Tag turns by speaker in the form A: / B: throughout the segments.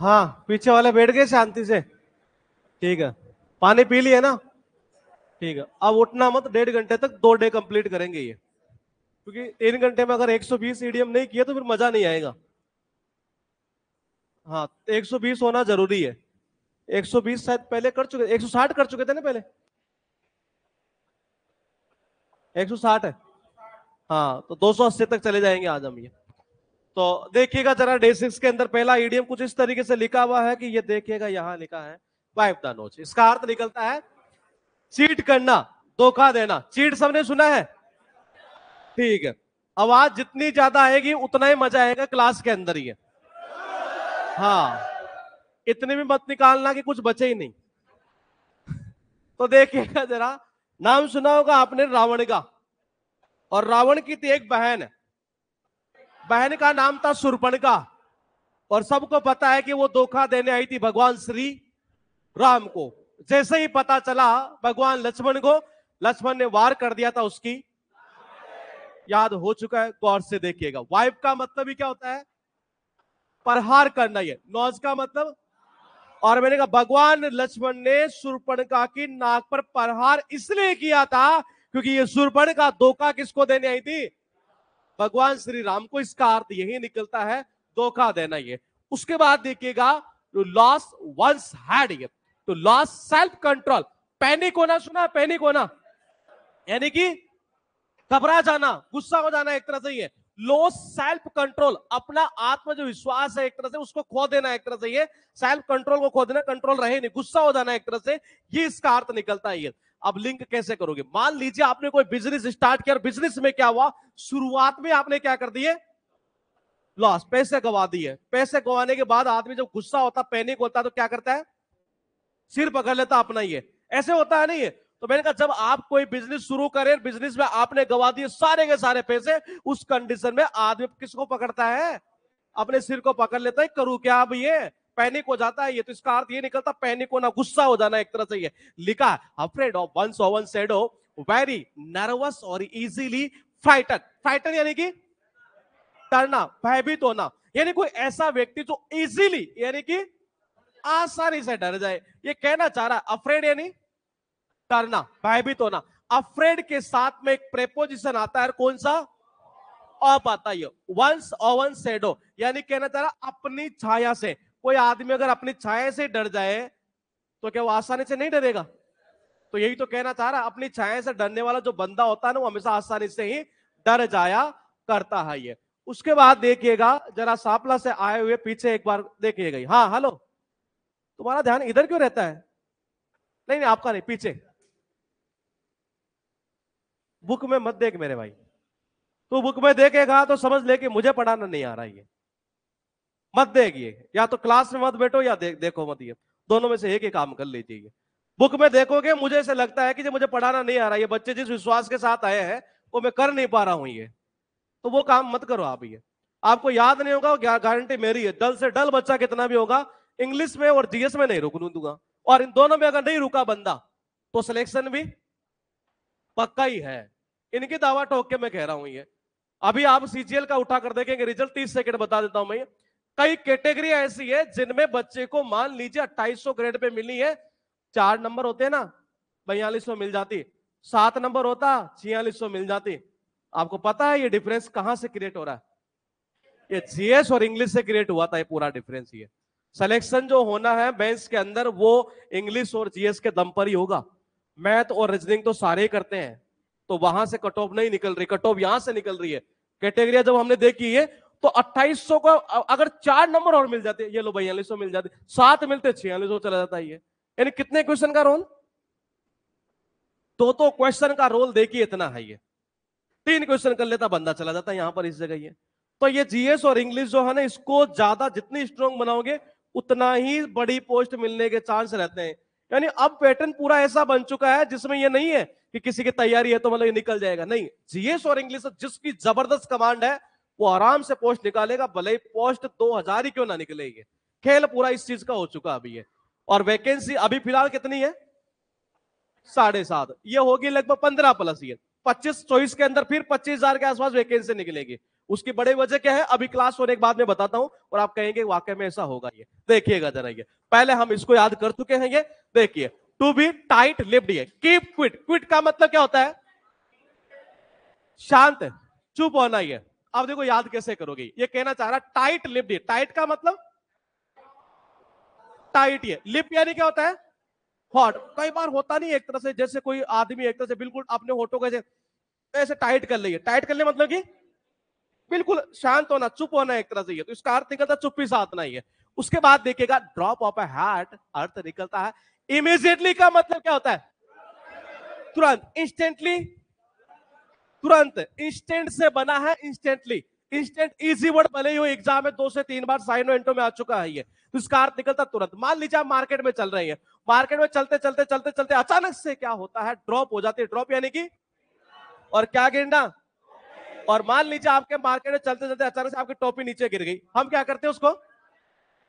A: हाँ, पीछे वाले बैठ गए शांति से। ठीक है, पानी पी लिए ना? ठीक है, अब उठना मत, 1.5 घंटे तक 2 डे कंप्लीट करेंगे ये, क्योंकि 3 घंटे में अगर 120 ईडीएम नहीं किए तो फिर मजा नहीं आएगा। हाँ, 120 होना जरूरी है। 120 शायद पहले कर चुके, 160 कर चुके थे ना पहले। 160 है। हाँ, तो 280 तक चले जाएंगे आज हम ये। तो देखिएगा जरा, डे 6 के अंदर पहला ईडीएम कुछ इस तरीके से लिखा हुआ है कि ये देखिएगा, यहां लिखा है वाइप द नोच। इसका अर्थ निकलता है चीट करना, धोखा देना। चीट सबने सुना है? ठीक है, आवाज जितनी ज्यादा आएगी उतना ही मजा आएगा क्लास के अंदर ही है। हाँ, इतने भी मत निकालना कि कुछ बचे ही नहीं। तो देखिएगा जरा, नाम सुना होगा आपने रावण का, और रावण की थी एक बहन, बहन का नाम था शूर्पणखा। और सबको पता है कि वो धोखा देने आई थी भगवान श्री राम को। जैसे ही पता चला भगवान लक्ष्मण को, लक्ष्मण ने वार कर दिया था उसकी, याद हो चुका है, गौर से देखिएगा। वाइप का मतलब ही क्या होता है? प्रहार करना। ये नौज का मतलब, और मैंने कहा भगवान लक्ष्मण ने शूर्पणखा की नाक पर प्रहार इसलिए किया था क्योंकि ये शूर्पणखा धोखा किसको देने आई थी? भगवान श्री राम को। इसका अर्थ यही निकलता है, धोखा देना। ये उसके बाद देखिएगा, टू लॉस वंस हैड, ये to lose self control. Panic होना सुना है? पैनिक होना यानी कि घबरा जाना, गुस्सा हो जाना, एक तरह से ये लो सेल्फ कंट्रोल। अपना आत्म जो विश्वास है एक तरह से उसको खो देना, एक तरह से ये सेल्फ कंट्रोल को खो देना, कंट्रोल रहे नहीं, गुस्सा हो जाना एक तरह से, ये इसका अर्थ निकलता है ये। अब लिंक कैसे करोगे? मान लीजिए आपने कोई बिजनेस स्टार्ट किया और बिजनेस में क्या हुआ, शुरुआत में आपने क्या कर दिए? लॉस, पैसे गवा दिए। पैसे गवाने के बाद आदमी जब गुस्सा होता, पैनिक होता, तो क्या करता है? सिर पकड़ लेता अपना। ये ऐसे होता है नहीं है? तो मैंने कहा जब आप कोई बिजनेस शुरू करें, बिजनेस में आपने गवा दिए सारे के सारे पैसे, उस कंडीशन में आदमी किसको पकड़ता है? अपने सिर को पकड़ लेता है, करूं क्या अब? ये पैनिक हो जाता है ये। तो इसका अर्थ ये निकलता, पैनिक होना, गुस्सा हो जाना एक तरह से। ये लिखा है afraid of one's own shadow, very nervous और इजीली फ्राइटन। फ्राइटन यानी कि डरना, भयभीत होना, यानी कोई ऐसा व्यक्ति जो इजीली यानी कि आसानी से डर जाए। ये कहना चाह रहा है अफ्रेड यानी डरना, भयभीत होना। अफ्रेड के साथ में एक प्रेपोजिशन आता है, कौन सा? ऑफ आता है। वंस ओवन शैडो यानी कहना चाह रहा अपनी छाया से। कोई आदमी अगर अपनी छाया से डर जाए तो क्या वो आसानी से नहीं डरेगा? तो यही तो कहना चाह रहा है, अपनी छाया से डरने वाला जो बंदा होता है ना, वो हमेशा आसानी से ही डर जाया करता है ये। उसके बाद देखिएगा जरा, सापला से आए हुए पीछे एक बार देखिएगा। हाँ हेलो, तुम्हारा ध्यान इधर क्यों रहता है? नहीं नहीं, आपका नहीं, पीछे। बुक में मत देख मेरे भाई, तू बुक में देखेगा तो समझ ले कि मुझे पढ़ाना नहीं आ रहा है। मत देखिए, या तो क्लास में मत बैठो या देखो मत। ये दोनों में से एक ही काम कर लीजिए। बुक में देखोगे, मुझे ऐसे लगता है कि मुझे पढ़ाना नहीं आ रहा है, ये बच्चे जिस विश्वास के साथ आए हैं वो मैं कर नहीं पा रहा हूं, ये तो वो काम मत करो आप। ये आपको याद नहीं होगा, गारंटी मेरी है, डल से डल बच्चा कितना भी होगा, इंग्लिश में और जीएस में नहीं रुकने दूंगा। और इन दोनों में अगर नहीं रुका बंदा तो सिलेक्शन भी पक्का ही है। इनकी दावा ठोक के मैं कह रहा हूं ये। अभी आप सीजीएल का उठा कर देखेंगे रिजल्ट, 30 सेकंड बता देता हूं मैं। कई कैटेगरी ऐसी है जिनमें बच्चे को मान लीजिए 2800 ग्रेड पे मिली है, 4 नंबर होते हैं ना, 4200 मिल जाती, 7 नंबर होता 4600 मिल जाती। आपको पता है ये डिफरेंस कहां से क्रिएट हो रहा है? ये जीएस और इंग्लिश से क्रिएट हुआ था ये पूरा डिफरेंस। ये सिलेक्शन जो होना है बेंच के अंदर वो इंग्लिश और जीएस के दम पर ही होगा। मैथ और रीजनिंग तो सारे ही करते हैं, तो वहां से कट ऑफ नहीं निकल रही, कट ऑफ यहां से निकल रही है। कैटेगरी जब हमने देखी है तो 2800 को अगर 4 नंबर और मिल जाते, ये लो 4200 मिल जाते, 7 मिलते 4600 चला जाता है ये। यानी कितने क्वेश्चन का रोल? तो क्वेश्चन का रोल देखिए इतना है ये, 3 क्वेश्चन कर लेता बंदा चला जाता यहां पर इस जगह ये। तो ये जीएस और इंग्लिश जो है ना, इसको ज्यादा जितनी स्ट्रॉन्ग बनाओगे उतना ही बड़ी पोस्ट मिलने के चांस रहते हैं। यानी अब पैटर्न पूरा ऐसा बन चुका है जिसमें ये नहीं है कि किसी की तैयारी है तो मतलब ये निकल जाएगा, नहीं। जीएस और इंग्लिश जिसकी जबरदस्त कमांड है वो आराम से पोस्ट निकालेगा, भले ही पोस्ट 2000 ही क्यों ना निकलेगी। खेल पूरा इस चीज का हो चुका अभी है। और वैकेंसी अभी फिलहाल कितनी है? 7.5। ये होगी लगभग 15 प्लस। ये 25 चॉइस के अंदर फिर 25,000 के आसपास वैकेंसी निकलेगी। उसकी बड़ी वजह क्या है अभी क्लास होने के बाद में बताता हूं, और आप कहेंगे वाकई में ऐसा होगा। ये देखिएगा जरा, ये पहले हम इसको याद कर चुके हैं। ये देखिए, टू बी टाइट लिप्ड, ये कीप क्विट। क्विट का मतलब क्या होता है? शांत, चुप होना। ये अब देखो याद कैसे करोगे, ये कहना चाह रहा टाइट लिप्ड। टाइट का मतलब टाइट, ये लिप यानी क्या होता है? हॉट। कई बार होता नहीं एक तरह से, जैसे कोई आदमी एक तरह से बिल्कुल अपने होठों को ऐसे टाइट कर लिया। टाइट करने मतलब कि बिल्कुल शांत होना, चुप होना एक तरह से। ये तो इसका अर्थ निकलता चुप्पी साधना ही है। उसके बाद देखिएगा ड्रॉप ऑफ अ हैट, अर्थ निकलता है इमीडिएटली का मतलब क्या होता है? तुरंत, इंस्टेंटली, तुरंत, इंस्टेंट से बना है इंस्टेंटली। इंस्टेंट इजी वर्ड भले ही हो एग्जाम में 2 से 3 बार साइनो एंटो में आ चुका है ये, तो इसका अर्थ निकलता तुरंत। मान लीजिए आप मार्केट में चल रहे हैं, मार्केट में चलते चलते चलते चलते अचानक से क्या होता है? ड्रॉप हो जाती है। ड्रॉप यानी कि, और क्या गिरना? और मान लीजिए आपके मार्केट में चलते चलते अचानक से आपकी टोपी नीचे गिर गई, हम क्या करते हैं? उसको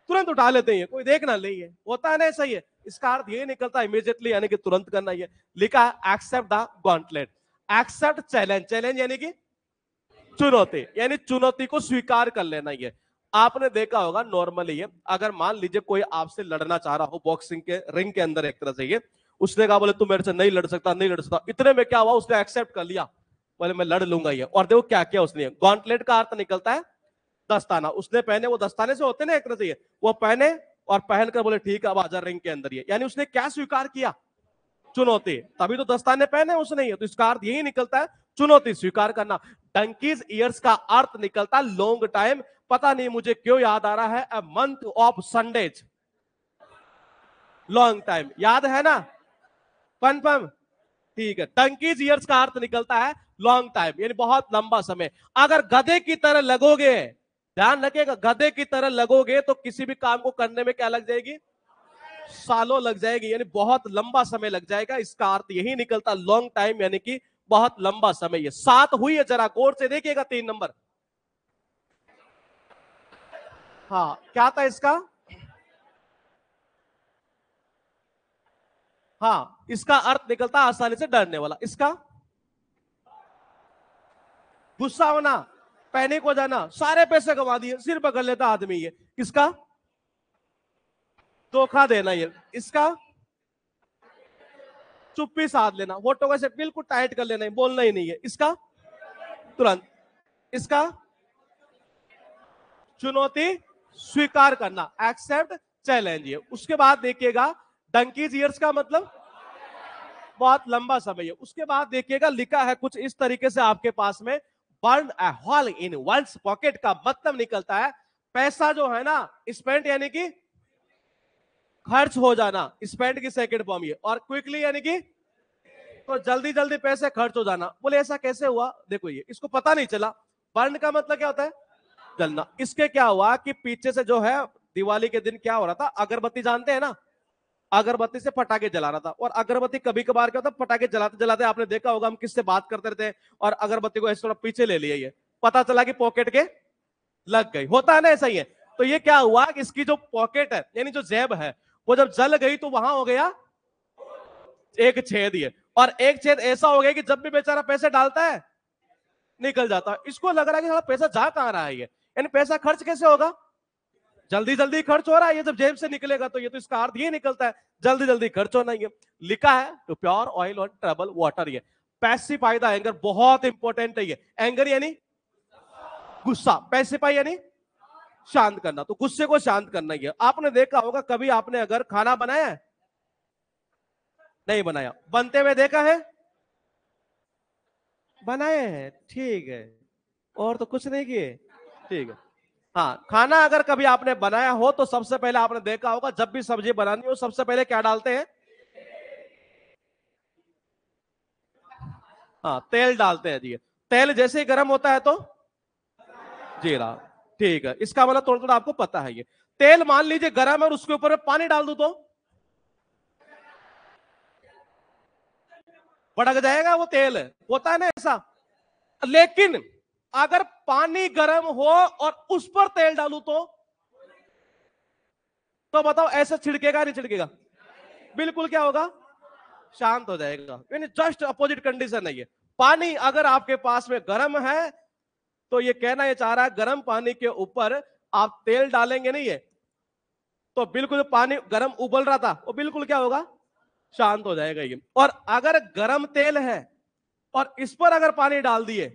A: तुरंत उठा लेते हैं, कोई देखना नहीं है, होता है ना? सही है। इसका अर्थ ये निकलता है इमीडिएटली यानी कि तुरंत करना। है लिखा है accept the gauntlet, accept challenge. Challenge यानी कि चुनौती, यानी चुनौती को स्वीकार कर लेना। ये आपने देखा होगा नॉर्मली, ये अगर मान लीजिए कोई आपसे लड़ना चाह रहा हो बॉक्सिंग के रिंग के अंदर एक तरह से, ये उसने कहा बोले तू मेरे से नहीं लड़ सकता, नहीं लड़ सकता। इतने में क्या हुआ? उसने एक्सेप्ट कर लिया, बोले मैं लड़ लूंगा ये। और देखो क्या किया उसने। गॉन्टलेट का अर्थ निकलता है दस्ताना। उसने पहने, वो दस्ताने से होते ना एक तरह से, वो पहने और पहनकर बोले ठीक है अब आजा रिंग के अंदर। ये यानी उसने क्या स्वीकार किया? चुनौती। तभी तो दस्ताने पहने उसने। ये तो इसका अर्थ यही निकलता है चुनौती स्वीकार करना। डंकीज ईयर्स का अर्थ निकलता लॉन्ग टाइम। पता नहीं मुझे क्यों याद आ रहा है a month of Sundays, long time. याद है ना? कंफर्म? ठीक है। डंकीज ईयर्स का अर्थ निकलता है लॉन्ग टाइम, यानी बहुत लंबा समय। अगर गधे की तरह लगोगे, ध्यान रखिएगा, गधे की तरह लगोगे तो किसी भी काम को करने में क्या लग जाएगी? सालों लग जाएगी, यानी बहुत लंबा समय लग जाएगा। इसका अर्थ यही निकलता लॉन्ग टाइम, यानी कि बहुत लंबा समय। ये 7 हुई है, जरा गौर से देखिएगा 3 नंबर। हाँ, क्या था इसका? हाँ, इसका अर्थ निकलता आसानी से डरने वाला। इसका गुस्सा होना, पैनिक हो जाना, सारे पैसे गंवा दिए, सिर पकड़ लेता आदमी। ये इसका धोखा देना। ये इसका चुप्पी साध लेना, होठों को से बिल्कुल टाइट कर लेना, बोलना ही नहीं है। इसका तुरंत। इसका चुनौती स्वीकार करना, एक्सेप्ट चैलेंज। ये उसके बाद देखिएगा डंकीज ईयर्स का मतलब बहुत लंबा समय है। उसके बाद देखिएगा लिखा है कुछ इस तरीके से आपके पास में, burn a hole in one's pocket का मतलब निकलता है पैसा जो है ना, स्पेंड यानी कि खर्च हो जाना, स्पेंड की सेकंड फॉर्म ये। और क्विकली यानी कि तो जल्दी जल्दी पैसे खर्च हो जाना। बोले ऐसा कैसे हुआ? देखो ये इसको पता नहीं चला। बर्न का मतलब क्या होता है? जलना। इसके क्या हुआ कि पीछे से जो है दिवाली के दिन क्या हो रहा था, अगरबत्ती जानते हैं ना, अगरबत्ती से पटाखे जला रहा था। और अगरबत्ती कभी कभार क्या होता है, पटाखे जलाते जलाते आपने देखा होगा हम किससे बात करते रहते हैं और अगरबत्ती को ऐसे थोड़ा पीछे ले लिया, ये पता चला कि पॉकेट के लग गई। होता है ना ऐसा ही है। तो ये क्या हुआ कि इसकी जो पॉकेट है यानी जो जेब है वो जब जल गई तो वहां हो गया एक छेद। ये और एक छेद ऐसा हो गया कि जब भी बेचारा पैसे डालता है निकल जाता है। इसको लग रहा है कि पैसा जा कहां रहा है ये, यानी पैसा खर्च कैसे होगा? जल्दी जल्दी खर्च हो रहा है। ये जब जेब से निकलेगा तो ये तो इसका अर्थ ये निकलता है जल्दी जल्दी खर्च होना। ये लिखा है to pour oil on trouble water. ये पैसिफाई द एंगर, बहुत इंपॉर्टेंट है ये। एंगर यानी गुस्सा, पैसिफाई यानी शांत करना, तो गुस्से को शांत करना ही है। आपने देखा होगा कभी आपने अगर खाना बनाया है, नहीं बनाया, बनते हुए देखा है, बनाए हैं, ठीक है, और तो कुछ नहीं किए, ठीक है। हाँ, खाना अगर कभी आपने बनाया हो तो सबसे पहले आपने देखा होगा, जब भी सब्जी बनानी हो सबसे पहले क्या डालते हैं? हाँ, तेल डालते हैं जी। तेल जैसे ही गर्म होता है तो जीरा। ठीक है, इसका मतलब थोड़ा थोड़ा आपको पता है। ये तेल मान लीजिए गर्म है और उसके ऊपर पानी डाल दूं तो भड़क जाएगा वो तेल, होता है ना ऐसा। लेकिन अगर पानी गर्म हो और उस पर तेल डालू तो बताओ ऐसे छिड़केगा नहीं छिड़केगा? बिल्कुल क्या होगा? शांत हो जाएगा। यानी जस्ट अपोजिट कंडीशन है ये। पानी अगर आपके पास में गर्म है तो ये कहना ये चाह रहा है गर्म पानी के ऊपर आप तेल डालेंगे नहीं है तो बिल्कुल पानी गर्म उबल रहा था वो बिल्कुल क्या होगा? शांत हो जाएगा ये। और अगर गर्म तेल है और इस पर अगर पानी डाल दिए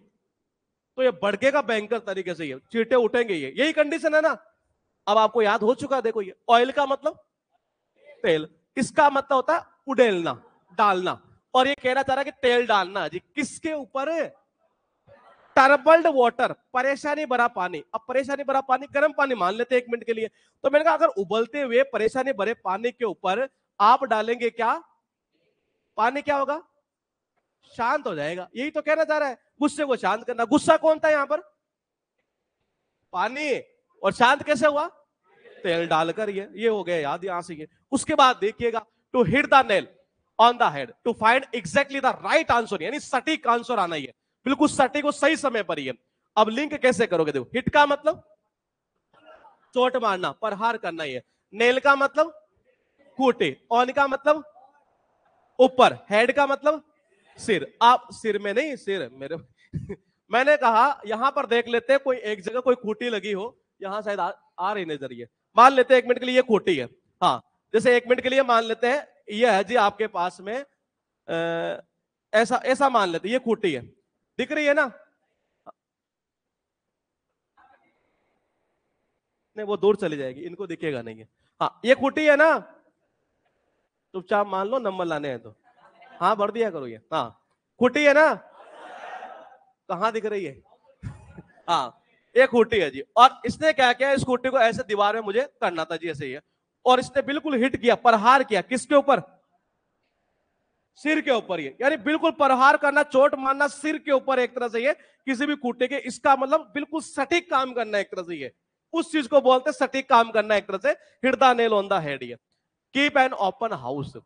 A: तो ये भड़केगा भयंकर तरीके से, ये चींटे उठेंगे। ये यही कंडीशन है ना। अब आपको याद हो चुका है। देखो, ये ऑयल का मतलब तेल, इसका मतलब होता है उड़ेलना, डालना। और ये कहना चाह रहा है कि तेल डालना जी किसके ऊपर? टर्बल्ड वाटर, परेशानी भरा पानी। अब परेशानी भरा पानी गर्म पानी मान लेते हैं 1 मिनट के लिए। तो मैंने कहा अगर उबलते हुए परेशानी भरे पानी के ऊपर आप डालेंगे क्या? पानी क्या होगा? शांत हो जाएगा। यही तो कहना चाह रहा है, गुस्से को शांत करना। गुस्सा कौन था यहां पर? पानी। और शांत कैसे हुआ? तेल डालकर। ये हो गया याद यहां से। ये उसके बाद देखिएगा, to hit the nail on the head to find exactly the right answer, यानी सटीक आंसर आना ही है, बिल्कुल सटीक और सही समय पर ही है। अब लिंक कैसे करोगे? देखो, हिट का मतलब चोट मारना, प्रहार करना ही है। नेल का मतलब कूटे, ऑन का मतलब ऊपर, हेड का मतलब सिर। आप सिर में नहीं, सिर मेरे मैंने कहा यहां पर देख लेते हैं कोई एक जगह कोई खूंटी लगी हो। यहां शायद आ रही नजर। ये मान लेते हैं 1 मिनट के लिए ये खूंटी है। हाँ, जैसे 1 मिनट के लिए मान लेते हैं ये है जी आपके पास में ऐसा ऐसा मान लेते हैं ये खूंटी है। दिख रही है ना? नहीं, वो दूर चली जाएगी, इनको दिखेगा नहीं है। हाँ, ये खूंटी है ना? चुपचाप मान लो, नंबर लाने हैं तो हाँ भर दिया करो। ये हाँ, खूंटी है ना? कहाँ दिख रही है? हाँ, एक खूंटी है जी। और इसने क्या किया, इस खूंटी को ऐसे दीवार में मुझे करना था जी, ऐसे ही है। और इसने बिल्कुल हिट किया, प्रहार किया। किसके ऊपर? सिर के ऊपर। ये यानी बिल्कुल प्रहार करना, चोट मारना सिर के ऊपर एक तरह से ये किसी भी खूंटे के। इसका मतलब बिल्कुल सटीक काम करना एक तरह से। ये उस चीज को बोलते हैं सटीक काम करना एक तरह से। Hit the nail on the head. ये keep an open house,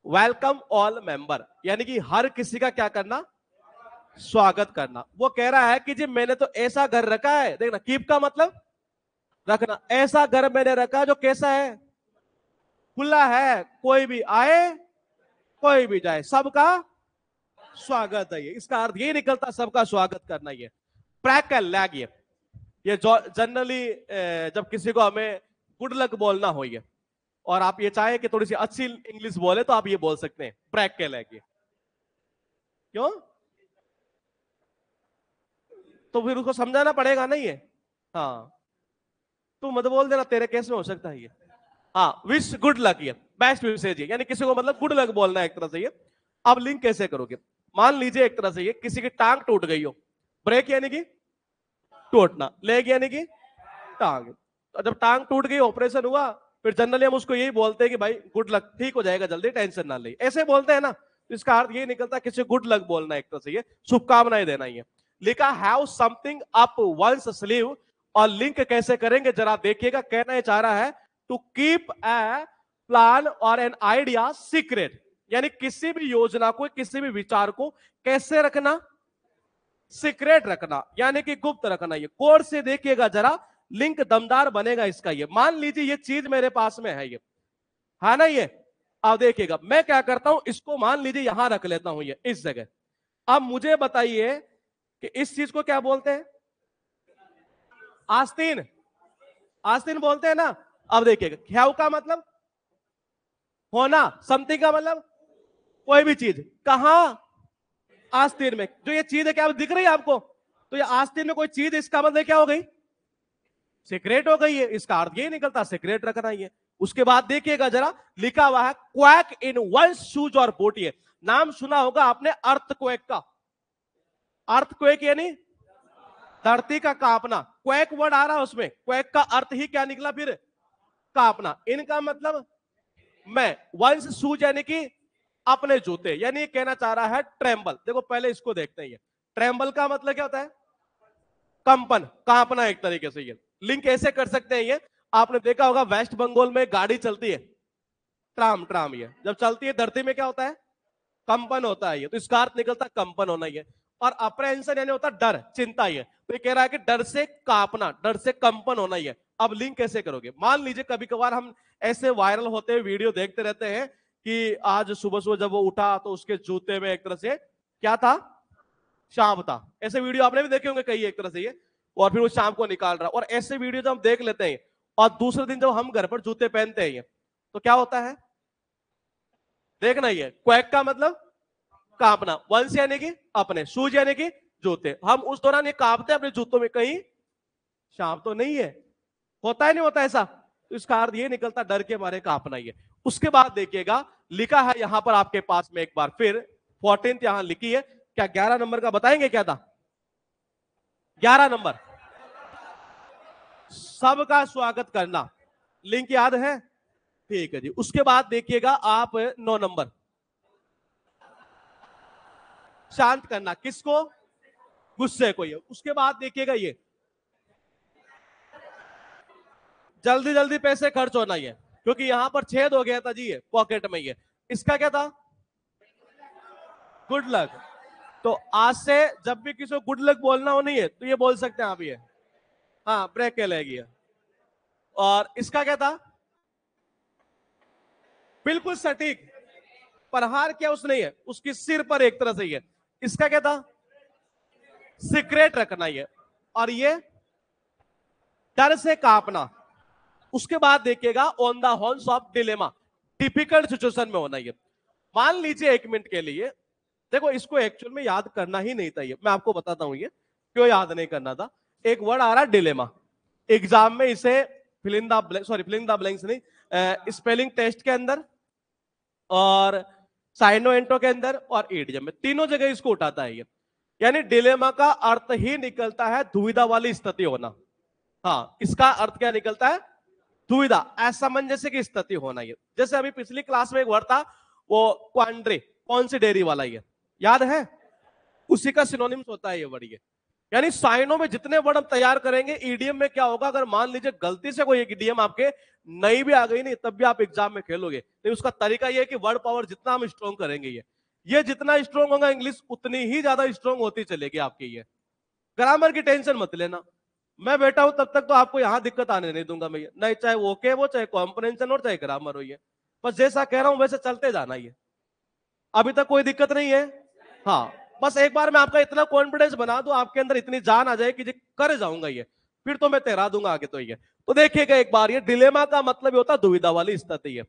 A: welcome all member, यानी कि हर किसी का क्या करना? स्वागत करना। वो कह रहा है कि जी मैंने तो ऐसा घर रखा है, देखना कीप का मतलब रखना। ऐसा घर मैंने रखा जो कैसा है? खुला है, कोई भी आए कोई भी जाए सबका स्वागत है। ये इसका अर्थ ये निकलता सबका स्वागत करना। ये प्रैकल लैग। ये जो जनरली जब किसी को हमें गुड लक बोलना हो ये और आप ये चाहे कि थोड़ी सी अच्छी इंग्लिश बोले तो आप ये बोल सकते हैं प्रैकल लैग। क्यों? तो फिर उसको समझाना पड़ेगा नहीं है। हाँ, तू मत बोल देना, तेरे केस में हो सकता है ये। हाँ, विश गुड लक, ये बेस्ट विशेज है, यानी किसी को मतलब गुड लक बोलना है एक तरह से ये। अब लिंक कैसे करोगे? मान लीजिए एक तरह से ये किसी की टांग टूट गई हो। ब्रेक यानी कि टूटना, लेग यानी कि टांग। तो जब टांग टूट गई, ऑपरेशन हुआ, फिर जनरली हम उसको यही बोलते हैं कि भाई गुड लक, ठीक हो जाएगा जल्दी, टेंशन ना ले, ऐसे बोलते हैं ना। तो इसका अर्थ ये निकलता है किसी गुड लक बोलना एक तरह से ये, शुभकामनाएं देना। ये लिखा have something up one's sleeve. और लिंक कैसे करेंगे जरा देखिएगा। कहना ये चाह रहा है टू कीप ए प्लान और एन आइडिया सीक्रेट, यानी किसी भी योजना को, किसी भी विचार को कैसे रखना? सीक्रेट रखना, यानी कि गुप्त रखना। ये कोड से देखिएगा जरा, लिंक दमदार बनेगा इसका। ये मान लीजिए ये चीज मेरे पास में है, ये है ना। ये अब देखिएगा मैं क्या करता हूं, इसको मान लीजिए यहां रख लेता हूं, ये इस जगह। अब मुझे बताइए कि इस चीज को क्या बोलते हैं? आस्तीन। आस्तीन बोलते हैं ना। अब देखिएगा, ख्याव का मतलब होना, समथिंग का मतलब कोई भी चीज। कहां? आस्तीन में। जो ये चीज है क्या दिख रही है आपको? तो ये आस्तीन में कोई चीज, इसका मतलब क्या हो गई? सीक्रेट हो गई है। इसका अर्थ ये निकलता सीक्रेट रखना ही है। उसके बाद देखिएगा जरा, लिखा हुआ है क्वैक इन वन शूज और बोट। ये नाम सुना होगा आपने अर्थक्वेक का। अर्थक्वेक यानी धरती का कांपना, क्वैक वर्ड आ रहा है उसमें, क्वैक का अर्थ ही क्या निकला फिर, कांपना। इनका मतलब मैं, वंस शूज यानी कि अपने जूते, यानी ये कहना चाह रहा है ट्रेम्बल। देखो पहले इसको देखते हैं, ट्रेम्बल का मतलब क्या होता है, कंपन, कांपना एक तरीके से। ये लिंक ऐसे कर सकते हैं, ये आपने देखा होगा वेस्ट बंगाल में गाड़ी चलती है, ट्राम ट्राम, ये जब चलती है धरती में क्या होता है, कंपन होता है। ये तो इसका अर्थ निकलता है कंपन होना ही है। और अप्रहेंशन यानी होता है डर, चिंता। ये तो ये कह रहा है कि डर से कांपना, डर से कंपन होना ही है। अब लिंक कैसे करोगे, मान लीजिए कभी कभार हम ऐसे वायरल होते हुए वीडियो देखते रहते हैं कि आज सुबह सुबह जब वो उठा तो उसके जूते में एक तरह से क्या था, सांप था। ऐसे वीडियो आपने भी देखे होंगे कई एक तरह से ये, और फिर वो सांप को निकाल रहा। और ऐसे वीडियो जब हम देख लेते हैं और दूसरे दिन जब हम घर पर जूते पहनते हैं ये, तो क्या होता है, देखना ही है। क्वैक का मतलब कांपना, वंश यानी कि अपने, शूज यानी कि जूते। हम उस दौरान ये कांपते हैं अपने जूतों में, कहीं सांप तो नहीं है, होता है नहीं होता ऐसा, तो इसका अर्थ ये निकलता डर के मारे कांपना ही है। उसके बाद देखिएगा लिखा है यहां पर आपके पास में एक बार फिर 14th यहां लिखी है, क्या 11 नंबर का बताएंगे क्या था, 11 नंबर, सबका स्वागत करना। लिंक याद है, ठीक है जी। उसके बाद देखिएगा आप 9 नंबर, शांत करना, किसको, गुस्से को। ये उसके बाद देखिएगा ये जल्दी जल्दी पैसे खर्च होना ही है, क्योंकि यहां पर छेद हो गया था जी, ये पॉकेट में। ये इसका क्या था, गुड लक। तो आज से जब भी किसी को गुड लक बोलना हो नहीं है तो ये बोल सकते हैं आप, ये हाँ ब्रेक के लेगी। और इसका क्या था, बिल्कुल सटीक, प्रहार किया उसने, है उसकी सिर पर एक तरह से। ये इसका क्या था, सीक्रेट रखना। ये और ये डर से कांपना। उसके बाद देखिएगा on the horns of dilemma, typical situation में होना। ये मान लीजिए एक मिनट के लिए, देखो इसको एक्चुअल में याद करना ही नहीं था, ये मैं आपको बताता हूं ये क्यों याद नहीं करना था। एक वर्ड आ रहा है डिलेमा, एग्जाम में इसे fill in the blanks, sorry fill in the blanks नहीं, स्पेलिंग टेस्ट के अंदर और साइनो एंटो के अंदर और ईडियम में, तीनों जगह इसको उठाता है ये। यानी डिलेमा का अर्थ ही निकलता है दुविधा वाली स्थिति होना। हाँ, इसका अर्थ क्या निकलता है, दुविधा, असमंजस्य की स्थिति होना। ये जैसे अभी पिछली क्लास में एक वर्ड था वो क्वांड्रे, कौन सी डेयरी वाला, ये याद है, उसी का सिनोनिम्स होता है ये वर्ड। ये यानी साइनों में जितने वर्ड हम तैयार करेंगे, ईडीएम में क्या होगा, अगर मान लीजिए गलती से कोई एक ईडीएम आपके नहीं भी आ गई नहीं, तब भी आप एग्जाम में खेलोगे। तो उसका तरीका ये है कि वर्ड पावर जितना हम स्ट्रॉन्ग करेंगे, ये जितना स्ट्रॉन्ग होगा इंग्लिश उतनी ही ज्यादा स्ट्रॉन्ग होती चलेगी आपकी। ये ग्रामर की टेंशन मत लेना, मैं बैठा हूं तब तक तो आपको यहां दिक्कत आने नहीं दूंगा मैं, नहीं चाहे ओके वो, चाहे कॉम्प्रेंशन और चाहे ग्रामर हो। ये बस जैसा कह रहा हूं वैसे चलते जाना। ये अभी तक कोई दिक्कत नहीं है। हाँ, बस एक बार मैं आपका इतना कॉन्फिडेंस बना दूं, आपके अंदर इतनी जान आ जाए कि जी कर जाऊंगा ये, फिर तो मैं तैरा दूंगा आगे। तो ये तो देखिएगा एक बार, ये डिलेमा का मतलब होता है दुविधा वाली स्थिति है।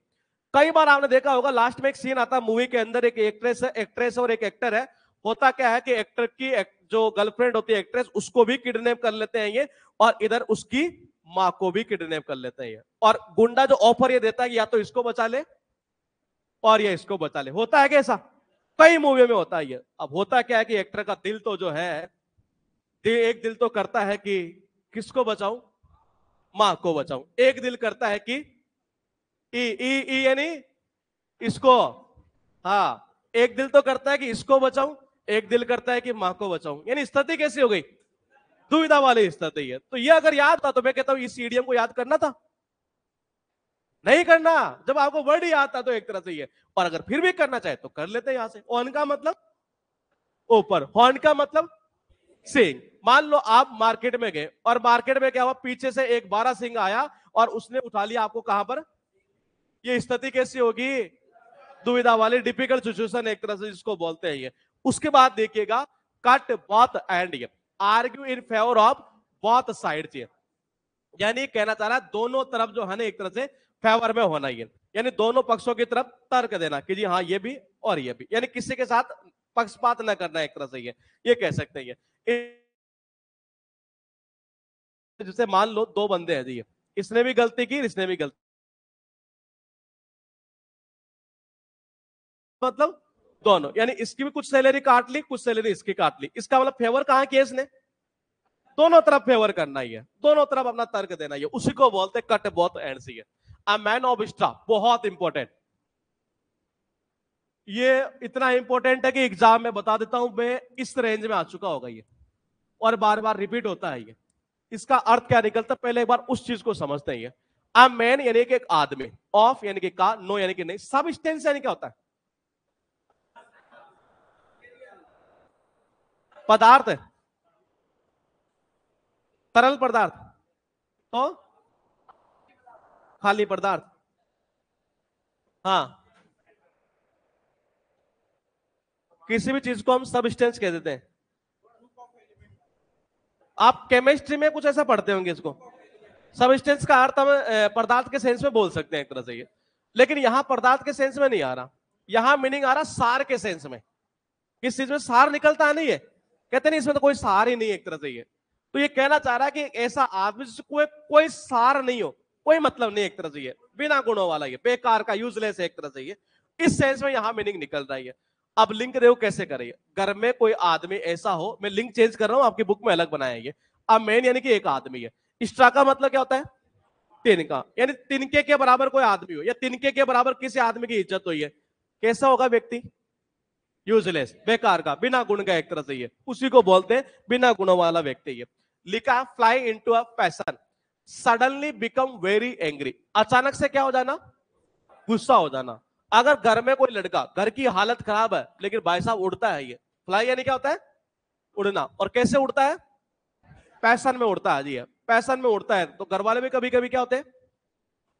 A: कई बार आपने देखा होगा लास्ट में एक सीन आता है मूवी के अंदर, एक एक्ट्रेस और एक एक्टर है। होता क्या है कि एक्टर की जो गर्लफ्रेंड होती है एक्ट्रेस, उसको भी किडनैप कर लेते हैं ये, और इधर उसकी माँ को भी किडनैप कर लेते हैं ये। और गुंडा जो ऑफर ये देता है कि या तो इसको बचा ले और ये इसको बचा ले। होता है कैसा, कई मूवी में होता है ये। अब होता क्या है कि एक्टर का दिल तो जो है, एक दिल तो करता है कि किसको बचाऊं, मां को बचाऊं। एक दिल करता है कि ई ई ई यानी इसको, हाँ, एक दिल तो करता है कि इसको बचाऊं, एक दिल करता है कि मां को बचाऊं। यानी स्थिति कैसी हो गई, दुविधा वाली स्थिति है। तो ये अगर याद था तो मैं कहता हूं इस ईडीएम को याद करना था, नहीं करना। जब आपको वर्ड याद था तो एक तरह से ये, और अगर फिर भी करना चाहे तो कर लेते हैं। यहां से ऑन का मतलब ऊपर, हॉर्न का मतलब सिंह। मान लो आप मार्केट में गए और मार्केट में क्या हुआ, पीछे से एक 12 सिंह आया और उसने उठा लिया आपको कहां पर, ये स्थिति कैसी होगी, दुविधा वाली, डिफिकल्ट सिचुएशन एक तरह से जिसको बोलते हैं ये। उसके बाद देखिएगा कट बोथ एंड, ये argue in favour of both sides. ये यानी कहना चाह रहा है दोनों तरफ जो है ना एक तरह से फेवर में होना, ये यानी दोनों पक्षों की तरफ तर्क देना कि जी हाँ ये भी और ये भी, यानी किसी के साथ पक्षपात न करना एक तरह से। ये कह सकते हैं। जैसे मान लो दो बंदे हैं जी, इसने भी गलती की, इसने भी गलती, मतलब दोनों, यानी इसकी भी कुछ सैलरी काट ली, कुछ सैलरी इसकी काट ली। इसका मतलब फेवर कहां किया इसने, दोनों तरफ फेवर करना ही है, दोनों तरफ अपना तर्क देना ही है, उसी को बोलते कट बोथ एंड्स ही है। अ मैन ऑफ स्ट्रा बहुत इंपॉर्टेंट, ये इतना इंपॉर्टेंट है कि एग्जाम में बता देता हूं मैं, इस रेंज में आ चुका होगा ये, और बार बार रिपीट होता है ये। इसका अर्थ क्या निकलता है, पहले एक बार उस चीज को समझते हैं। अ मैन यानी कि एक आदमी, ऑफ यानी कि का, नो यानी कि नहीं, सबस्टेंस यानी क्या होता है, पदार्थ है, तरल पदार्थ, तो खाली पदार्थ। हाँ, किसी भी चीज को हम सबस्टेंस कह देते हैं। आप केमिस्ट्री में कुछ ऐसा पढ़ते होंगे इसको, सबस्टेंस का अर्थ हम पदार्थ के सेंस में बोल सकते हैं एक तरह से ये, लेकिन यहां पदार्थ के सेंस में नहीं आ रहा, यहां मीनिंग आ रहा सार के सेंस में। किस चीज में सार निकलता है, नहीं है, कहते नहीं इसमें तो कोई सार ही नहीं है एक तरह से ये। तो ये कहना चाह रहा है कि ऐसा आदमी जिससे कोई सार नहीं हो, कोई मतलब नहीं एक तरह से ये, बिना गुणों वाला ये, बेकार का, यूजलेस है एक तरह से ये, इस सेंस में यहां मीनिंग निकल रही है। अब लिंक देखो कैसे करेंगे, घर में कोई आदमी ऐसा हो, मैं लिंक चेंज कर रहा हूं, आपकी बुक में अलग बनाया ये। अब मैन यानी कि एक आदमी है, स्ट्रा का मतलब क्या होता है, तिनका, यानी तिनके के बराबर कोई आदमी हो, या तिनके के बराबर किसी आदमी की इज्जत हुई है, कैसा होगा व्यक्ति, यूजलेस, बेकार का, बिना गुण का एक तरह से ये, उसी को बोलते हैं बिना गुणों वाला व्यक्ति ये। लिखा fly into a passion, suddenly become very angry, अचानक से क्या हो जाना, गुस्सा हो जाना। अगर घर में कोई लड़का, घर की हालत खराब है लेकिन भाई साहब उड़ता है, ये फ्लाई यानी क्या होता है, उड़ना, और कैसे उड़ता है, पैशन में उड़ता है जी, पैशन में उड़ता है। तो घर वाले भी कभी कभी क्या होते हैं,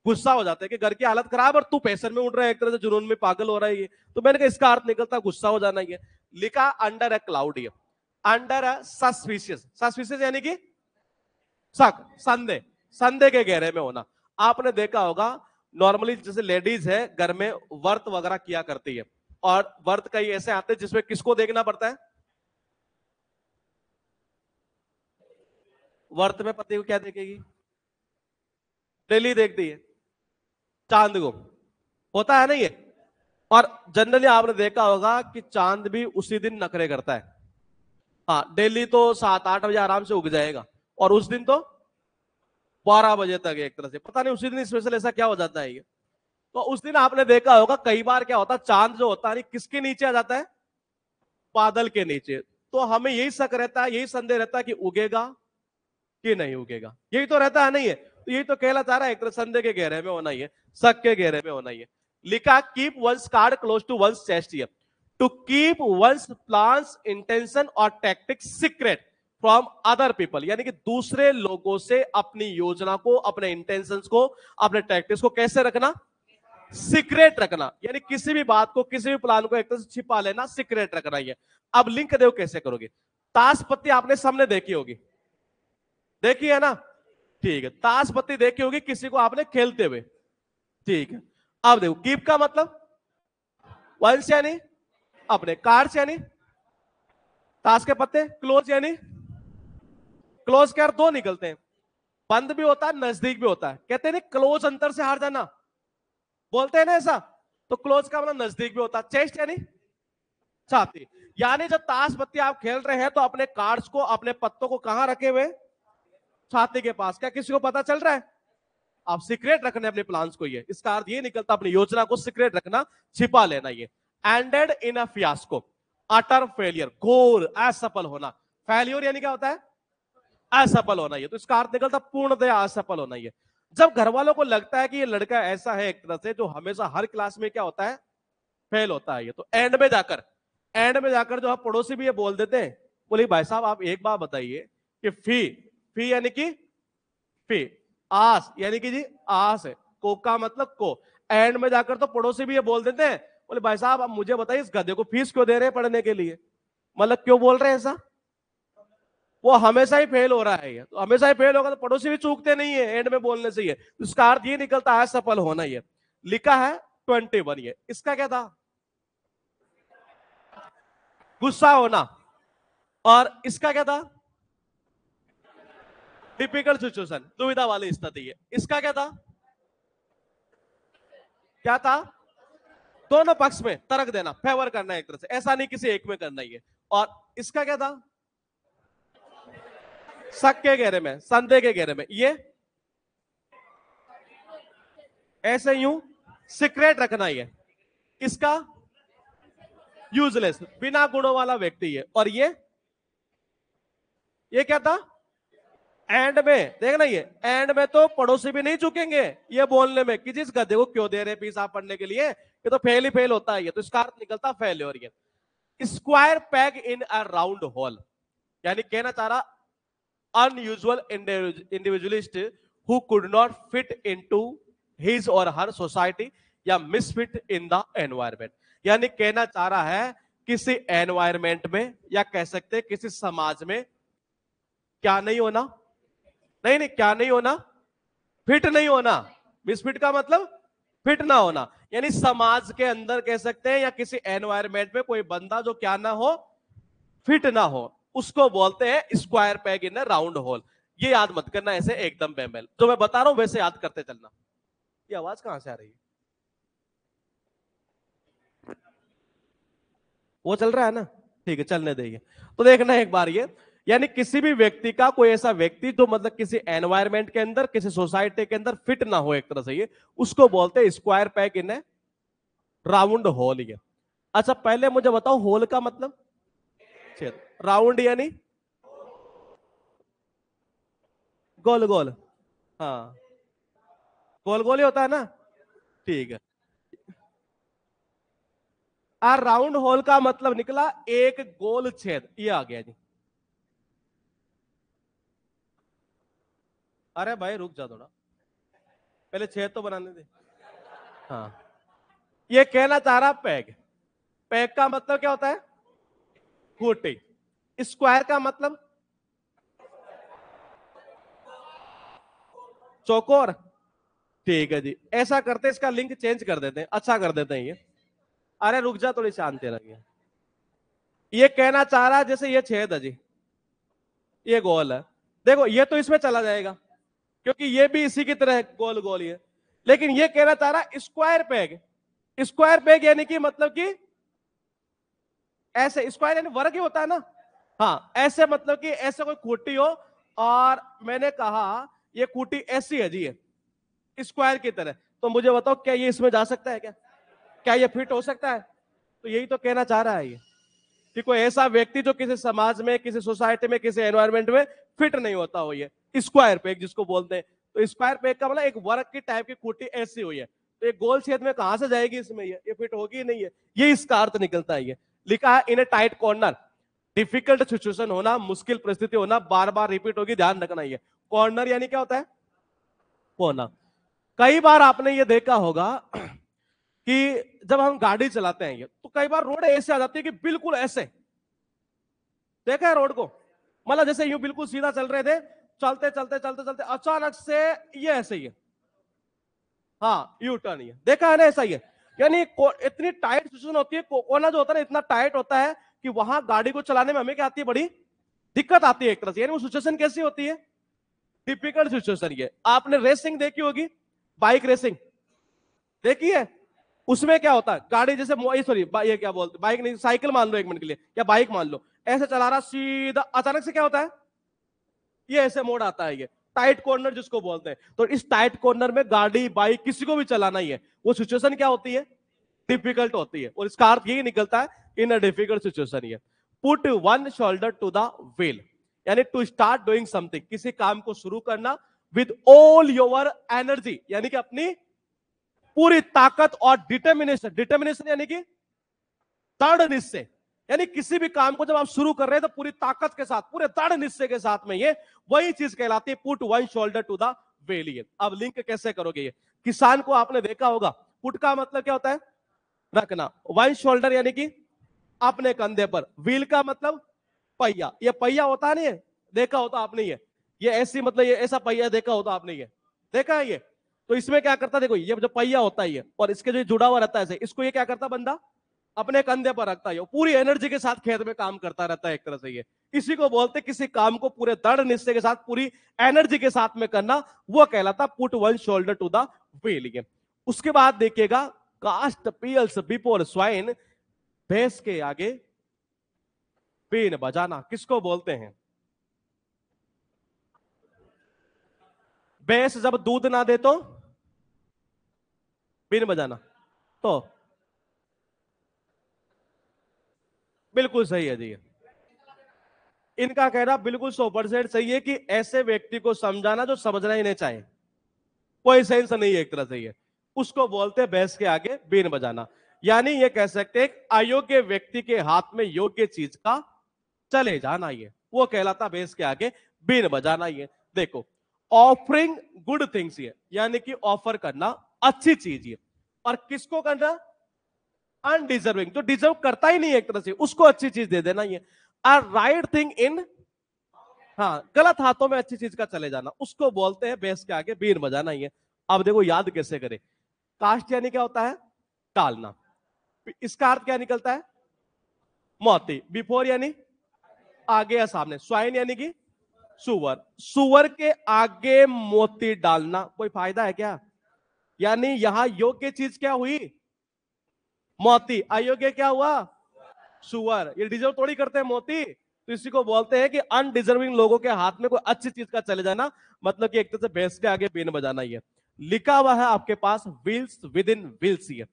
A: गुस्सा हो जाता है कि घर की हालत खराब और तू पैशन में उड़ रहा है, एक तरह से जुनून में पागल हो रहा है ये। तो मैंने कहा इसका अर्थ निकलता गुस्सा हो जाना ये। लिखा अंडर अ क्लाउड, ये अंडर अ सस्पिशियस, सस्पिशियस यानी कि शक, संदेह, संदेह के घेरे में होना। आपने देखा होगा नॉर्मली जैसे लेडीज है घर में व्रत वगैरह किया करती है, और व्रत कई ऐसे आते हैं जिसमें किसको देखना पड़ता है, व्रत में पति को क्या देखेगी, डेली देखती है चांद को, होता है ना ये। और जनरली आपने देखा होगा कि चांद भी उसी दिन नखरे करता है। हाँ, डेली तो 7-8 बजे आराम से उग जाएगा, और उस दिन तो 12 बजे तक, एक तरह से पता नहीं उसी दिन स्पेशल ऐसा क्या हो जाता है ये। तो उस दिन आपने देखा होगा कई बार क्या होता है, चांद जो होता है किसके नीचे आ जाता है, बादल के नीचे। तो हमें यही शक रहता है, यही संदेह रहता है कि उगेगा कि नहीं उगेगा, यही तो रहता है, नहीं है। तो यही तो कहला चाह रहा है, एक संदेह के घेरे में होना ही है, शक के घेरे में होना ही है। लिखा keep one's card close to one's chest, here to keep one's plans intention और tactics secret from other people, यानी कि दूसरे लोगों से अपनी योजना को, अपने इंटेंशंस को, अपने टैक्टिक्स को कैसे रखना, सीक्रेट रखना, यानी किसी भी बात को, किसी भी प्लान को एक तरह से छिपा लेना, सीक्रेट रखना ही है। अब लिंक देखो कैसे करोगे, ताश पत्ती आपने सामने देखी होगी, देखी है ना, ठीक है, ताश पत्ती देखी होगी किसी को आपने खेलते हुए, ठीक है। अब देखो कीप का मतलब वंस यानी अपने, कार्ड्स यानी ताश के पत्ते, क्लोज यानी क्लोज के दो निकलते हैं, बंद भी होता है नजदीक भी होता है, कहते हैं क्लोज अंतर से हार जाना, बोलते हैं ना ऐसा। तो क्लोज का मतलब नजदीक भी होता है, चेस्ट यानी छाती, यानी जब ताश पत्ती आप खेल रहे हैं तो अपने कार्ड्स को, अपने पत्तों को कहां रखे हुए, छाती के पास। क्या किसी को पता चल रहा है, आप सीक्रेट रखने अपने प्लान्स को, ये इसका अर्थ ये निकलता अपनी योजना को सीक्रेट रखना, छिपा लेना ये। Ended in a fiasco, utter failure, घोर असफल होना, फेलियर यानी क्या होता है, असफल होना ये, तो इसका अर्थ निकलता पूर्णतया असफल होना ये। जब घर वालों को लगता है कि ये लड़का ऐसा है एक तरह से जो हमेशा हर क्लास में क्या होता है, फेल होता है ये, तो एंड में जाकर जो आप पड़ोसी भी ये बोल देते हैं, बोले भाई साहब आप एक बात बताइए कि फी यानी कि फी, आस यानी कि जी आस है, को का मतलब को, एंड में जाकर तो पड़ोसी भी ये बोल देते हैं, बोले भाई साहब आप मुझे बताइए इस गधे को फीस क्यों दे रहे हैं पढ़ने के लिए, मतलब क्यों बोल रहे हैं ऐसा, वो हमेशा ही फेल हो रहा है ये, तो हमेशा ही फेल होगा तो पड़ोसी भी चूकते नहीं है एंड में बोलने से ये, तो इसका अर्थ ये निकलता है सफल होना ये। लिखा है 21, ये इसका क्या था, गुस्सा होना, और इसका क्या था, टिपिकल सिचुएशन, दुविधा वाली स्थिति है, इसका क्या था, क्या था, दोनों पक्ष में तर्क देना, फेवर करना एक तरह से, ऐसा नहीं किसी एक में करना ही है। और इसका क्या था, शक के घेरे में, संदेह के घेरे में, ये ऐसे यूं सीक्रेट रखना ही है, इसका यूजलेस, बिना गुणों वाला व्यक्ति है। और ये क्या था? एंड में देखना, ये एंड में तो पड़ोसी भी नहीं चुकेंगे ये बोलने में कि जिस गधे को क्यों दे रहे फीस आप पढ़ने के लिए, ये तो फेल ही फेल होता है, ये तो इसका अर्थ निकलता फेल। और ये square peg in a round whole, यानी कहना चाह रहा unusual individualist who could not fit into his और हर सोसाइटी या मिसफिट इन द एनवायरमेंट। यानी कहना चाह रहा है किसी एनवायरमेंट में, या कह सकते हैं किसी समाज में क्या नहीं होना, नहीं क्या नहीं होना, फिट नहीं होना। मिसफिट का मतलब फिट ना होना, यानी समाज के अंदर कह सकते हैं या किसी एनवायरमेंट में कोई बंदा जो क्या ना हो, फिट ना हो, उसको बोलते हैं square peg in a round whole. ये याद मत करना ऐसे एकदम बेमेल, जो मैं बता रहा हूं वैसे याद करते चलना। ये आवाज कहां से आ रही है? वो चल रहा है ना, ठीक है चलने देंगे। तो देखना एक बार ये, यानी किसी भी व्यक्ति का, कोई ऐसा व्यक्ति जो मतलब किसी एनवायरमेंट के अंदर, किसी सोसाइटी के अंदर फिट ना हो एक तरह से, ये उसको बोलते हैं square peg in A round whole. ये अच्छा पहले मुझे बताओ, होल का मतलब छेद, राउंड यानी गोल गोल, हाँ गोल गोल ही होता है ना, ठीक है। आ राउंड होल का मतलब निकला एक गोल छेद, ये आ गया जी। अरे भाई रुक जा थोड़ा, पहले छेद तो बनाने दे। हाँ, ये कहना चाह रहा पैग, पैग का मतलब क्या होता है? खूंटी। स्क्वायर का मतलब चौकोर, ठीक है जी। ऐसा करते इसका लिंक चेंज कर देते हैं, अच्छा कर देते हैं ये। अरे रुक जा, थोड़ी शांति लगी। ये कहना चाह रहा है जैसे ये छेद है जी, ये गोल है, देखो ये तो इसमें चला जाएगा क्योंकि ये भी इसी की तरह गोल गोल ही है। लेकिन ये कहना चाह रहा है स्क्वायर पैग, स्क्वायर पैग यानी कि मतलब कि ऐसे, स्क्वायर यानी वर्ग ही होता है ना, हाँ ऐसे मतलब कि ऐसे कोई खूंटी हो, और मैंने कहा ये खूंटी ऐसी है जी, ये स्क्वायर की तरह, तो मुझे बताओ क्या ये इसमें जा सकता है क्या? क्या ये फिट हो सकता है? तो यही तो कहना चाह रहा है ये, कि कोई ऐसा व्यक्ति जो किसी समाज में, किसी सोसाइटी में, किसी एनवायरमेंट में फिट नहीं होता हो, ये स्क्वायर पैग जिसको बोलते हैं। तो स्क्वायर पैग का मतलब एक वर्ग की टाइप की खूंटी ऐसी हुई है, तो एक गोल छेद में कहां से जाएगी इसमें, ये फिट होगी ही नहीं है, ये इसका अर्थ निकलता है। ये लिखा है in a tight corner, difficult situation होना, मुश्किल परिस्थिति होना, बार बार रिपीट होगी, ध्यान रखना। ये कॉर्नर यानी क्या होता है? कोना। कई बार आपने ये देखा होगा कि जब हम गाड़ी चलाते हैं ये, तो कई बार रोड ऐसे आ जाती है कि बिल्कुल ऐसे, देखा है रोड को, मतलब जैसे यूं बिल्कुल सीधा चल रहे थे, चलते चलते चलते चलते अचानक से ये ऐसे ही है, हाँ यू टर्न, ये देखा है ना, ऐसा ही है। यानी इतनी टाइट सिचुएशन होती है, कोना जो होता है ना इतना टाइट होता है कि वहां गाड़ी को चलाने में हमें क्या आती है, बड़ी दिक्कत आती है एक तरह से। यानी वो सिचुएशन कैसी होती है? Typical situation. ये आपने रेसिंग देखी होगी, बाइक रेसिंग देखी है, उसमें क्या होता है, गाड़ी जैसे सॉरी ये क्या बोलते, बाइक नहीं, साइकिल मान लो एक मिनट के लिए, या बाइक मान लो, ऐसे चला रहा सीधा, अचानक से क्या होता है, ये ऐसे मोड़ आता है, ये टाइट कॉर्नर जिसको बोलते हैं। तो इस टाइट कॉर्नर में गाड़ी बाइक किसी को भी चलाना ही है, वो सिचुएशन क्या होती है? डिफिकल्ट होती है। और इसका अर्थ यही निकलता है, इन अ डिफिकल्ट सिचुएशन। ये put one's shoulder to the wheel, यानी टू स्टार्ट डूइंग समथिंग, किसी काम को शुरू करना, विद ऑल योर एनर्जी, यानी कि अपनी पूरी ताकत और डिटर्मिनेशन, डिटर्मिनेशन यानी कि दृढ़ निश्चय, यानी किसी भी काम को जब आप शुरू कर रहे हैं तो पूरी ताकत के साथ, पूरे दृढ़ निश्चय के साथ में, ये वही चीज कहलाती है put one's shoulder to the wheel. अब लिंक कैसे करोगे? ये किसान को आपने देखा होगा, पुट का मतलब क्या होता है? रखना, वन शोल्डर यानी कि अपने कंधे पर, व्हील का मतलब पहिया, ये पहिया होता है नहीं, देखा होता आपने, ये ऐसी मतलब ये ऐसा पहिया देखा होता आपने, ये देखा है ये। तो इसमें क्या करता, देखो ये जो पहिया होता है ये, और इसके जो जुड़ा हुआ रहता है, इसको ये क्या करता बंदा, अपने कंधे पर रखता है, पूरी एनर्जी के साथ खेत में काम करता रहता है एक तरह से। ये इसी को बोलते, किसी काम को पूरे दृढ़ निश्चय के साथ, पूरी एनर्जी के साथ में करना, वो कहलाता put one's shoulder to the wheel. उसके बाद देखिएगा, कास्ट पील्स बिफोर स्वाइन, भैंस के आगे बीन बजाना किसको बोलते हैं? भैंस जब दूध ना दे तो बीन बजाना। तो बिल्कुल सही है जी। इनका कहना बिल्कुल 100% सही है कि ऐसे व्यक्ति को समझाना जो समझना ही नहीं चाहे, कोई सेंस नहीं है एक तरह से, ये उसको बोलते हैं भैंस के आगे बीन बजाना। यानी ये कह सकते हैं अयोग्य व्यक्ति के हाथ में योग्य चीज का चले जाना, ये वो कहलाता भैंस के आगे बीन बजाना। ये देखो, ऑफरिंग गुड थिंग्स, ये यानी कि ऑफर करना अच्छी चीज, ये और किसको करना, अनडिजर्विंग, जो डिजर्व करता ही नहीं है एक तरह से, उसको अच्छी चीज दे देना। ये अ राइट थिंग इन, हाँ, गलत हाथों में अच्छी चीज का चले जाना, उसको बोलते हैं भैंस के आगे बीन बजाना। ये अब देखो याद कैसे करें। कास्ट यानी क्या होता है, टालना। इसका अर्थ क्या निकलता है, मोती। बिफोर यानी आगे या सामने। स्वाइन यानी कि सुअर। सुअर के आगे मोती डालना कोई फायदा है क्या? यानी यहां योग्य चीज क्या हुई, मोती। अयोग्य क्या हुआ, सुअर। ये डिजर्व थोड़ी करते हैं मोती। तो इसी को बोलते हैं कि अनडिजर्विंग लोगों के हाथ में कोई अच्छी चीज का चले जाना, मतलब कि एक तरह से भैंस के आगे बीन बजाना। ये लिखा हुआ है आपके पास, व्हील्स विद इन व्हील्स, ये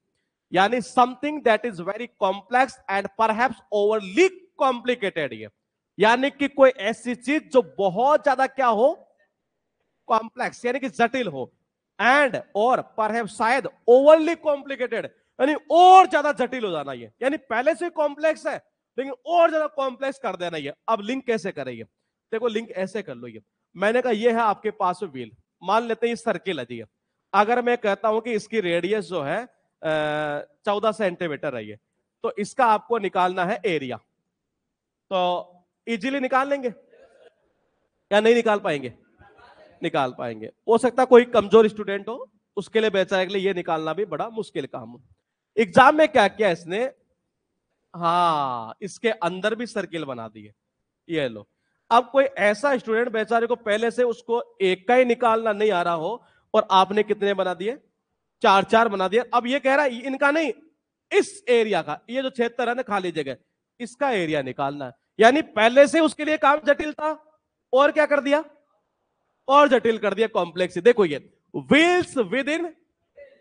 A: यानी something that is very complex and perhaps overly complicated. ये यानी कि कोई ऐसी चीज जो बहुत ज्यादा क्या हो, कॉम्प्लेक्स यानी कि जटिल हो, एंड और परहैप्स शायद ओवरली कॉम्प्लिकेटेड यानी और ज्यादा जटिल हो जाना। ये यानी पहले से कॉम्प्लेक्स है लेकिन और ज्यादा कॉम्प्लेक्स कर देना। ये अब लिंक कैसे करेंगे, देखो लिंक ऐसे कर लो। ये मैंने कहा ये है आपके पास व्हील, मान लेते हैं ये सर्किल है जी। अगर मैं कहता हूं कि इसकी रेडियस जो है 14 सेंटीमीटर है, ये तो इसका आपको निकालना है एरिया, तो इजीली निकाल लेंगे या नहीं निकाल पाएंगे? निकाल पाएंगे। हो सकता है कोई कमजोर स्टूडेंट हो, उसके लिए बेचारे के लिए ये निकालना भी बड़ा मुश्किल काम हो। एग्जाम में क्या किया इसने, हाँ, इसके अंदर भी सर्किल बना दिए। ये लो, अब कोई ऐसा स्टूडेंट बेचारे को पहले से उसको एक का ही निकालना नहीं आ रहा हो, और आपने कितने बना दिए, चार चार बना दिए। अब ये कह रहा है इनका नहीं, इस एरिया का, ये जो क्षेत्र है ना खाली जगह, इसका एरिया निकालना है। यानी पहले से उसके लिए काम जटिल था, और क्या कर दिया, और जटिल कर दिया, कॉम्प्लेक्स। देखो ये wheels with in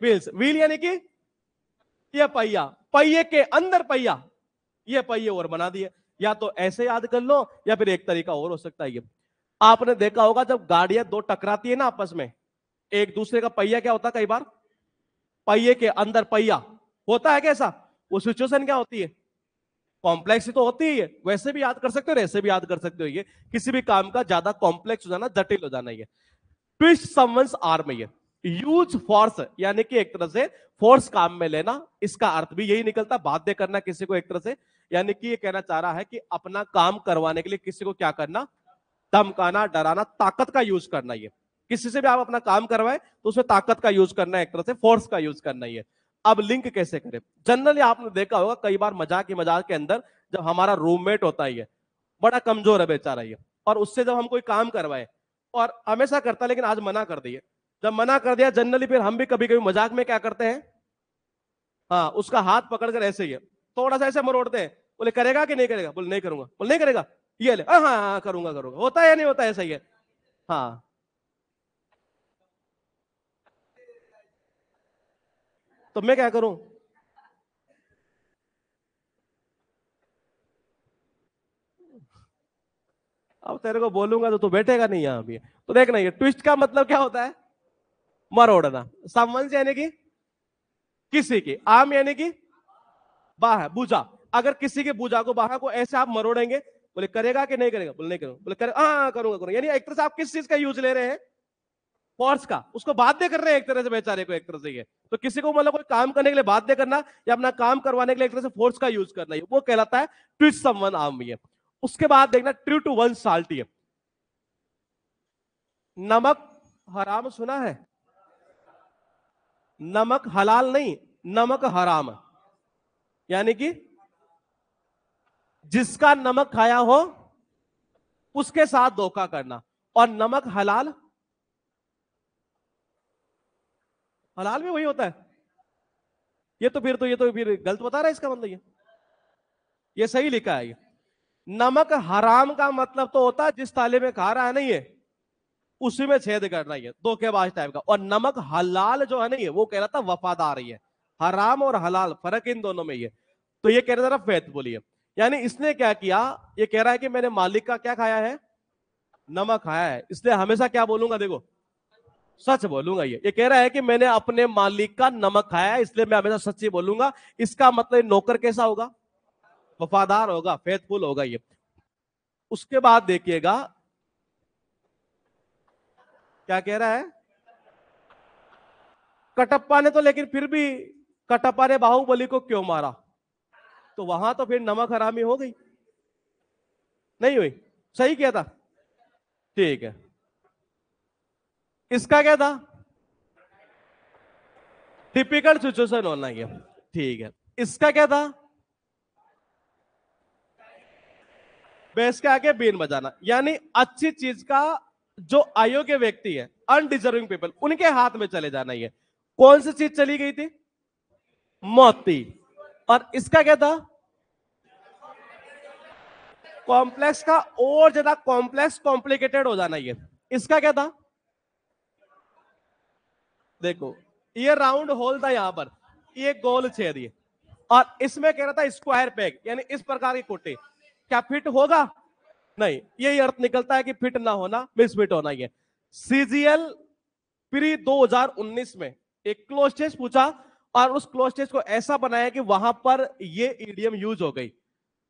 A: wheels, wheel यानी कि ये पहिया, पहिए के अंदर पहिया, ये पहिए और बना दिए। या तो ऐसे याद कर लो, या फिर एक तरीका और हो सकता है। ये आपने देखा होगा जब गाड़ियां दो टकराती है ना आपस में, एक दूसरे का पहिया क्या होता है, कई बार पहिए के अंदर पहिया होता है कैसा, वो सिचुएशन क्या होती है, कॉम्प्लेक्स ही तो होती है। वैसे भी याद कर सकते हो, ऐसे भी याद कर सकते हो। ये किसी भी काम का ज्यादा कॉम्प्लेक्स हो जाना, जटिल हो जाना। ये ट्विस्ट समवंस आर्म, ये यूज फोर्स यानी कि एक तरह से फोर्स काम में लेना, इसका अर्थ भी यही निकलता, बाध्य करना किसी को एक तरह से। यानी कि ये कहना चाह रहा है कि अपना काम करवाने के लिए किसी को क्या करना, धमकाना, डराना, ताकत का यूज करना। ये किसी से भी आप अपना काम करवाए तो उसमें ताकत का यूज करना है, एक तरह से फोर्स का यूज करना ही है। अब लिंक कैसे करें, जनरली आपने देखा होगा कई बार मजाक ही मजाक के अंदर, जब हमारा रूममेट होता है, ये बड़ा कमजोर है बेचारा ये, और उससे जब हम कोई काम करवाए, और हमेशा करता लेकिन आज मना कर दिए, जब मना कर दिया जनरली फिर हम भी कभी कभी मजाक में क्या करते हैं, हाँ, उसका हाथ पकड़कर ऐसे ही है, थोड़ा सा ऐसे मरोड़ते हैं, बोले करेगा कि नहीं करेगा, बोले नहीं करूंगा, बोले नहीं करेगा, ये ले, हाँ हाँ हाँ, करूंगा करूंगा, होता है या नहीं होता है, ऐसा ही है। हाँ, तो मैं क्या करूं, अब तेरे को बोलूंगा तो तू बैठेगा नहीं यहां भी। तो देखना, ये ट्विस्ट का मतलब क्या होता है, मरोड़ना। समवन यानी कि किसी की, आम यानी कि बाह, भुजा। अगर किसी के भुजा को, बाह को ऐसे आप मरोड़ेंगे, बोले करेगा कि नहीं करेगा, बोले नहीं करूंगा, बोले करे, हाँ करूंगा करूंगा। यानी एक तरह से आप किस चीज का यूज ले रहे हैं, फोर्स का, उसको बाध्य कर रहे हैं एक तरह से बेचारे को, एक तरह से। ये तो किसी को मतलब कोई काम करने के लिए बाध्य करना, या अपना काम करवाने के लिए एक तरह से फोर्स का यूज करना, वो कहलाता है ट्विस्ट समवन आर्म। ये उसके बाद देखना, ट्रू टू वन साल्टी, नमक हराम सुना है, नमक हलाल नहीं, नमक हराम, यानी कि जिसका नमक खाया हो उसके साथ धोखा करना। और नमक हलाल, हलाल में वही होता है। ये तो फिर गलत बता रहा है इसका मतलब, ये सही लिखा है। ये नमक हराम का मतलब तो होता है जिस ताले में खा रहा है, नहीं है, उसी में छेद करना है, धोखेबाज टाइप का। और नमक हलाल जो है ना, ये वो कह रहा था वफादार ही है। हराम और हलाल फर्क इन दोनों में ही है। तो ये कह रहा था फेथफुल है। यानी इसने क्या किया, ये कह रहा है कि मैंने मालिक का क्या खाया है, नमक खाया है, इसलिए हमेशा क्या बोलूंगा, देखो सच बोलूंगा। ये कह रहा है कि मैंने अपने मालिक का नमक खाया है, इसलिए मैं हमेशा सच्ची बोलूंगा। इसका मतलब नौकर कैसा होगा, वफादार होगा, फेथफुल होगा ये। उसके बाद देखिएगा क्या कह रहा है, कटप्पा ने तो लेकिन फिर भी, कटप्पा ने बाहुबली को क्यों मारा, तो वहां तो फिर नमक हरामी हो गई, नहीं हुई, सही किया था, ठीक है। इसका क्या था, टिपिकल सिचुएशन होना ये, ठीक है। इसका क्या था, बेस के आगे बीन बजाना, यानी अच्छी चीज का जो अयोग्य व्यक्ति है, अनडिजर्विंग पीपल, उनके हाथ में चले जाना ये। कौन सी चीज चली गई थी, मोती। और इसका क्या था, कॉम्प्लेक्स का और ज्यादा कॉम्प्लेक्स कॉम्प्लिकेटेड हो जाना ये। इसका क्या था, देखो ये राउंड होल था यहां पर, ये गोल छेद ये। और इसमें कह रहा था स्क्वायर पेग, यानी इस प्रकार की कुट्टी, क्या फिट होगा, नहीं। यही अर्थ निकलता है कि फिट ना होना, मिसफिट होना ये। सीजीएल प्री 2019 में एक क्लोज टेस्ट पूछा, और उस क्लोज टेस्ट को ऐसा बनाया कि वहां पर ये ईडीएम यूज हो गई।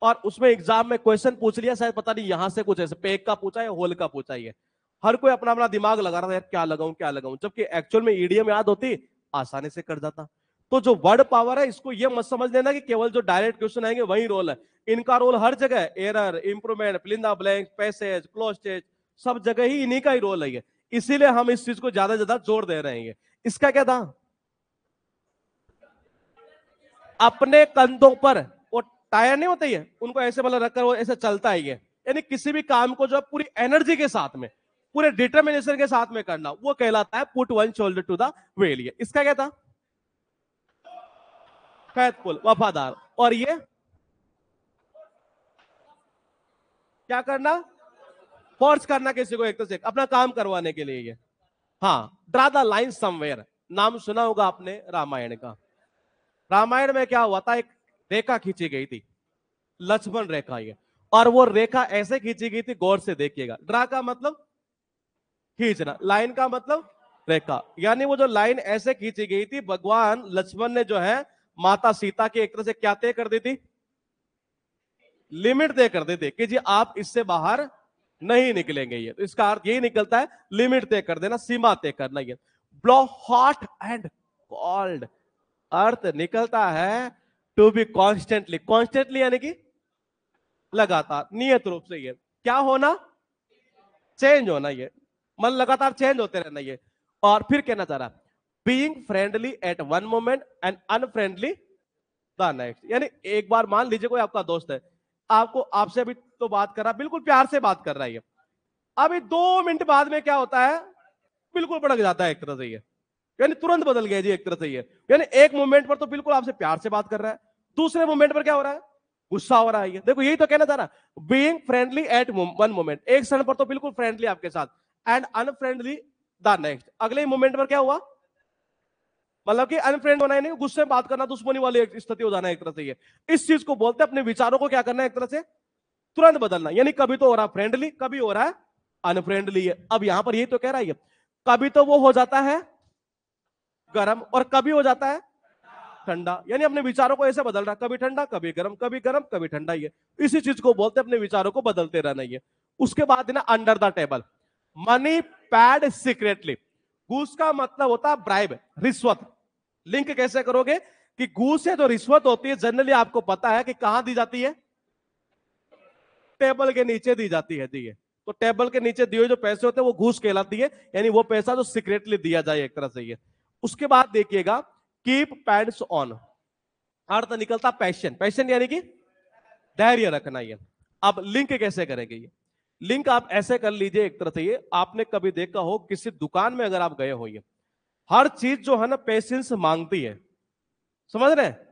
A: और उसमें एग्जाम में क्वेश्चन पूछ लिया, शायद पता नहीं यहां से कुछ ऐसे पेग का पूछा है, होल का पूछा है। हर कोई अपना अपना दिमाग लगा रहा था, यार क्या लगाऊं क्या लगाऊं, जबकि एक्चुअल में ईडीएम याद होती, आसानी से कर जाता। तो जो वर्ड पावर है, इसको ये मत समझ लेना कि केवल जो डायरेक्ट क्वेश्चन आएंगे वही रोल है। इनका रोल हर जगह है, error, improvement, fill in the blank, passage, cloze test, सब जगह ही इन्हीं का ही रोल है। इसीलिए हम इस चीज को ज्यादा से ज्यादा जोर दे रहे हैं। इसका क्या था, अपने कंधों पर वो टायर नहीं होते है, उनको ऐसे मतलब रखकर वो ऐसे चलता है ये। यानी किसी भी काम को जो पूरी एनर्जी के साथ में, पूरे डिटर्मिनेशन के साथ में करना, वो कहलाता है put one's shoulder to the wheel. इसका क्या था, फैथफुल, वफादार। और ये क्या करना, फोर्स करना किसी को एक तरह से अपना काम करवाने के लिए ये। हाँ, ड्रा द लाइन समवेयर, नाम सुना होगा आपने रामायण का। रामायण में क्या हुआ था, एक रेखा खींची गई थी, लक्ष्मण रेखा ये। और वो रेखा ऐसे खींची गई थी, गौर से देखिएगा, ड्रा का मतलब खींचना, लाइन का मतलब रेखा। यानी वो जो लाइन ऐसे खींची गई थी, भगवान लक्ष्मण ने जो है माता सीता की एक तरह से क्या तय कर दी थी, लिमिट तय कर दी थी कि जी आप इससे बाहर नहीं निकलेंगे। ये तो इसका अर्थ यही निकलता है, लिमिट तय कर देना, सीमा तय करना। ये ब्लो हॉट एंड कॉल्ड, अर्थ निकलता है टू बी कॉन्स्टेंटली, कॉन्स्टेंटली यानी कि लगातार, नियत रूप से। ये क्या होना, चेंज होना, ये मन लगातार चेंज होते रहना ये। और फिर कहना चाह रहा, being friendly at one moment and unfriendly the next. यानी एक बार मान लीजिए कोई आपका दोस्त है, आपको आपसे अभी तो बात कर रहा, बिल्कुल प्यार से बात कर रहा है, अभी 2 मिनट बाद में क्या होता है, बिल्कुल भड़क जाता है एक तरह से ये, यानी तुरंत बदल गया जी एक तरह से ये। यानी एक मोमेंट पर तो बिल्कुल आपसे प्यार से बात कर रहा है, दूसरे मोमेंट पर क्या हो रहा है, गुस्सा हो रहा है ये। देखो यही तो कहना था ना, being friendly at one moment, एक क्षण पर तो बिल्कुल फ्रेंडली आपके साथ, एंड अनफ्रेंडली द नेक्स्ट, अगले मोमेंट पर क्या हुआ, मतलब कि अनफ्रेंड होना है नहीं, गुस्से में बात करना, दुश्मनी वाली स्थिति हो जाना एक तरह से ये। इस चीज को बोलते हैं अपने विचारों को क्या करना है, एक तरह से तुरंत बदलना। यानी कभी तो हो रहा फ्रेंडली, कभी हो रहा है अनफ्रेंडली है। अब यहां पर यही तो कह रहा है, कभी तो वो हो जाता है गर्म और कभी हो जाता है ठंडा, यानी अपने विचारों को ऐसे बदल रहा, कभी ठंडा कभी गर्म, कभी गर्म कभी ठंडा। ये इसी चीज को बोलते हैं अपने विचारों को बदलते रहना। ये उसके बाद है ना, under the table, money pad secretly. घूस का मतलब होता है ब्राइब, रिश्वत। लिंक कैसे करोगे कि घूस से जो रिश्वत होती है जनरली आपको पता है कि कहां दी जाती है, टेबल के नीचे दी जाती है दी है। तो टेबल के नीचे दिए जो पैसे होते हैं वो घूस कहलाती है, यानी वो पैसा जो सीक्रेटली दिया जाए एक तरह से ये। उसके बाद देखिएगा, कीप पैंट्स ऑन, अर्थ निकलता पैशन, पैशन यानी कि धैर्य रखना। ये अब लिंक कैसे करेंगे, ये लिंक आप ऐसे कर लीजिए एक तरह से, ये आपने कभी देखा हो किसी दुकान में अगर आप गए हो, ये हर चीज जो है ना पेशेंस मांगती है, समझ रहे हैं।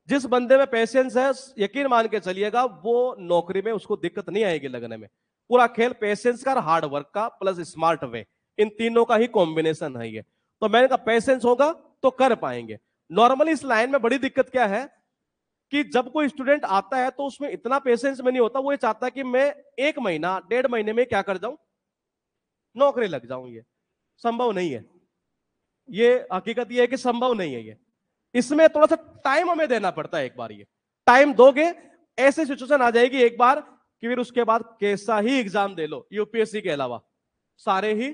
A: जिस बंदे में पेशेंस है, यकीन मान के चलिएगा वो नौकरी में उसको दिक्कत नहीं आएगी लगने में। पूरा खेल पेशेंस का, हार्ड वर्क का प्लस स्मार्ट वे, इन तीनों का ही कॉम्बिनेशन है ये। तो मैंने कहा पेशेंस होगा तो कर पाएंगे। नॉर्मली इस लाइन में बड़ी दिक्कत क्या है कि जब कोई स्टूडेंट आता है तो उसमें इतना पेशेंस में नहीं होता, वो ये चाहता है कि मैं 1 महीना 1.5 महीने में क्या कर जाऊं, नौकरी लग जाऊं। ये संभव नहीं है, ये हकीकत ये है कि संभव नहीं है ये। इसमें थोड़ा सा टाइम हमें देना पड़ता है। एक बार ये टाइम दोगे, ऐसी सिचुएशन आ जाएगी एक बार कि फिर उसके बाद कैसा ही एग्जाम दे लो यूपीएससी के अलावा सारे ही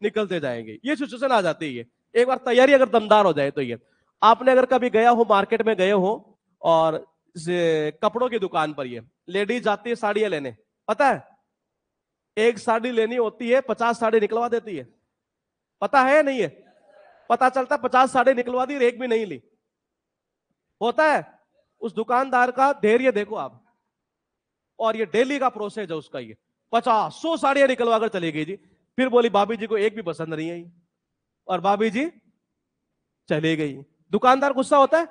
A: निकलते जाएंगे। ये सिचुएशन आ जाती है। एक बार तैयारी अगर दमदार हो जाए तो ये, आपने अगर कभी गया हो मार्केट में गए हो और कपड़ों की दुकान पर, ये लेडीज जाती है साड़ियां लेने, पता है एक साड़ी लेनी होती है 50 साड़ी निकलवा देती है, पता है नहीं है? पता चलता 50 साड़ी निकलवा दी, एक भी नहीं ली। होता है उस दुकानदार का धैर्य देखो आप। और ये डेली का प्रोसेस है उसका, ये 50-100 साड़ियां निकलवा कर चली गई जी। फिर बोली भाभी जी को एक भी पसंद नहीं आई, और भाभी जी चली गई। दुकानदार गुस्सा होता है?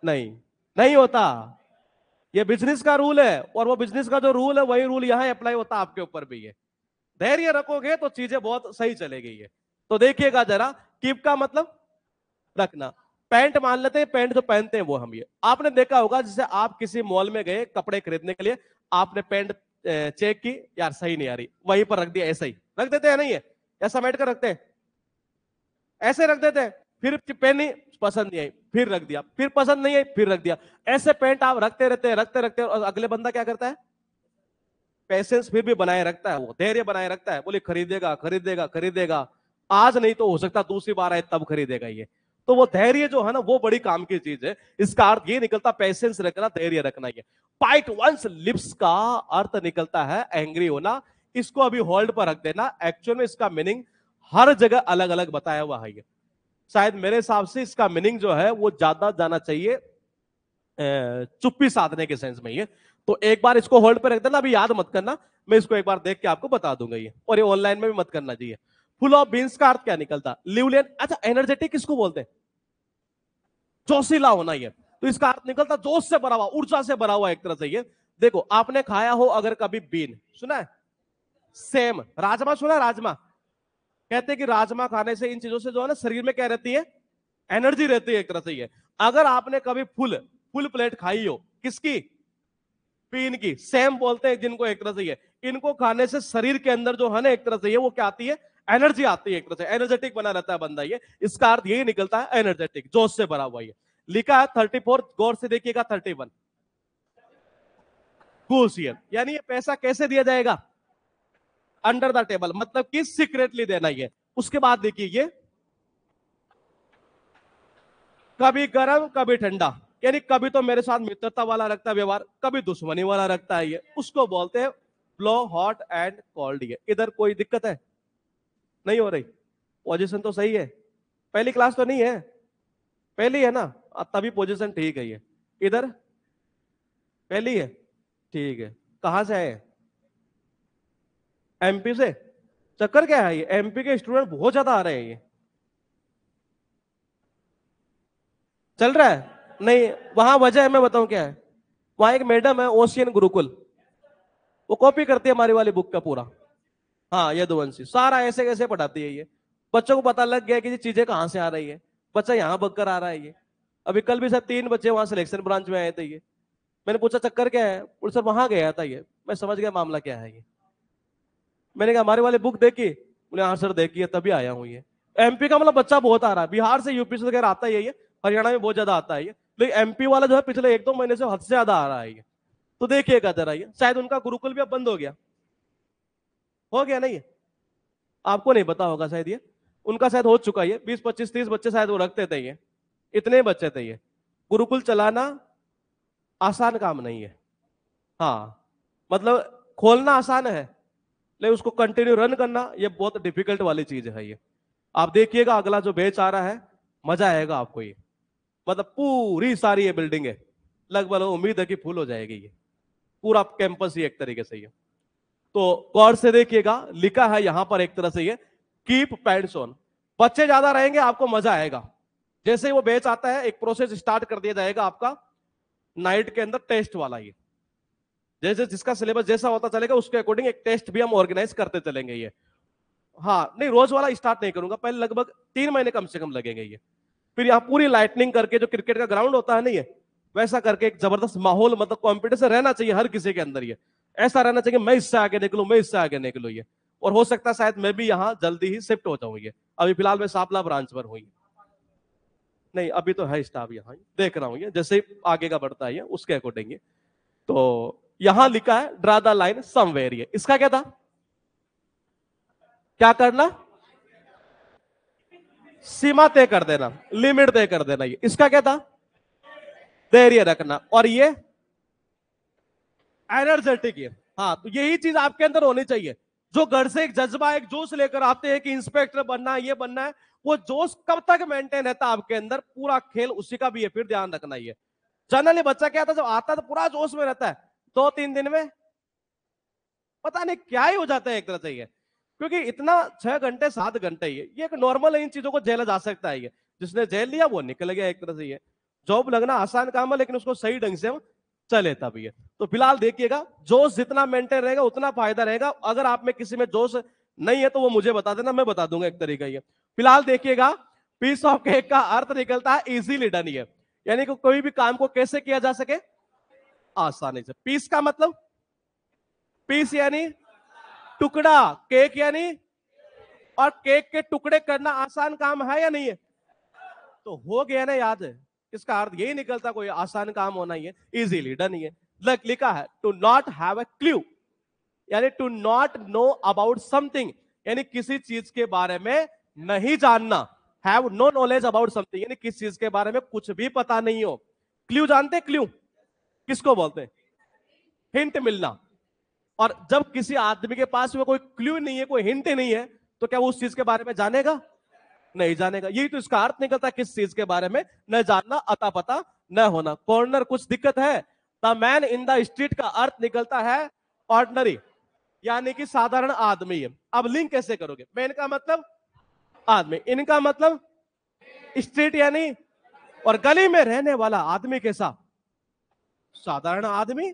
A: नहीं, नहीं होता। ये बिजनेस का रूल है, और वो बिजनेस का जो रूल है वही रूल यहां अप्लाई होता है आपके ऊपर भी है। धैर्य रखोगे तो चीजें बहुत सही चलेगी ये। तो देखिएगा जरा, कीप का मतलब रखना। पैंट मान लेते हैं, पैंट जो पहनते हैं वो हम, ये आपने देखा होगा जैसे आप किसी मॉल में गए कपड़े खरीदने के लिए, आपने पैंट चेक की, यार सही नहीं आ रही, वहीं पर रख दिया, ऐसा ही रख देते हैं नहीं है, या समेट कर रखते हैं, ऐसे रख देते हैं। फिर पहनी, पसंद नहीं आई, फिर रख दिया, फिर पसंद नहीं आई, फिर रख दिया। ऐसे पैंट आप रखते रहते हैं, रखते रखते, और अगले बंदा क्या करता है, पेशेंस फिर भी बनाए रखता है, वो धैर्य बनाए रखता है, बोले खरीदेगा खरीदेगा खरीदेगा, आज नहीं तो हो सकता दूसरी बार आए तब खरीदेगा ये। तो वो धैर्य जो है ना, वो बड़ी काम की चीज है। इसका अर्थ ये निकलता पेशेंस रखना, धैर्य रखना। ये बाइट वंस लिप्स का अर्थ निकलता है एंग्री होना। इसको अभी होल्ड पर रख देना, एक्चुअल में इसका मीनिंग हर जगह अलग अलग बताया हुआ है। ये शायद मेरे हिसाब से इसका मीनिंग जो है वो ज्यादा जाना चाहिए चुप्पी साधने के सेंस में। ये तो एक बार इसको होल्ड पे रख देना, अभी याद मत करना, मैं इसको एक बार देख के आपको बता दूंगा ये, और ये ऑनलाइन में भी मत करना चाहिए। फुल ऑफ बीन्स का अर्थ क्या निकलता, लिवलियन। अच्छा, एनर्जेटिक किसको बोलते हैं, जोशीला होना। ये तो इसका अर्थ निकलता जोश से भरा हुआ, ऊर्जा से भरा हुआ एक तरह से। ये देखो, आपने खाया हो अगर कभी बीन, सुना है? सेम राजमा, सुना है राजमा? कहते हैं कि राजमा खाने से, इन चीजों से जो है ना शरीर में क्या रहती है, एनर्जी रहती है एक तरह से। ये अगर आपने कभी फुल फुल प्लेट खाई हो, किसकी, पीन की, सेम बोलते हैं जिनको एक तरह से। ये इनको खाने से शरीर के अंदर जो है ना एक तरह से ये वो क्या आती है, एनर्जी आती है एक तरह से, एनर्जेटिक बना रहता है बंदा। ये इसका अर्थ यही निकलता है, एनर्जेटिक, जोश से भरा हुआ। ये लिखा है 34, गौर से देखिएगा 31, घूसियन, यानी ये पैसा कैसे दिया जाएगा, अंडर द टेबल, मतलब कि सीक्रेटली देना। ये उसके बाद देखिए, ये कभी गर्म कभी ठंडा, यानी कभी तो मेरे साथ मित्रता वाला रखता है व्यवहार, कभी दुश्मनी वाला रखता है। ये उसको बोलते हैं ब्लो हॉट एंड कोल्ड। ये इधर कोई दिक्कत है नहीं हो रही, पोजीशन तो सही है, पहली क्लास तो नहीं है, पहली है ना, तभी पोजीशन ठीक है। ये इधर पहली है, ठीक है। कहां से आए, एमपी से? चक्कर क्या है, ये एमपी के स्टूडेंट बहुत ज्यादा आ रहे हैं। ये चल रहा है नहीं, वहां वजह है, मैं बताऊं क्या है। वहां एक मैडम है, ओशियन गुरुकुल, वो कॉपी करती है हमारी वाली बुक का पूरा। हाँ, यदुवंशी सारा ऐसे कैसे पढ़ाती है। ये बच्चों को पता लग गया कि ये चीजें कहां से आ रही है, बच्चा यहाँ बककर आ रहा है। ये अभी कल भी सर 3 बच्चे वहां सिलेक्शन ब्रांच में आए थे। ये मैंने पूछा चक्कर क्या है, बोले सर वहां गया था। ये मैं समझ गया मामला क्या है। ये मैंने कहा हमारी वाली बुक देखी, बोले हाँ सर देखी है, तभी आया हूँ। ये एमपी का मतलब बच्चा बहुत आ रहा है, बिहार से यूपी से वगैरह आता है ये, हरियाणा में बहुत ज्यादा आता है ये, लेकिन एमपी वाला जो है पिछले 1-2 महीने से हद से ज्यादा आ रहा है। ये तो देखिएगा जरा, ये शायद उनका गुरुकुल भी अब बंद हो गया नहीं है, आपको नहीं पता होगा शायद। ये उनका शायद हो चुका है, 20, 25, 30 बच्चे शायद वो रखते थे। ये इतने बच्चे थे। ये गुरुकुल चलाना आसान काम नहीं है। हाँ, मतलब खोलना आसान है, लेकिन उसको कंटिन्यू रन करना ये बहुत डिफिकल्ट वाली चीज है। ये आप देखिएगा अगला जो बैच आ रहा है, मजा आएगा आपको। ये मतलब पूरी सारी ये बिल्डिंग है, लगभग उम्मीद है कि फुल हो जाएगी। ये पूरा कैंपस ही एक तरीके से। ये तो गौर से देखिएगा, लिखा है यहां पर एक तरह से ये कीप पैंट्स ऑन। बच्चे ज्यादा रहेंगे, आपको मजा आएगा। जैसे ही वो बैच आता है, एक प्रोसेस स्टार्ट कर दिया जाएगा आपका नाइट के अंदर टेस्ट वाला। ये जैसे जिसका सिलेबस जैसा होता चलेगा उसके अकॉर्डिंग एक टेस्ट भी हम ऑर्गेनाइज करते चलेंगे। ये हाँ नहीं, रोज वाला स्टार्ट नहीं करूंगा, पहले लगभग 3 महीने कम से कम लगेंगे ये। फिर यहाँ पूरी लाइटनिंग करके, जो क्रिकेट का ग्राउंड होता है नहीं है, वैसा करके एक जबरदस्त माहौल, मतलब कॉम्पिटिशन रहना चाहिए हर किसी के अंदर। ये ऐसा रहना चाहिए मैं इससे आगे निकलूं, मैं इससे आगे निकलूं ये। और हो सकता है शायद मैं भी यहाँ जल्दी ही शिफ्ट हो जाऊं ये। अभी फिलहाल मैं सापला ब्रांच पर हुई, नहीं अभी तो है स्टाफ यहाँ, देख रहा हूँ ये जैसे ही आगे का बढ़ता है उसके अकॉर्डिंग। तो यहां लिखा है ड्रा द लाइन समवेयर, ये इसका क्या था, क्या करना, सीमा तय कर देना, लिमिट तय कर देना। ये इसका क्या था, धैर्य रखना। और ये एनर्जेटिक, ये हाँ, तो यही चीज आपके अंदर होनी चाहिए। जो घर से एक जज्बा, एक जोश लेकर आते हैं कि इंस्पेक्टर बनना है, ये बनना है, वो जोश कब तक मेंटेन रहता है आपके अंदर, पूरा खेल उसी का भी है, फिर ध्यान रखना। ये जनरली बच्चा क्या था, जब आता है तो पूरा जोश में रहता है, 2-3 दिन में पता नहीं क्या ही हो जाता है एक तरह से। ये क्योंकि इतना 6 घंटे 7 घंटे ये एक नॉर्मल है, इन चीजों को झेला जा सकता है। ये जिसने झेल लिया वो निकल गया एक तरह से। ये जॉब लगना आसान काम है, लेकिन उसको सही ढंग से चले तभी है। तो फिलहाल देखिएगा, जोश जितना मेंटेन रहेगा उतना फायदा रहेगा। अगर आप में किसी में जोश नहीं है तो वो मुझे बता देना, मैं बता दूंगा एक तरीका। ये फिलहाल देखिएगा, पीस ऑफ केक का अर्थ निकलता है इजीली डन। ये यानी कि कोई भी काम को कैसे किया जा सके, आसानी से। पीस का मतलब, पीस यानी टुकड़ा, केक यानी, और केक के टुकड़े करना आसान काम है या नहीं है, तो हो गया ना याद है। इसका अर्थ यही निकलता कोई आसान काम होना ही है, इजीली डन। ये लिखा है to not have a clue, यानी to not know about something, यानी किसी चीज के बारे में नहीं जानना। Have no knowledge about something, यानी किसी चीज के बारे में कुछ भी पता नहीं हो। क्लू जानते, क्लू किसको बोलते हैं, हिंट मिलना। और जब किसी आदमी के पास में कोई क्लू नहीं है, कोई हिंट नहीं है, तो क्या वो उस चीज के बारे में जानेगा, नहीं जानेगा। यही तो इसका अर्थ निकलता है, किस चीज के बारे में न जानना, अता पता न होना। कॉर्नर कुछ दिक्कत है, the man in the street का अर्थ निकलता है ऑर्डिनरी, यानी कि साधारण आदमी है। अब लिंक कैसे करोगे, मैन का मतलब आदमी, इनका मतलब स्ट्रीट यानी, और गली में रहने वाला आदमी कैसा, साधारण आदमी,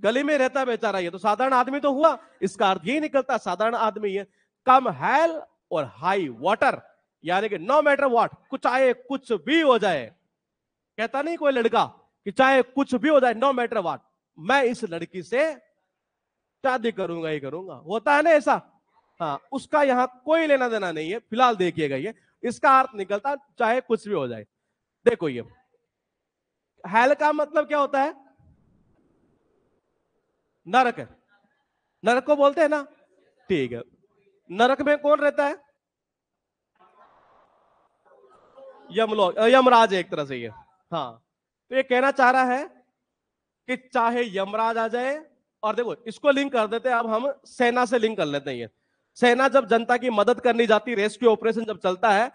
A: गली में रहता बेचारा, ये तो साधारण आदमी तो हुआ। इसका अर्थ यही निकलता साधारण आदमी है। कम हेल और हाई वाटर, यानी कि नो मैटर व्हाट, कुछ आए कुछ भी हो जाए, कहता नहीं कोई लड़का कि चाहे कुछ भी हो जाए, नो मैटर व्हाट, मैं इस लड़की से शादी करूंगा ही करूंगा, होता है ना ऐसा। हाँ, उसका यहां कोई लेना देना नहीं है। फिलहाल देखिएगा, ये इसका अर्थ निकलता चाहे कुछ भी हो जाए। देखो ये हेल का मतलब क्या होता है, नरक, नरक को बोलते हैं ना, ठीक है। नरक में कौन रहता है, यमलोक, यमराज एक तरह से ये। हाँ, तो ये कहना चाह रहा है कि चाहे यमराज आ जाए, और देखो इसको लिंक कर देते हैं, अब हम सेना से लिंक कर लेते हैं। ये सेना जब जनता की मदद करनी जाती, रेस्क्यू ऑपरेशन जब चलता है,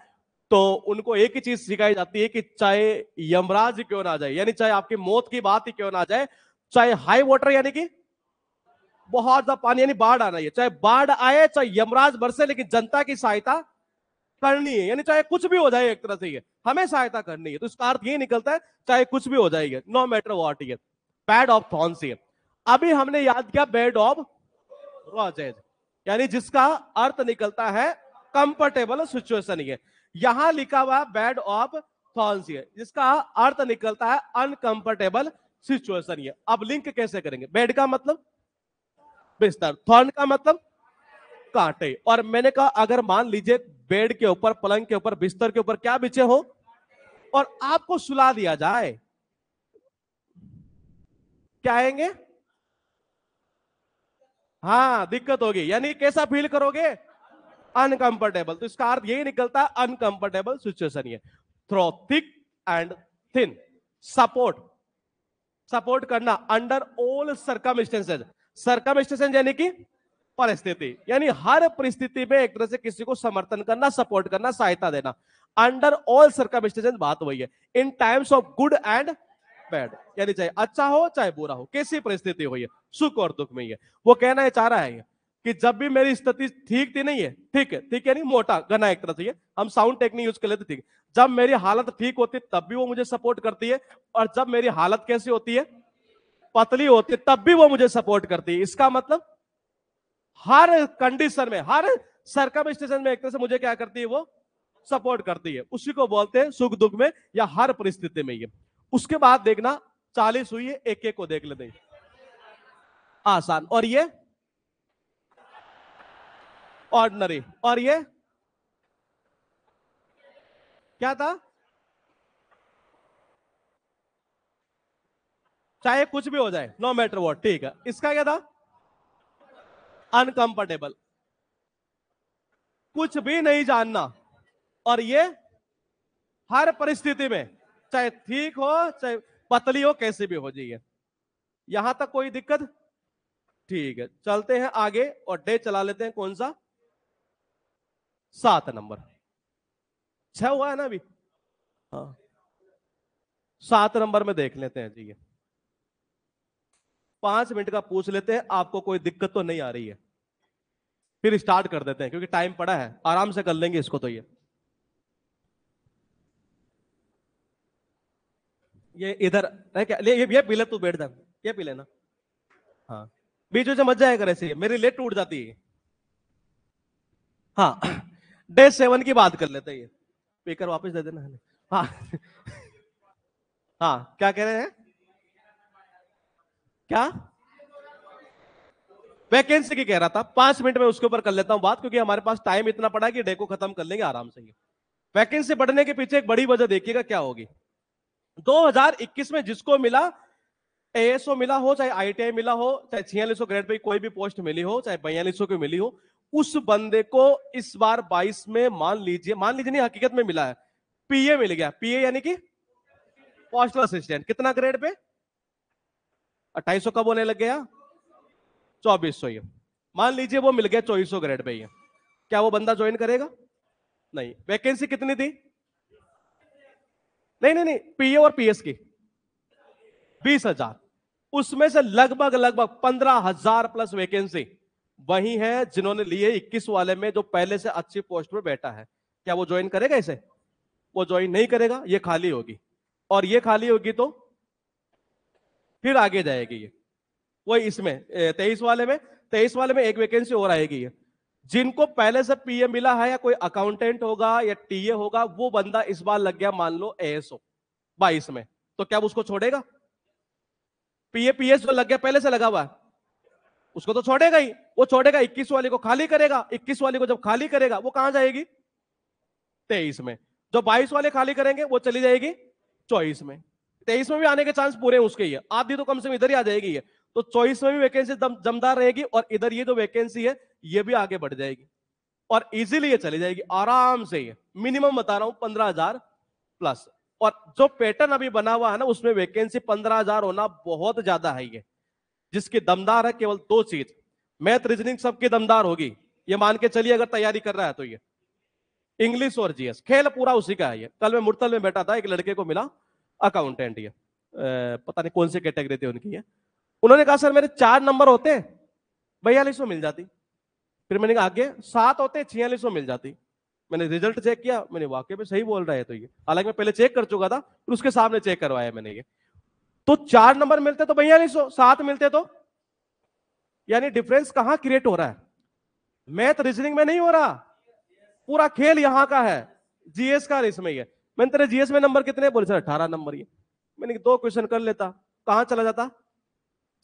A: तो उनको एक ही चीज सिखाई जाती है कि चाहे यमराज क्यों ना आ जाए, यानी चाहे आपकी मौत की बात ही क्यों ना आ जाए, चाहे हाई वाटर यानी कि बहुत ज्यादा पानी यानी बाढ़ आना है, चाहे बाढ़ आए चाहे यमराज बरसे, लेकिन जनता की सहायता करनी है। यानी चाहे कुछ भी हो जाए एक तरह से ये हमें सहायता करनी है। तो इसका अर्थ ये निकलता है चाहे कुछ भी हो जाएगा, नो मैटर व्हाट। ये बैड ऑफ थॉर्न्स, ये अभी हमने याद किया बेड ऑफ रोजेज, यानी जिसका अर्थ निकलता है कंफर्टेबल सिचुएशन। ये यहां लिखा हुआ है बेड ऑफ थॉर्न्स, ये जिसका अर्थ निकलता है अनकंफर्टेबल सिचुएशन। ये अब लिंक कैसे करेंगे, बेड का मतलब बिस्तर, थॉर्न का मतलब कांटे। और मैंने कहा अगर मान लीजिए बेड के ऊपर, पलंग के ऊपर, बिस्तर के ऊपर क्या बिछे हो और आपको सुला दिया जाए, क्या आएंगे, हाँ दिक्कत होगी, यानी कैसा फील करोगे, अनकंफर्टेबल। तो इसका अर्थ यही निकलता है अनकंफर्टेबल सिचुएशन। ये through thick and thin, support, support करना अंडर ऑल सर्कमस्टेंसेज, सर्कमस्टेंसेज यानी कि परिस्थिति, यानी हर परिस्थिति में एक तरह से किसी को समर्थन करना, सपोर्ट करना, सहायता देना। अंडर ऑल सर्कमस्टेंसेज बात वही है। In times of good and bad, यानी चाहे अच्छा हो चाहे बुरा हो, कैसी परिस्थिति हो, ये सुख और दुख में। ये वो कहना चाह रहा है कि जब भी मेरी स्थिति ठीक थी, नहीं है ठीक है, ठीक है नहीं मोटा घना एक तरह से, हम साउंड टेक्निक यूज कर लेते, ठीक, जब मेरी हालत ठीक होती तब भी वो मुझे सपोर्ट करती है, और जब मेरी हालत कैसी होती है, पतली होती है, तब भी वो मुझे सपोर्ट करती है। इसका मतलब हर कंडीशन में, हर सरकम स्टेशन में एक तरह से मुझे क्या करती है, वो सपोर्ट करती है। उसी को बोलते हैं सुख दुख में या हर परिस्थिति में ये। उसके बाद देखना 40 हुई है, एक एक को देख लेते हैं, आसान। और ये ऑर्डिनरी, और ये क्या था, चाहे कुछ भी हो जाए, नो मैटर व्हाट, ठीक है। इसका क्या था, अनकंफर्टेबल, कुछ भी नहीं जानना। और ये हर परिस्थिति में, चाहे ठीक हो चाहे पतली हो, कैसे भी हो जाइए। यहां तक कोई दिक्कत, ठीक है। चलते हैं आगे और डे चला लेते हैं, कौन सा, 7 नंबर। 6 हुआ है ना अभी, हाँ 7 नंबर में देख लेते हैं जी। 5 मिनट का पूछ लेते हैं, आपको कोई दिक्कत तो नहीं आ रही है, फिर स्टार्ट कर देते हैं क्योंकि टाइम पड़ा है, आराम से कर लेंगे इसको। तो ये इधर है क्या, ले ये पी ले, तू बैठ जा, ये पी लेना। हाँ बीच में मत जाएगा ऐसे, मेरी लेट टूट जाती है। हाँ डे 7 की बात कर लेते हैं, ये स्पीकर वापस दे देना है। हाँ हाँ क्या कह रहे हैं, क्या वैकेंसी की कह रहा था, 5 मिनट में उसके ऊपर कर लेता हूं बात, क्योंकि हमारे पास टाइम इतना पड़ा कि डे को खत्म कर लेंगे आराम से। वैकेंसी बढ़ने के पीछे एक बड़ी वजह देखिएगा क्या होगी। 2021 में जिसको मिला, एएसओ मिला हो, चाहे आईटीआई मिला हो, चाहे 4600 ग्रेड पे कोई भी पोस्ट मिली हो, चाहे 4200 की मिली हो, उस बंदे को इस बार 22 में मान लीजिए नहीं हकीकत में मिला है, पीए मिल गया। पीए यानी कि पोस्टल असिस्टेंट, कितना ग्रेड पे, 2800 कब होने लग गया, 2400। ये मान लीजिए वो मिल गया 2400 ग्रेड पे, ये क्या वो बंदा ज्वाइन करेगा, नहीं। वैकेंसी कितनी थी, नहीं पीए और पीएस की 20,000, उसमें से लगभग 15,000 प्लस वैकेंसी वही है जिन्होंने लिए 21 वाले में, जो पहले से अच्छी पोस्ट में बैठा है। क्या वो ज्वाइन करेगा इसे, वो ज्वाइन नहीं करेगा, ये खाली होगी। और ये खाली होगी तो फिर आगे जाएगी ये, वही इसमें 23 वाले में एक वैकेंसी और आएगी। ये जिनको पहले से पीए मिला है, या कोई अकाउंटेंट होगा या टीए होगा, वो बंदा इस बार लग गया मान लो एएसओ 22 में, तो क्या वो उसको छोड़ेगा, पीए पीएस जो लग गया पहले से लगा हुआ है, उसको तो छोड़ेगा ही। वो छोड़ेगा, 21 वाले को खाली करेगा, 21 वाले को जब खाली करेगा वो कहां जाएगी, 23 में। जो 22 वाले खाली करेंगे वो चली जाएगी 24 में। 23 में भी आने के चांस पूरे हैं उसके, ही आधी तो कम से कम इधर ही आ जाएगी ये। तो 24 में भी वैकेंसी जमदार रहेगी, और इधर ये जो वैकेंसी है ये भी आगे बढ़ जाएगी, और इजीली ये चली जाएगी आराम से। ये मिनिमम बता रहा हूं 15,000 प्लस। और जो पैटर्न अभी बना हुआ है ना, उसमें वैकेंसी 15,000 होना बहुत ज्यादा है। ये जिसकी दमदार है केवल 2 चीज, मैथ रीजनिंग सबकी दमदार होगी, ये मान के चलिए अगर तैयारी कर रहा है तो। ये इंग्लिश और जीएस, खेल पूरा उसी का है। ये कल मैं मुरतल में बैठा था, एक लड़के को मिला अकाउंटेंट, ये पता नहीं कौन सी कैटेगरी थी उनकी है। उन्होंने कहा सर मेरे 4 नंबर होते 4200 मिल जाती। फिर मैंने कहा आगे 7 होते 4600 मिल जाती। मैंने रिजल्ट चेक किया, मैंने वाकई में सही बोल रहा है। तो ये हालांकि मैं पहले चेक कर चुका था, फिर उसके सामने चेक करवाया मैंने। ये तो 4 नंबर मिलते तो 4200, 7 मिलते तो, यानी डिफरेंस कहां क्रिएट हो रहा है, मैथ रीजनिंग में नहीं हो रहा, पूरा खेल यहां का है, जीएस का इसमें ही है। मैंने तेरे जीएस में नंबर कितने बोले, सर 18 नंबर। ये मैंने 2 क्वेश्चन कर लेता, कहां चला जाता,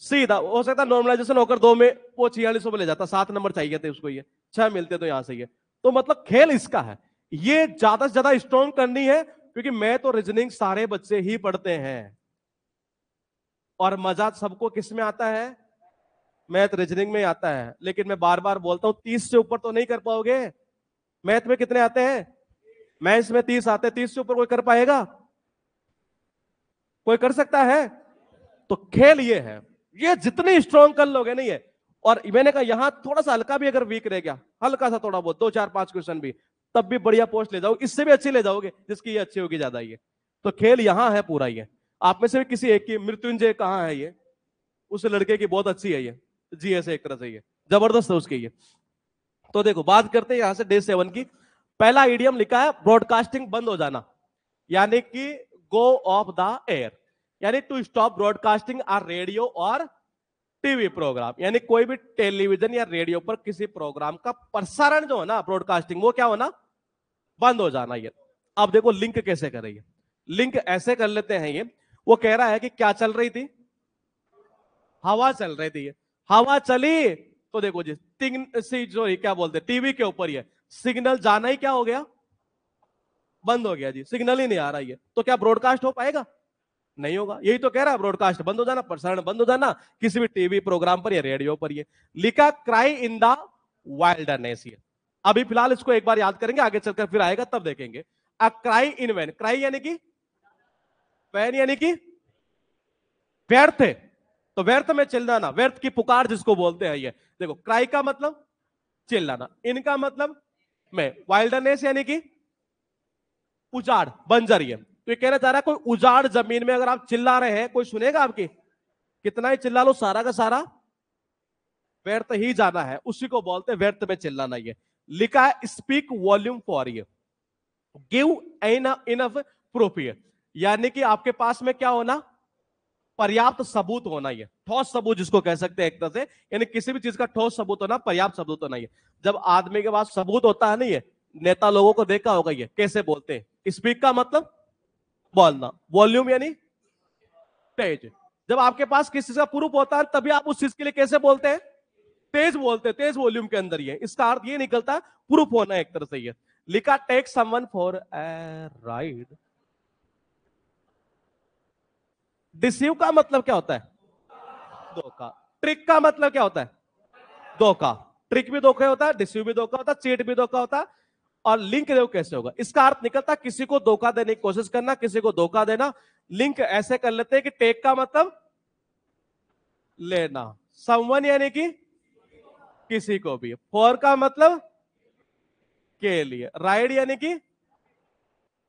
A: सीधा हो सकता नॉर्मलाइजेशन होकर 2 में वो 4600 ले जाता, 7 नंबर चाहिए थे उसको, ये 6 मिलते तो यहां से। ये तो मतलब खेल इसका है, ये ज्यादा से ज्यादा स्ट्रॉन्ग करनी है, क्योंकि मैथ और रीजनिंग सारे बच्चे ही पढ़ते हैं, और मजा सबको किस में आता है, मैथ रीजनिंग में आता है। लेकिन मैं बार बार बोलता हूं 30 से ऊपर तो नहीं कर पाओगे। मैथ में कितने आते हैं, मैथ्स में 30 आते हैं, 30 से ऊपर कोई कर पाएगा, कोई कर सकता है। तो खेल ये है, ये जितनी स्ट्रॉन्ग कर लोगे नहीं है। और मैंने कहा यहां थोड़ा सा हल्का भी अगर वीक रह गया, हल्का सा थोड़ा बहुत 2 4 5 क्वेश्चन भी, तब भी बढ़िया पोस्ट ले जाओगे, इससे भी अच्छी ले जाओगे जिसकी ये अच्छी होगी ज्यादा। ये तो खेल यहां है पूरा। ये आप में से भी किसी एक की, मृत्युंजय कहां है, ये उस लड़के की बहुत अच्छी है ये जीएस, एक तरह से ये जबरदस्त है उसकी। ये तो देखो बात करते हैं यहां से डे 7 की। पहला ईडियम लिखा है ब्रॉडकास्टिंग बंद हो जाना, यानी कि गो ऑफ द एयर, यानी to stop broadcasting or radio और टीवी प्रोग्राम, यानी कोई भी टेलीविजन या रेडियो पर किसी प्रोग्राम का प्रसारण जो है ना, ब्रॉडकास्टिंग, वो क्या होना, बंद हो जाना। ये अब देखो लिंक कैसे करेंगे। लिंक ऐसे कर लेते हैं, ये वो कह रहा है कि क्या चल रही थी, हवा चल रही थी। हवा चली तो देखो जी, जो क्या बोलते हैं, टीवी के ऊपर ये सिग्नल जाना ही क्या हो गया, बंद हो गया जी, सिग्नल ही नहीं आ रहा है, तो क्या ब्रॉडकास्ट हो पाएगा, नहीं होगा। यही तो कह रहा है, ब्रॉडकास्ट बंद हो जाना, प्रसारण बंद हो जाना किसी भी टीवी प्रोग्राम पर या रेडियो पर। ये लिखा क्राई इन द वाइल्डरनेस। ये अभी फिलहाल इसको एक बार याद करेंगे, आगे चलकर फिर आएगा तब देखेंगे। A cry in vain, cry यानी कि वैन यानी कि व्यर्थ है, तो व्यर्थ में चिल्लाना, व्यर्थ की पुकार जिसको बोलते हैं। ये देखो, क्राई का मतलब चिल्लाना, इनका मतलब में, वाइल्डरनेस यानी कि उजाड़, बंजर। ये तो ये कहना चाह रहा है, कोई उजाड़ जमीन में अगर आप चिल्ला रहे हैं, कोई सुनेगा आपकी, कितना ही चिल्ला लो, सारा का सारा व्यर्थ ही जाना है, उसी को बोलते हैं व्यर्थ में चिल्लाना। ये लिखा है स्पीक वॉल्यूम फॉर ये, गिव इनफ प्रूफ। यानी कि आपके पास में क्या होना, पर्याप्त सबूत होना। ये ठोस सबूत जिसको कह सकते हैं एक तरह से, यानी किसी भी चीज का ठोस सबूत होना, पर्याप्त सबूत होना। ये जब आदमी के पास सबूत होता है ना, ये नेता लोगों को देखा होगा, ये कैसे बोलते हैं। स्पीक का मतलब बोलना, वॉल्यूम यानी तेज। जब आपके पास किसी चीज का प्रूफ होता है, तभी आप उस चीज के लिए कैसे बोलते हैं, तेज बोलते हैं, तेज वॉल्यूम के अंदर। ये इसका अर्थ ये निकलता है प्रूफ होना एक तरह से। ये लिखा take someone for a ride. Deceive का मतलब क्या होता है, धोखा। ट्रिक का मतलब क्या होता है, धोखा। ट्रिक भी धोखा होता है, डिसीव भी धोखा होता है, चीट भी धोखा होता है। और लिंक देखो कैसे होगा, इसका अर्थ निकलता है किसी को धोखा देने की कोशिश करना, किसी को धोखा देना। लिंक ऐसे कर लेते हैं कि टेक का मतलब लेना, समवन यानी कि किसी को भी, फॉर का मतलब के लिए, राइड यानी कि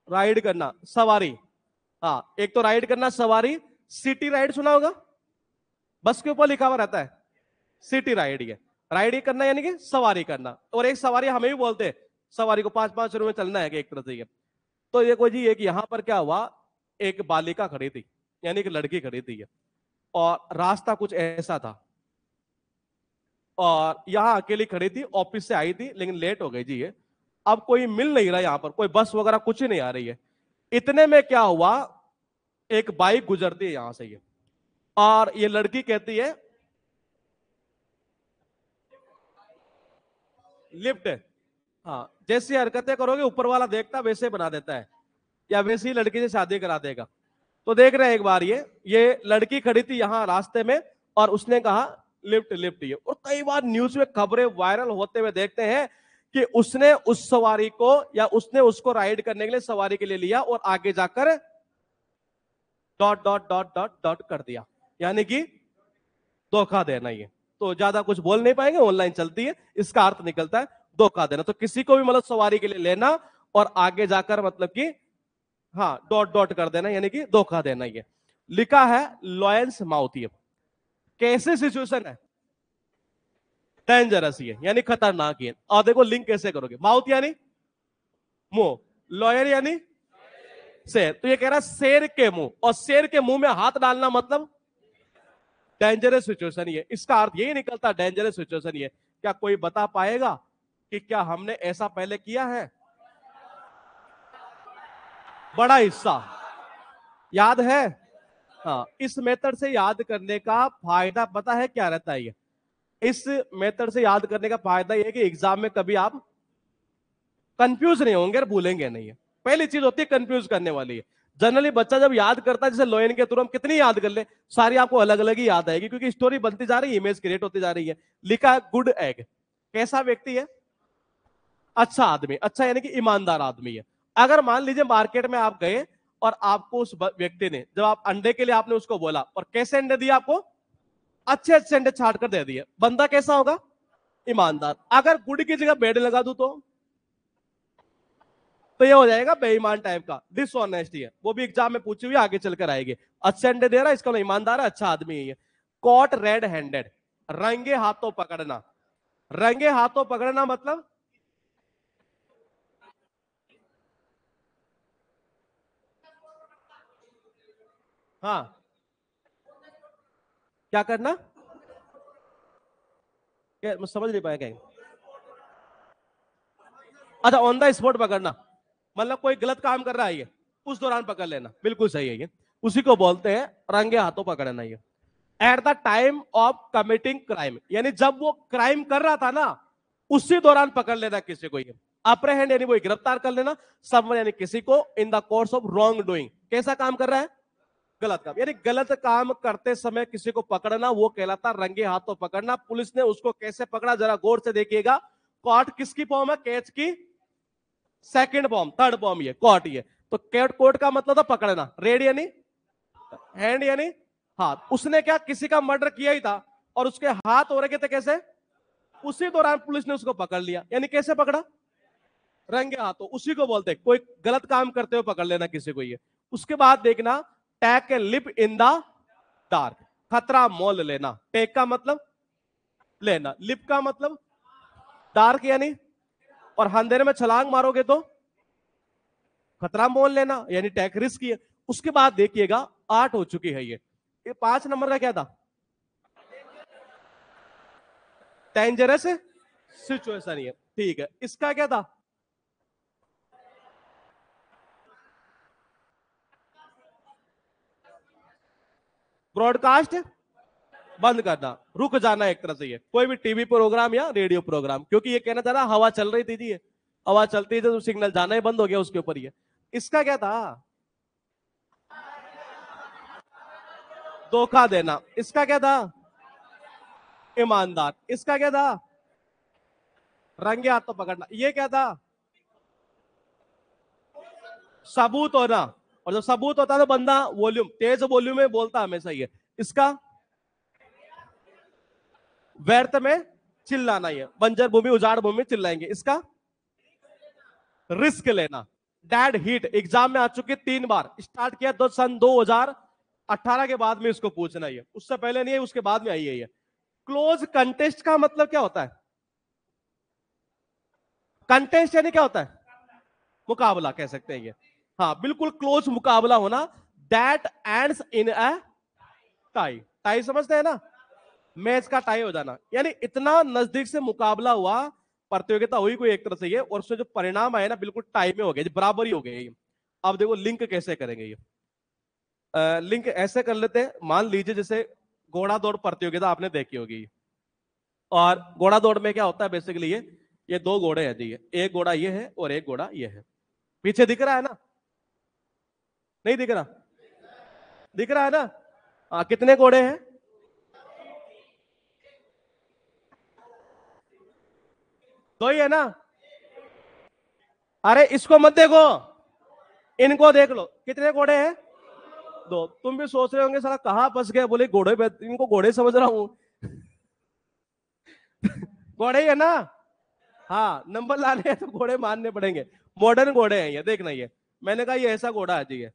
A: राइड करना, सवारी। हाँ, एक तो राइड करना, सवारी। सिटी राइड सुना होगा, बस के ऊपर लिखा हुआ रहता है सिटी राइड। ये राइड करना यानी कि सवारी करना, और एक सवारी हमें भी बोलते हैं, सवारी को 5-5 रुपए चलना है एक तरह से। ये तो देखो जी, एक यहां पर क्या हुआ, एक बालिका खड़ी थी, यानी एक लड़की खड़ी थी ये, और रास्ता कुछ ऐसा था, और यहां अकेली खड़ी थी, ऑफिस से आई थी लेकिन लेट हो गई जी। ये अब कोई मिल नहीं रहा, यहां पर कोई बस वगैरह कुछ ही नहीं आ रही है। इतने में क्या हुआ, एक बाइक गुजरती है यहां से, ये और ये लड़की कहती है लिफ्ट। हाँ, जैसी हरकतें करोगे ऊपर वाला देखता वैसे बना देता है, या वैसे ही लड़की से शादी करा देगा। तो देख रहे हैं एक बार, ये लड़की खड़ी थी यहां रास्ते में, और उसने कहा लिफ्ट लिफ्ट। ये और कई बार न्यूज में खबरें वायरल होते हुए देखते हैं कि उसने उस सवारी को, या उसने उसको राइड करने के लिए सवारी के लिए लिया, और आगे जाकर dot dot dot dot dot कर दिया, यानी कि धोखा देना। ये तो ज्यादा कुछ बोल नहीं पाएंगे, ऑनलाइन चलती है, इसका अर्थ निकलता है धोखा देना। तो किसी को भी मतलब सवारी के लिए लेना, और आगे जाकर मतलब कि हाँ डॉट डॉट कर देना, यानी कि धोखा देना। ये लिखा है लॉयंस माउथ। ये कैसे सिचुएशन है, डेंजरस, ये यानी खतरनाक। ये और देखो लिंक कैसे करोगे, माउथ यानी मुंह, लॉयर यानी शेर, तो ये कह रहा है शेर के मुंह, और शेर के मुंह में हाथ डालना मतलब डेंजरस सिचुएशन। ये इसका अर्थ यही निकलता, डेंजरस सिचुएशन। ये क्या कोई बता पाएगा कि क्या हमने ऐसा पहले किया है, बड़ा हिस्सा याद है। हाँ, इस मेथड से याद करने का फायदा पता है क्या रहता है, ये इस मेथड से याद करने का फायदा यह है कि एग्जाम में कभी आप कंफ्यूज नहीं होंगे और भूलेंगे नहीं है। पहली चीज होती है कंफ्यूज करने वाली है। जनरली बच्चा जब याद करता है, जैसे लोयन के थ्रू हम कितनी याद कर ले, सारी आपको अलग अलग ही याद आएगी, क्योंकि स्टोरी बनती जा रही है, इमेज क्रिएट होती जा रही है। लिखा है गुड एग, कैसा व्यक्ति है, अच्छा आदमी, अच्छा यानी कि ईमानदार आदमी है। अगर मान लीजिए मार्केट में आप गए, और आपको उस व्यक्ति ने, जब आप अंडे के लिए आपने उसको बोला, और कैसे अंडे दिए आपको, अच्छे अच्छे अंडे छाट कर दे दिए, बंदा कैसा होगा, ईमानदार। अगर गुड की जगह बेड लगा दूं तो ये हो जाएगा बेईमान टाइप का, डिसऑनेस्टी है, वो भी एग्जाम में पूछी हुई आगे चलकर आएगी। अच्छे अंडे दे रहा है, इसका मतलब ईमानदार है, अच्छा आदमी है ये। कॉट रेड हैंडेड, रंगे हाथों पकड़ना, रंगे हाथों पकड़ना मतलब हाँ, क्या करना, क्या मैं समझ नहीं पाया कहीं? अच्छा, ऑन द स्पॉट पकड़ना मतलब कोई गलत काम कर रहा है ये, उस दौरान पकड़ लेना, बिल्कुल सही है ये, उसी को बोलते हैं रंगे हाथों पकड़ना। ये at the time of committing crime, यानी जब वो क्राइम कर रहा था ना उसी दौरान पकड़ लेना किसी को। ये अप्रहेंड यानी वो गिरफ्तार कर लेना, समवन यानी किसी को, in the course of wrong doing, कैसा काम कर रहा है? गलत काम, यानी गलत काम करते समय किसी को पकड़ना वो कहलाता रंगे हाथों पकड़ना। पुलिस ने उसको कैसे पकड़ा जरा गौर से देखिएगा। कॉट किसकी फॉर्म है? कैच की सेकंड फॉर्म, थर्ड फॉर्म ये कॉट। ये तो कैट कोट का मतलब था पकड़ना, रेड यानी हैंड यानी हाथ। उसने क्या किसी का मर्डर किया ही था और उसके हाथ हो रखे थे, कैसे? उसी दौरान पुलिस ने उसको पकड़ लिया, यानी कैसे पकड़ा? रंगे हाथों। उसी को बोलते कोई गलत काम करते हुए पकड़ लेना किसी को। ये उसके बाद देखना, टैक ए लिप इन द डार्क, खतरा मोल लेना। टेक का मतलब लेना, लिप का मतलब डार्क यानी, और अंधेरे में छलांग मारोगे तो खतरा मोल लेना, यानी टैक रिस्क है। उसके बाद देखिएगा 8 हो चुकी है। ये 5 नंबर का क्या था? Dangerous situation. ये ठीक है। इसका क्या था? ब्रॉडकास्ट बंद करना, रुक जाना एक तरह से। ये कोई भी टीवी प्रोग्राम या रेडियो प्रोग्राम, क्योंकि ये कहना था ना हवा चल रही थी जी, ये हवा चलती थी तो सिग्नल जाना ही बंद हो गया उसके ऊपर। ये इसका क्या था? धोखा देना। इसका क्या था? ईमानदार। इसका क्या था? रंगे हाथों पकड़ना। ये क्या था? सबूत होना। और जब सबूत होता है तो बंदा वॉल्यूम, तेज वॉल्यूम में बोलता हमेशा ही है। इसका व्यर्थ में चिल्लाना। ही है, बंजर भूमि उजाड़ भूमि में चिल्लाएंगे। इसका रिस्क लेना। डेड हीट एग्जाम में आ चुकी 3 बार, स्टार्ट किया तो सन 2018 के बाद में इसको पूछना ही है, उससे पहले नहीं है, उसके बाद में आई है ये। क्लोज कंटेस्ट का मतलब क्या होता है? कंटेस्ट यानी क्या होता है? मुकाबला कह सकते हैं ये। हाँ बिल्कुल, क्लोज मुकाबला होना। That ends in a tie. Tie समझते हैं ना? मैच का टाई हो जाना, यानी इतना नजदीक से मुकाबला हुआ, प्रतियोगिता हुई कोई एक तरह से ये, और उससे जो परिणाम आए ना बिल्कुल टाई में हो गए, बराबरी हो गई ये। अब देखो लिंक कैसे करेंगे ये। लिंक ऐसे कर लेते हैं, मान लीजिए जैसे घोड़ा दौड़ प्रतियोगिता आपने देखी होगी, और घोड़ा दौड़ में क्या होता है बेसिकली, ये 2 घोड़े हैं जी, ये एक घोड़ा ये है और एक घोड़ा ये है। पीछे दिख रहा है ना? नहीं दिख रहा? दिख रहा है ना? कितने घोड़े हैं? दो ही है ना? अरे इसको मत देखो, इनको देख लो, कितने घोड़े हैं? 2। तुम भी सोच रहे होंगे साला कहां फंस गए, बोले घोड़े पे, इनको घोड़े समझ रहा हूं। घोड़े ही है ना? हाँ, नंबर लाने हैं तो घोड़े मानने पड़ेंगे। मॉडर्न घोड़े हैं ये, देखना ये, मैंने कहा ये ऐसा घोड़ा है जी ये।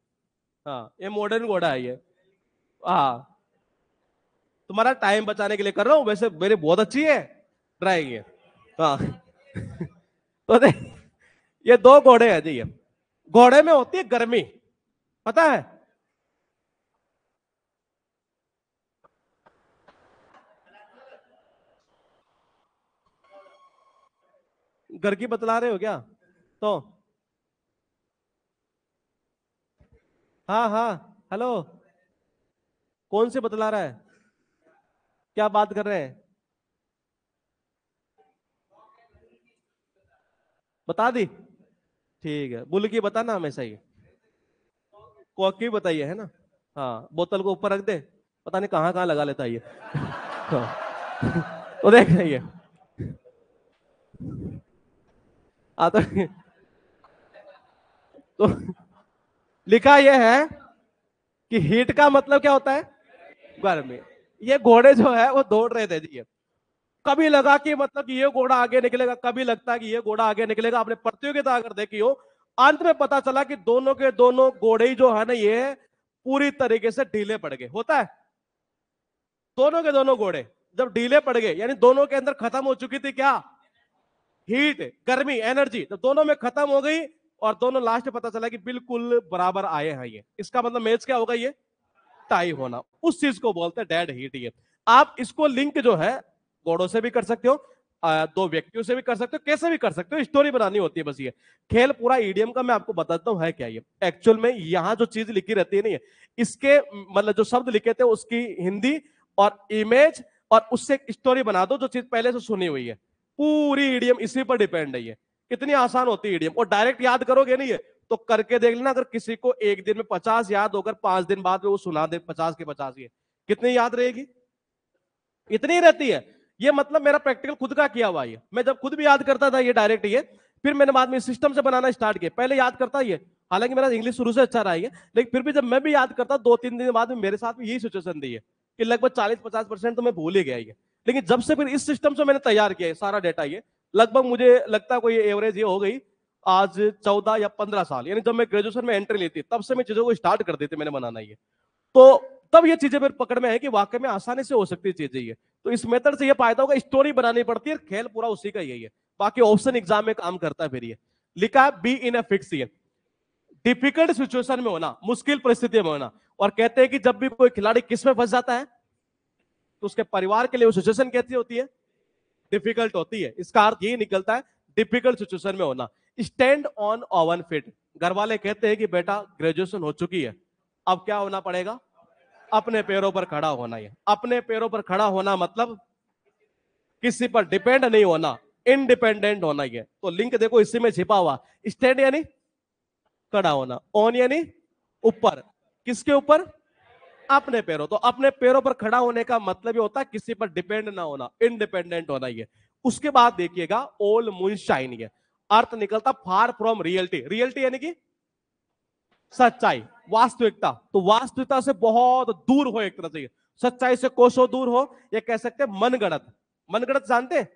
A: हाँ ये मॉडर्न घोड़ा है ये। हाँ तुम्हारा टाइम बचाने के लिए कर रहा हूं, वैसे मेरी बहुत अच्छी है ड्राइंग ये। हाँ तो देख, ये 2 घोड़े हैं जी ये। घोड़े में होती है गर्मी, पता है? घर की बतला रहे हो क्या? तो हाँ हाँ, हेलो, कौन से बतला रहा है? क्या बात कर रहे हैं? बता दी? ठीक है, बुल की बताना हमेशा ही। कॉक की बताइए है ना? हाँ बोतल को ऊपर रख दे, पता नहीं कहाँ कहाँ लगा लेता है ये। हाँ। तो देख रही है। तो तो लिखा यह है कि हीट का मतलब क्या होता है? गर्मी। ये घोड़े जो है वो दौड़ रहे थे जी, कभी लगा कि मतलब कि ये घोड़ा आगे निकलेगा, कभी लगता है कि ये घोड़ा आगे निकलेगा। आपने प्रतियोगिता अगर देखी हो, अंत में पता चला कि दोनों के दोनों घोड़े ही जो है ना ये पूरी तरीके से ढीले पड़ गए। होता है, दोनों के दोनों घोड़े जब ढीले पड़ गए, यानी दोनों के अंदर खत्म हो चुकी थी क्या? हीट, गर्मी, एनर्जी, तो दोनों में खत्म हो गई, और दोनों लास्ट पता चला कि बिल्कुल बराबर आए हैं ये। इसका मतलब मैच क्या होगा? ये टाई होना। उस चीज को बोलते हैं डेड हीट। ये आप इसको लिंक जो है घोड़ों से भी कर सकते हो, दो व्यक्तियों से भी कर सकते हो, कैसे भी कर सकते हो, स्टोरी बनानी होती है बस। ये खेल पूरा ईडीएम का मैं आपको बताता हूं है क्या। ये एक्चुअल में यहाँ जो चीज लिखी रहती है नहीं है, इसके मतलब जो शब्द लिखे थे उसकी हिंदी और इमेज और उससे एक स्टोरी बना दो जो चीज पहले से सुनी हुई है। पूरी ईडीएम इसी पर डिपेंड है। ये कितनी आसान होती है ईडीएम, और डायरेक्ट याद करोगे नहीं है तो करके देख लेना। अगर किसी को एक दिन में 50 याद होकर 5 दिन बाद में वो सुना दे 50 के 50, ये कितनी याद रहेगी? इतनी ही रहती है। ये मतलब मेरा प्रैक्टिकल खुद का किया हुआ है। मैं जब खुद भी याद करता था ये डायरेक्ट, ये फिर मैंने बाद में सिस्टम से बनाना स्टार्ट किया। पहले याद करता ये, हालांकि मेरा इंग्लिश शुरू से अच्छा रहा है, लेकिन फिर भी जब मैं भी याद करता 2-3 दिन बाद में मेरे साथ में यही सिचुएशन थी है कि लगभग 40-50% तो मैं भूल ही गया ये। लेकिन जब से फिर इस सिस्टम से मैंने तैयार किया सारा डेटा, ये लगभग मुझे लगता है कोई एवरेज ये हो गई आज 14 या 15 साल, यानी जब मैं ग्रेजुएशन में एंट्री ली थी तब से मैं चीजों को स्टार्ट कर देती मैंने बनाना ये। तो तब ये चीजें फिर पकड़ में है कि वाकई में आसानी से हो सकती चीजें ये। तो इस मेथड से ये फायदा होगा, स्टोरी बनानी पड़ती है, खेल पूरा उसी का यही है। बाकी ऑप्शन एग्जाम में काम करता है। फिर ये लिखा है be in a fix, difficult situation में होना, मुश्किल परिस्थिति में होना। और कहते हैं कि जब भी कोई खिलाड़ी किस में फंस जाता है तो उसके परिवार के लिए वो सिचुएशन कैसी होती है? डिफिकल्ट होती है। इसका अर्थ यही निकलता है डिफिकल्ट सिचुएशन में होना। स्टैंड ऑन ओवन फीट, घर वाले कहते हैं कि बेटा ग्रेजुएशन हो चुकी है, अब क्या होना पड़ेगा? अपने पैरों पर खड़ा होना है। अपने पैरों पर खड़ा होना मतलब किसी पर डिपेंड नहीं होना, इंडिपेंडेंट होना ही है। तो लिंक देखो इसी में छिपा हुआ। स्टैंड यानी खड़ा होना, ऑन यानी ऊपर, किसके ऊपर? अपने पैरों। तो अपने पैरों पर खड़ा होने का मतलब ये होता है किसी पर डिपेंड ना होना, इंडिपेंडेंट होना ही है। उसके बाद देखिएगा ओल मून शाइन, ये अर्थ निकलता फार फ्रॉम रियलिटी। रियलिटी यानी कि सच्चाई, वास्तविकता। तो वास्तविकता से बहुत दूर हो एक तरह से, सच्चाई से कोसों दूर हो। ये कह सकते हैं मनगढ़ंत। मनगढ़ंत जानते हैं?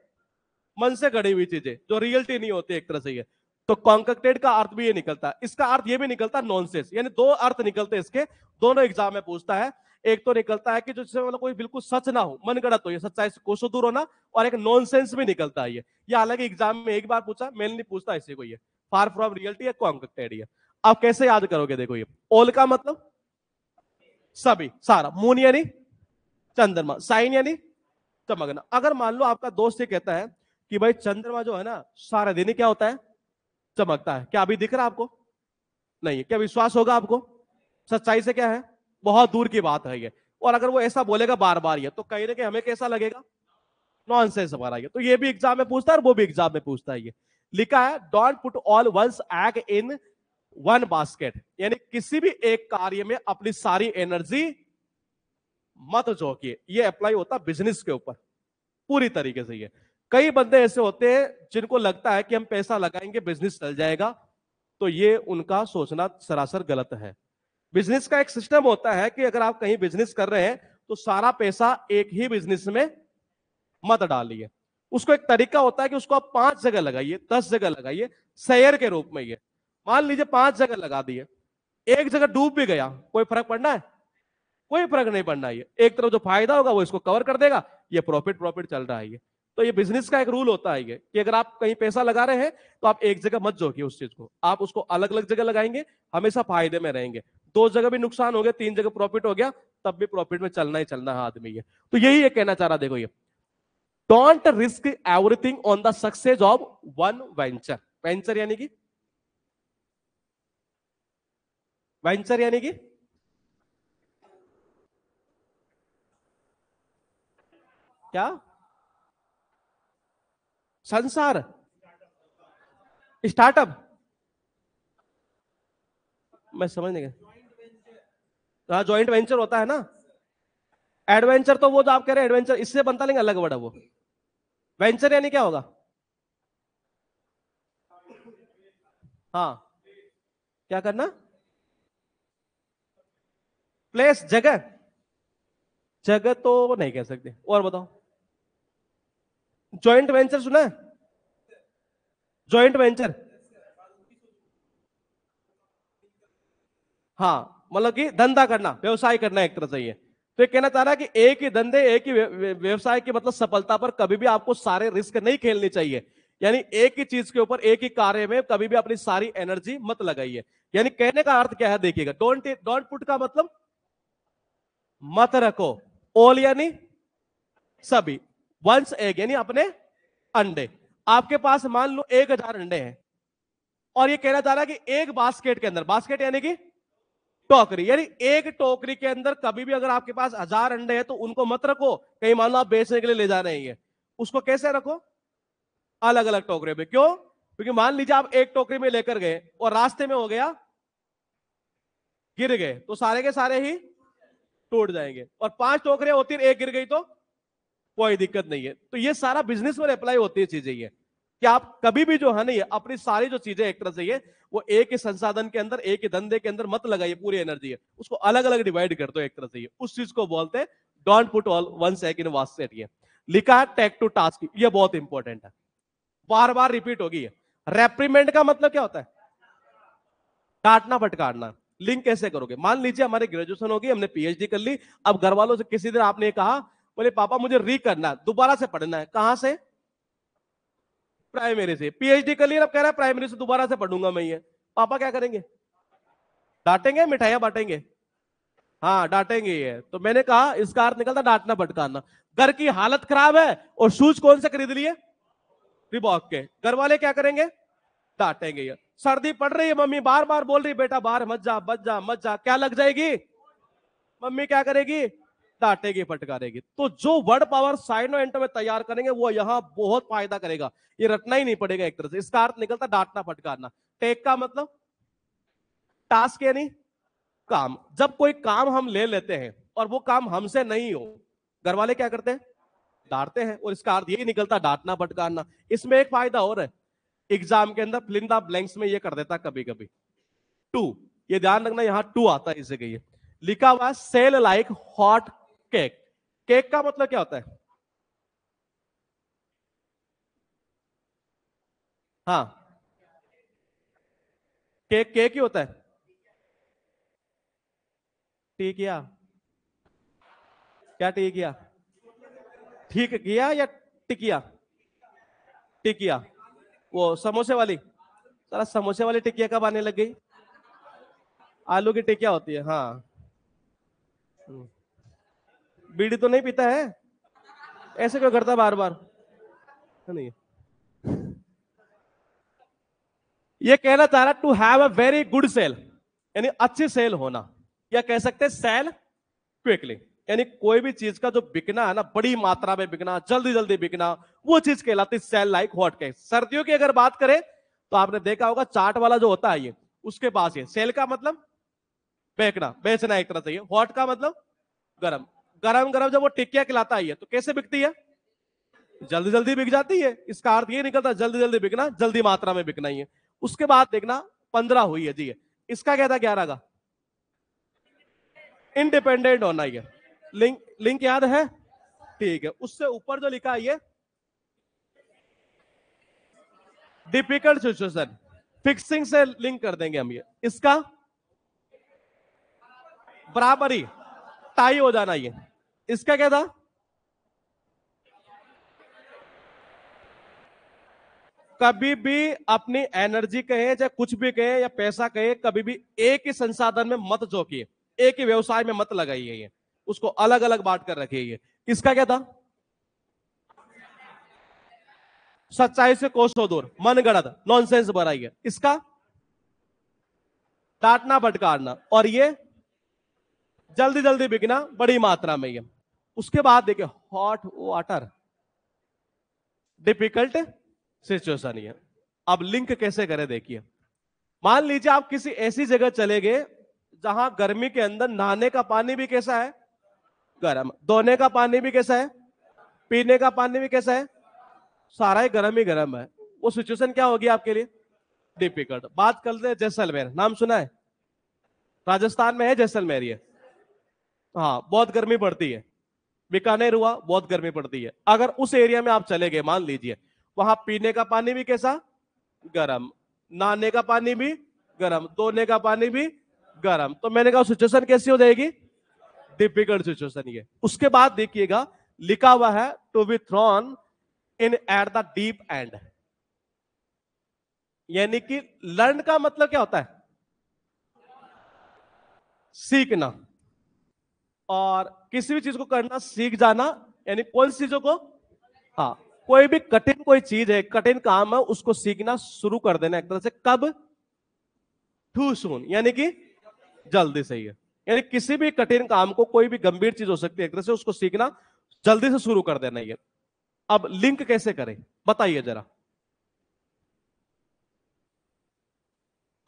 A: मन से गढ़ी हुई चीजें जो रियलिटी नहीं होती एक तरह से ये। तो कॉन्कटेड का अर्थ भी ये निकलता है। इसका अर्थ ये भी निकलता है नॉनसेंस, यानी दो अर्थ निकलते हैं इसके, दोनों एग्जाम में पूछता है। एक तो निकलता है कि जो मतलब कोई बिल्कुल सच ना हो, मनगढ़ंत हो, ये सच्चाई से कोसों दूर होना। और एक नॉनसेंस भी निकलता है ये हालांकि एग्जाम में एक बार पूछा, मेनली नहीं पूछता इसी को, ये फार फ्रॉम रियलिटी या कॉन्कटेड। ये आप कैसे याद करोगे? देखो ये ऑल का मतलब सभी, सारा। मून यानी चंद्रमा, साइन यानी चमकना। अगर मान लो आपका दोस्त ये कहता है कि भाई चंद्रमा जो है ना सारा दिन ही क्या होता है? चमकता है। क्या अभी दिख रहा है आपको? नहीं। क्या विश्वास होगा आपको? सच्चाई से क्या है? बहुत दूर की बात है ये। और अगर वो ऐसा बोलेगा बार बार ये, तो कहीं ना कहीं हमें कैसा लगेगा? नॉनसेंस हमारा ये। तो ये भी एग्जाम में पूछता है और वो भी एग्जाम में पूछता है। ये लिखा है don't put all one's egg in one basket, यानी किसी भी एक कार्य में अपनी सारी एनर्जी मत झोंकिए। ये अप्लाई होता है बिजनेस के ऊपर पूरी तरीके से। ये कई बंदे ऐसे होते हैं जिनको लगता है कि हम पैसा लगाएंगे बिजनेस चल जाएगा, तो ये उनका सोचना सरासर गलत है। बिजनेस का एक सिस्टम होता है कि अगर आप कहीं बिजनेस कर रहे हैं तो सारा पैसा एक ही बिजनेस में मत डालिए। उसको एक तरीका होता है कि उसको आप 5 जगह लगाइए, 10 जगह लगाइए, शेयर के रूप में। ये मान लीजिए 5 जगह लगा दिए, एक जगह डूब भी गया, कोई फर्क पड़ना है? कोई फर्क नहीं पड़ना है। एक तरफ जो फायदा होगा वो इसको कवर कर देगा, ये प्रॉफिट प्रॉफिट चल रहा है ये। तो ये बिजनेस का एक रूल होता है ये कि अगर आप कहीं पैसा लगा रहे हैं तो आप एक जगह मत जोड़िए उस चीज को, आप उसको अलग अलग जगह लगाएंगे, हमेशा फायदे में रहेंगे। 2 जगह भी नुकसान हो गया, 3 जगह प्रॉफिट हो गया, तब भी प्रॉफिट में चलना ही चलना है आदमी ये। तो यही ये कहना चाह रहा, देखो ये don't risk everything on the success of one venture. Venture यानी कि वेंचर यानी कि क्या? संसार, स्टार्टअप। मैं समझ नहीं गया। हाँ ज्वाइंट वेंचर होता है ना। एडवेंचर तो वो जो आप कह रहे हैं एडवेंचर इससे बनता, लेंगे अलग वर्ड है वो। वेंचर यानी क्या होगा? हाँ, क्या करना? प्लेस, जगह। जगह तो नहीं कह सकते, और बताओ। जॉइंट वेंचर सुना है? जॉइंट वेंचर, हाँ मतलब कि धंधा करना, व्यवसाय करना एक तरह से। ये तो ये कहना चाह रहा है कि एक ही धंधे, एक ही व्यवसाय की मतलब सफलता पर कभी भी आपको सारे रिस्क नहीं खेलनी चाहिए। यानी एक ही चीज के ऊपर, एक ही कार्य में कभी भी अपनी सारी एनर्जी मत लगाइए। यानी कहने का अर्थ क्या है देखिएगा, डोंट डोंट पुट का मतलब मत रखो, ऑल यानी सभी, वंस एग यानी अपने अंडे। आपके पास मान लो 1000 अंडे हैं और ये कहना चाह रहा है कि एक बास्केट के अंदर, बास्केट यानी कि टोकरी, यानी एक टोकरी के अंदर कभी भी अगर आपके पास 1000 अंडे हैं तो उनको मत रखो कहीं मान लो आप बेचने के लिए ले जा रहे हैं, उसको कैसे रखो? अलग अलग टोकरे में। क्यों? क्योंकि मान लीजिए आप एक टोकरी में लेकर गए और रास्ते में हो गया, गिर गए, तो सारे के सारे ही टूट जाएंगे। और 5 टोकरियां होती है, एक गिर गई तो कोई दिक्कत नहीं है। तो ये सारा बिजनेस में अप्लाई होती है चीजें, ये कि आप कभी भी जो है ना, ये अपनी सारी जो चीजें एक तरह से ये वो एक ही संसाधन के अंदर, एक ही धंधे के अंदर मत लगाइए पूरी एनर्जी है, उसको अलग अलग डिवाइड कर दो एक तरह से। ये उस चीज को बोलते हैं don't put all one's egg in basket. ये लिखा है टेक टू टास्क, ये बहुत इंपॉर्टेंट है, बार बार रिपीट होगी। रेप्रीमेंट का मतलब क्या होता है? डांटना फटकारना। लिंक कैसे करोगे? मान लीजिए हमारी ग्रेजुएशन होगी, हमने पीएचडी कर ली, अब घर वालों से किसी दिन आपने कहा, बोले पापा मुझे री करना है, दोबारा से पढ़ना है। कहां से? प्राइमरी से। पीएचडी कर लिया, अब कह रहा है प्राइमरी से दोबारा से पढ़ूंगा मैं ये। पापा क्या करेंगे? डांटेंगे, मिठाइयां बांटेंगे? हाँ डांटेंगे। ये तो मैंने कहा इसका अर्थ निकलता डांटना फटकारना। घर की हालत खराब है और शूज कौन से खरीद लिए? रिबॉक के। घर वाले क्या करेंगे? डांटेंगे। ये सर्दी पड़ रही है, मम्मी बार बार बोल रही बेटा बाहर मत जा मत जा मत जा, क्या लग जाएगी? मम्मी क्या करेगी? डांटेगी फटकारेगी। तो जो वर्ड पावर साइनो एंटो में तैयार करेंगे वो यहां बहुत फायदा करेगा, ये रटना ही नहीं पड़ेगा एक तरह से। इसका अर्थ निकलता डांटना फटकारना। टेक का मतलब टास्क यानी काम। जब कोई काम हम ले लेते हैं और वो काम हमसे नहीं हो, घर वाले क्या करते हैं? डांटते हैं, और इसका अर्थ यही निकलता डांटना फटकारना। इसमें एक फायदा और है, एग्जाम के अंदर फिल इन द ब्लैंक्स में ये कर देता कभी कभी टू, ये ध्यान रखना यहां टू आता है इसे कहिए। लिखा हुआ sell like hot cake. Cake का मतलब क्या होता है? हाँ, केक केक ही होता है। ठीक किया? क्या ठीक किया? ठीक किया या टिकिया? टिकिया। वो समोसे वाली, सारा समोसे वाली टिकिया कब आने लग गई? आलू की टिकिया होती है, हाँ। बीड़ी तो नहीं पीता है? ऐसे क्यों करता बार बार? नहीं, ये कहना चाह रहा to have a very good sale, यानी अच्छी सेल होना, या कह सकते हैं सेल क्विकली, यानी कोई भी चीज का जो बिकना है ना, बड़ी मात्रा में बिकना, जल्दी जल्दी बिकना, वो चीज कहलाती है सेल लाइक हॉट केक। सर्दियों की अगर बात करें तो आपने देखा होगा चाट वाला जो होता है ये, उसके पास ये सेल का मतलब बेचना, बेचना एक तरह से। हॉट का मतलब गरम, गरम गरम जब वो टिक्किया खिलाता है तो कैसे बिकती है? जल्दी जल्दी बिक जाती है। इसका अर्थ ये निकलता जल्दी जल्दी बिकना, जल्दी मात्रा में बिकना ही है। उसके बाद देखना 15 हुई है जी, इसका क्या था 11 का? इंडिपेंडेंट होना ही है। लिंक लिंक याद है? ठीक है। उससे ऊपर जो लिखा है ये डिफिकल्ट सिचुएशन, फिक्सिंग से लिंक कर देंगे हम ये। इसका बराबरी, टाई हो जाना ये। इसका क्या था? कभी भी अपनी एनर्जी कहे चाहे कुछ भी कहे या पैसा कहे, कभी भी एक ही संसाधन में मत झोंकिए, एक ही व्यवसाय में मत लगाइए, ये उसको अलग अलग बांट कर रखिए। इसका क्या था? सच्चाई से कोसों दूर, मन गढ़ंत, नॉनसेंस भराइए। इसका डांटना फटकारना, और ये जल्दी जल्दी बिकना बड़ी मात्रा में। ये उसके बाद देखिए हॉट वाटर, डिफिकल्ट सिचुएशन। ये अब लिंक कैसे करें देखिए। मान लीजिए आप किसी ऐसी जगह चले गए जहां गर्मी के अंदर नहाने का पानी भी कैसा है? गर्म। धोने का पानी भी कैसा है? पीने का पानी भी कैसा है? सारा ही गर्म ही गर्म है। वो सिचुएशन क्या होगी आपके लिए? डिफिकल्ट। बात करते हैं जैसलमेर, नाम सुना है? राजस्थान में है जैसलमेर ये। हाँ, बहुत गर्मी पड़ती है। बीकानेर हुआ, बहुत गर्मी पड़ती है। अगर उस एरिया में आप चले गए, मान लीजिए वहां पीने का पानी भी कैसा? गर्म। नहाने का पानी भी गर्म, धोने का पानी भी गर्म। तो मैंने कहा सिचुएशन कैसी हो जाएगी? डिफिकल्ट सिचुएशन ये। उसके बाद देखिएगा लिखा हुआ है to be thrown in at the deep end, यानी कि लर्न का मतलब क्या होता है? सीखना। और किसी भी चीज को करना, सीख जाना, यानी कौन सी चीजों को? हाँ, कोई भी कठिन कोई चीज है, कठिन काम है, उसको सीखना शुरू कर देना एक तरह से। कब? टू सून, यानी कि जल्दी से ही है। यानी किसी भी कठिन काम को, कोई भी गंभीर चीज हो सकती है एक तरह से, उसको सीखना जल्दी से शुरू कर देना ये। अब लिंक कैसे करें बताइए जरा,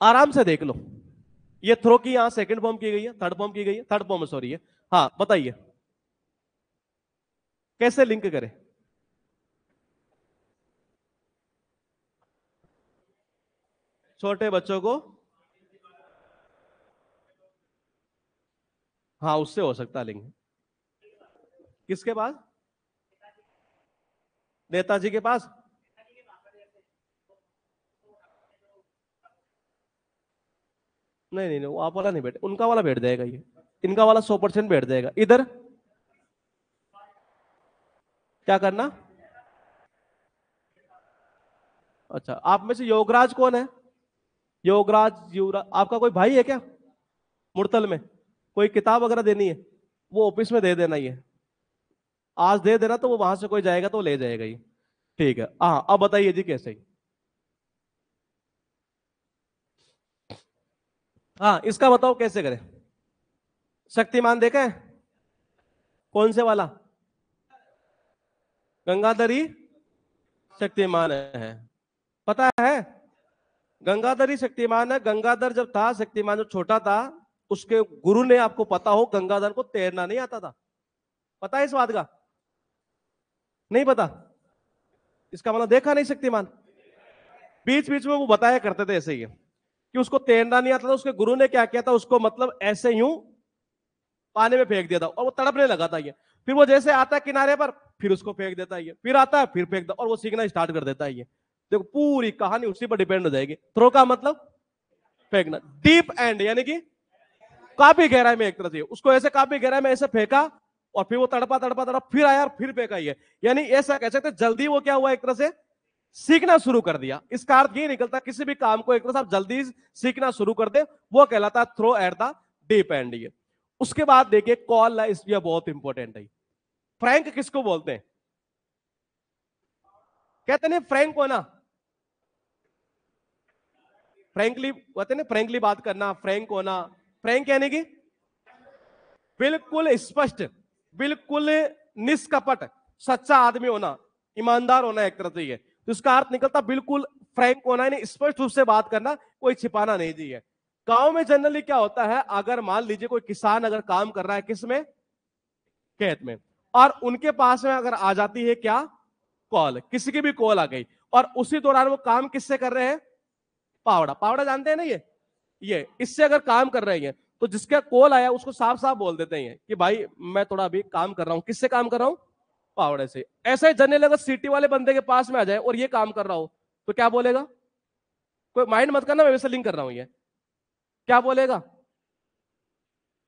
A: आराम से देख लो। ये थ्रो की यहां सेकंड फॉर्म की गई है, थर्ड फॉर्म की गई है, थर्ड फॉर्म सॉरी है। हाँ बताइए कैसे लिंक करें। छोटे बच्चों को, हाँ उससे हो सकता है लिंक। किसके पास? नेताजी के पास? नहीं नहीं नहीं, वो आप वाला नहीं बैठ, उनका वाला बैठ जाएगा ये। इनका वाला 100% बैठ जाएगा इधर। क्या करना? अच्छा, आप में से योगराज कौन है? योगराज, युवराज, आपका कोई भाई है क्या मुरतल में? कोई किताब वगैरह देनी है, वो ऑफिस में दे देना ही है। आज दे देना तो वो वहां से कोई जाएगा तो ले जाएगा ही। ठीक है, हाँ अब बताइए जी कैसे। हाँ इसका बताओ कैसे करें। शक्तिमान देखा है? कौन से वाला? गंगाधरी शक्तिमान है, पता है? गंगाधर ही शक्तिमान है। गंगाधर जब था, शक्तिमान जब छोटा था, उसके गुरु ने, आपको पता हो, गंगाधर को तैरना नहीं आता था। पता है इस बात का? नहीं पता? इसका मतलब देखा नहीं शक्तिमान? बीच बीच में वो बताया करते थे ऐसे ही कि उसको तैरना नहीं आता था। उसके गुरु ने क्या किया था, उसको मतलब ऐसे यूं पानी में फेंक दिया था और वो तड़पने लगा था ये। फिर वो जैसे आता है किनारे पर, फिर उसको फेंक देता है ये, फिर आता है फिर फेंक देता, और वो सीखना स्टार्ट कर देता है ये। देखो पूरी कहानी उसी पर डिपेंड हो जाएगी। थ्रो का मतलब फेंकना, डीप एंड यानी कि काफी गहराई में एक तरह से। उसको ऐसे काफी गहराई में ऐसे फेंका, और फिर वो तड़पा तड़पा तड़पा फिर आया और फिर फेंका ये। यानी ऐसा कह सकते जल्दी वो क्या हुआ एक तरह से सीखना शुरू कर दिया। इसका अर्थ ये निकलता किसी भी काम को एक तरह से आप जल्दी सीखना शुरू कर दे, वो कहलाता throw at the deep end ये। उसके बाद देखिए कॉल है, इसलिए बहुत इंपॉर्टेंट है। फ्रैंक किसको बोलते हैं? कहते नहीं फ्रैंक होना, फ्रैंकली कहते ना, फ्रैंकली बात करना, फ्रैंक होना। फ्रैंक यानी कि बिल्कुल स्पष्ट, बिल्कुल निष्कपट, सच्चा आदमी होना, ईमानदार होना एक तरह से ये। तो इसका अर्थ निकलता बिल्कुल फ्रैंक होना, यानी स्पष्ट रूप से बात करना, कोई छिपाना नहीं चाहिए। गांव में जनरली क्या होता है, अगर मान लीजिए कोई किसान अगर काम कर रहा है किसमें, खेत में, और उनके पास में अगर आ जाती है क्या, कॉल, किसी की भी कॉल आ गई, और उसी दौरान वो काम किससे कर रहे हैं, पावड़ा, पावड़ा जानते हैं ना ये इससे अगर काम कर रहे हैं, तो जिसका कॉल आया उसको साफ साफ बोल देते हैं कि भाई मैं थोड़ा अभी काम कर रहा हूं। किससे काम कर रहा हूं? पावड़े से। ऐसा ही जनरल अगर सिटी वाले बंदे के पास में आ जाए और ये काम कर रहा हो, तो क्या बोलेगा? कोई माइंड मत करना, मैं वैसे लिंक कर रहा हूं ये। क्या बोलेगा?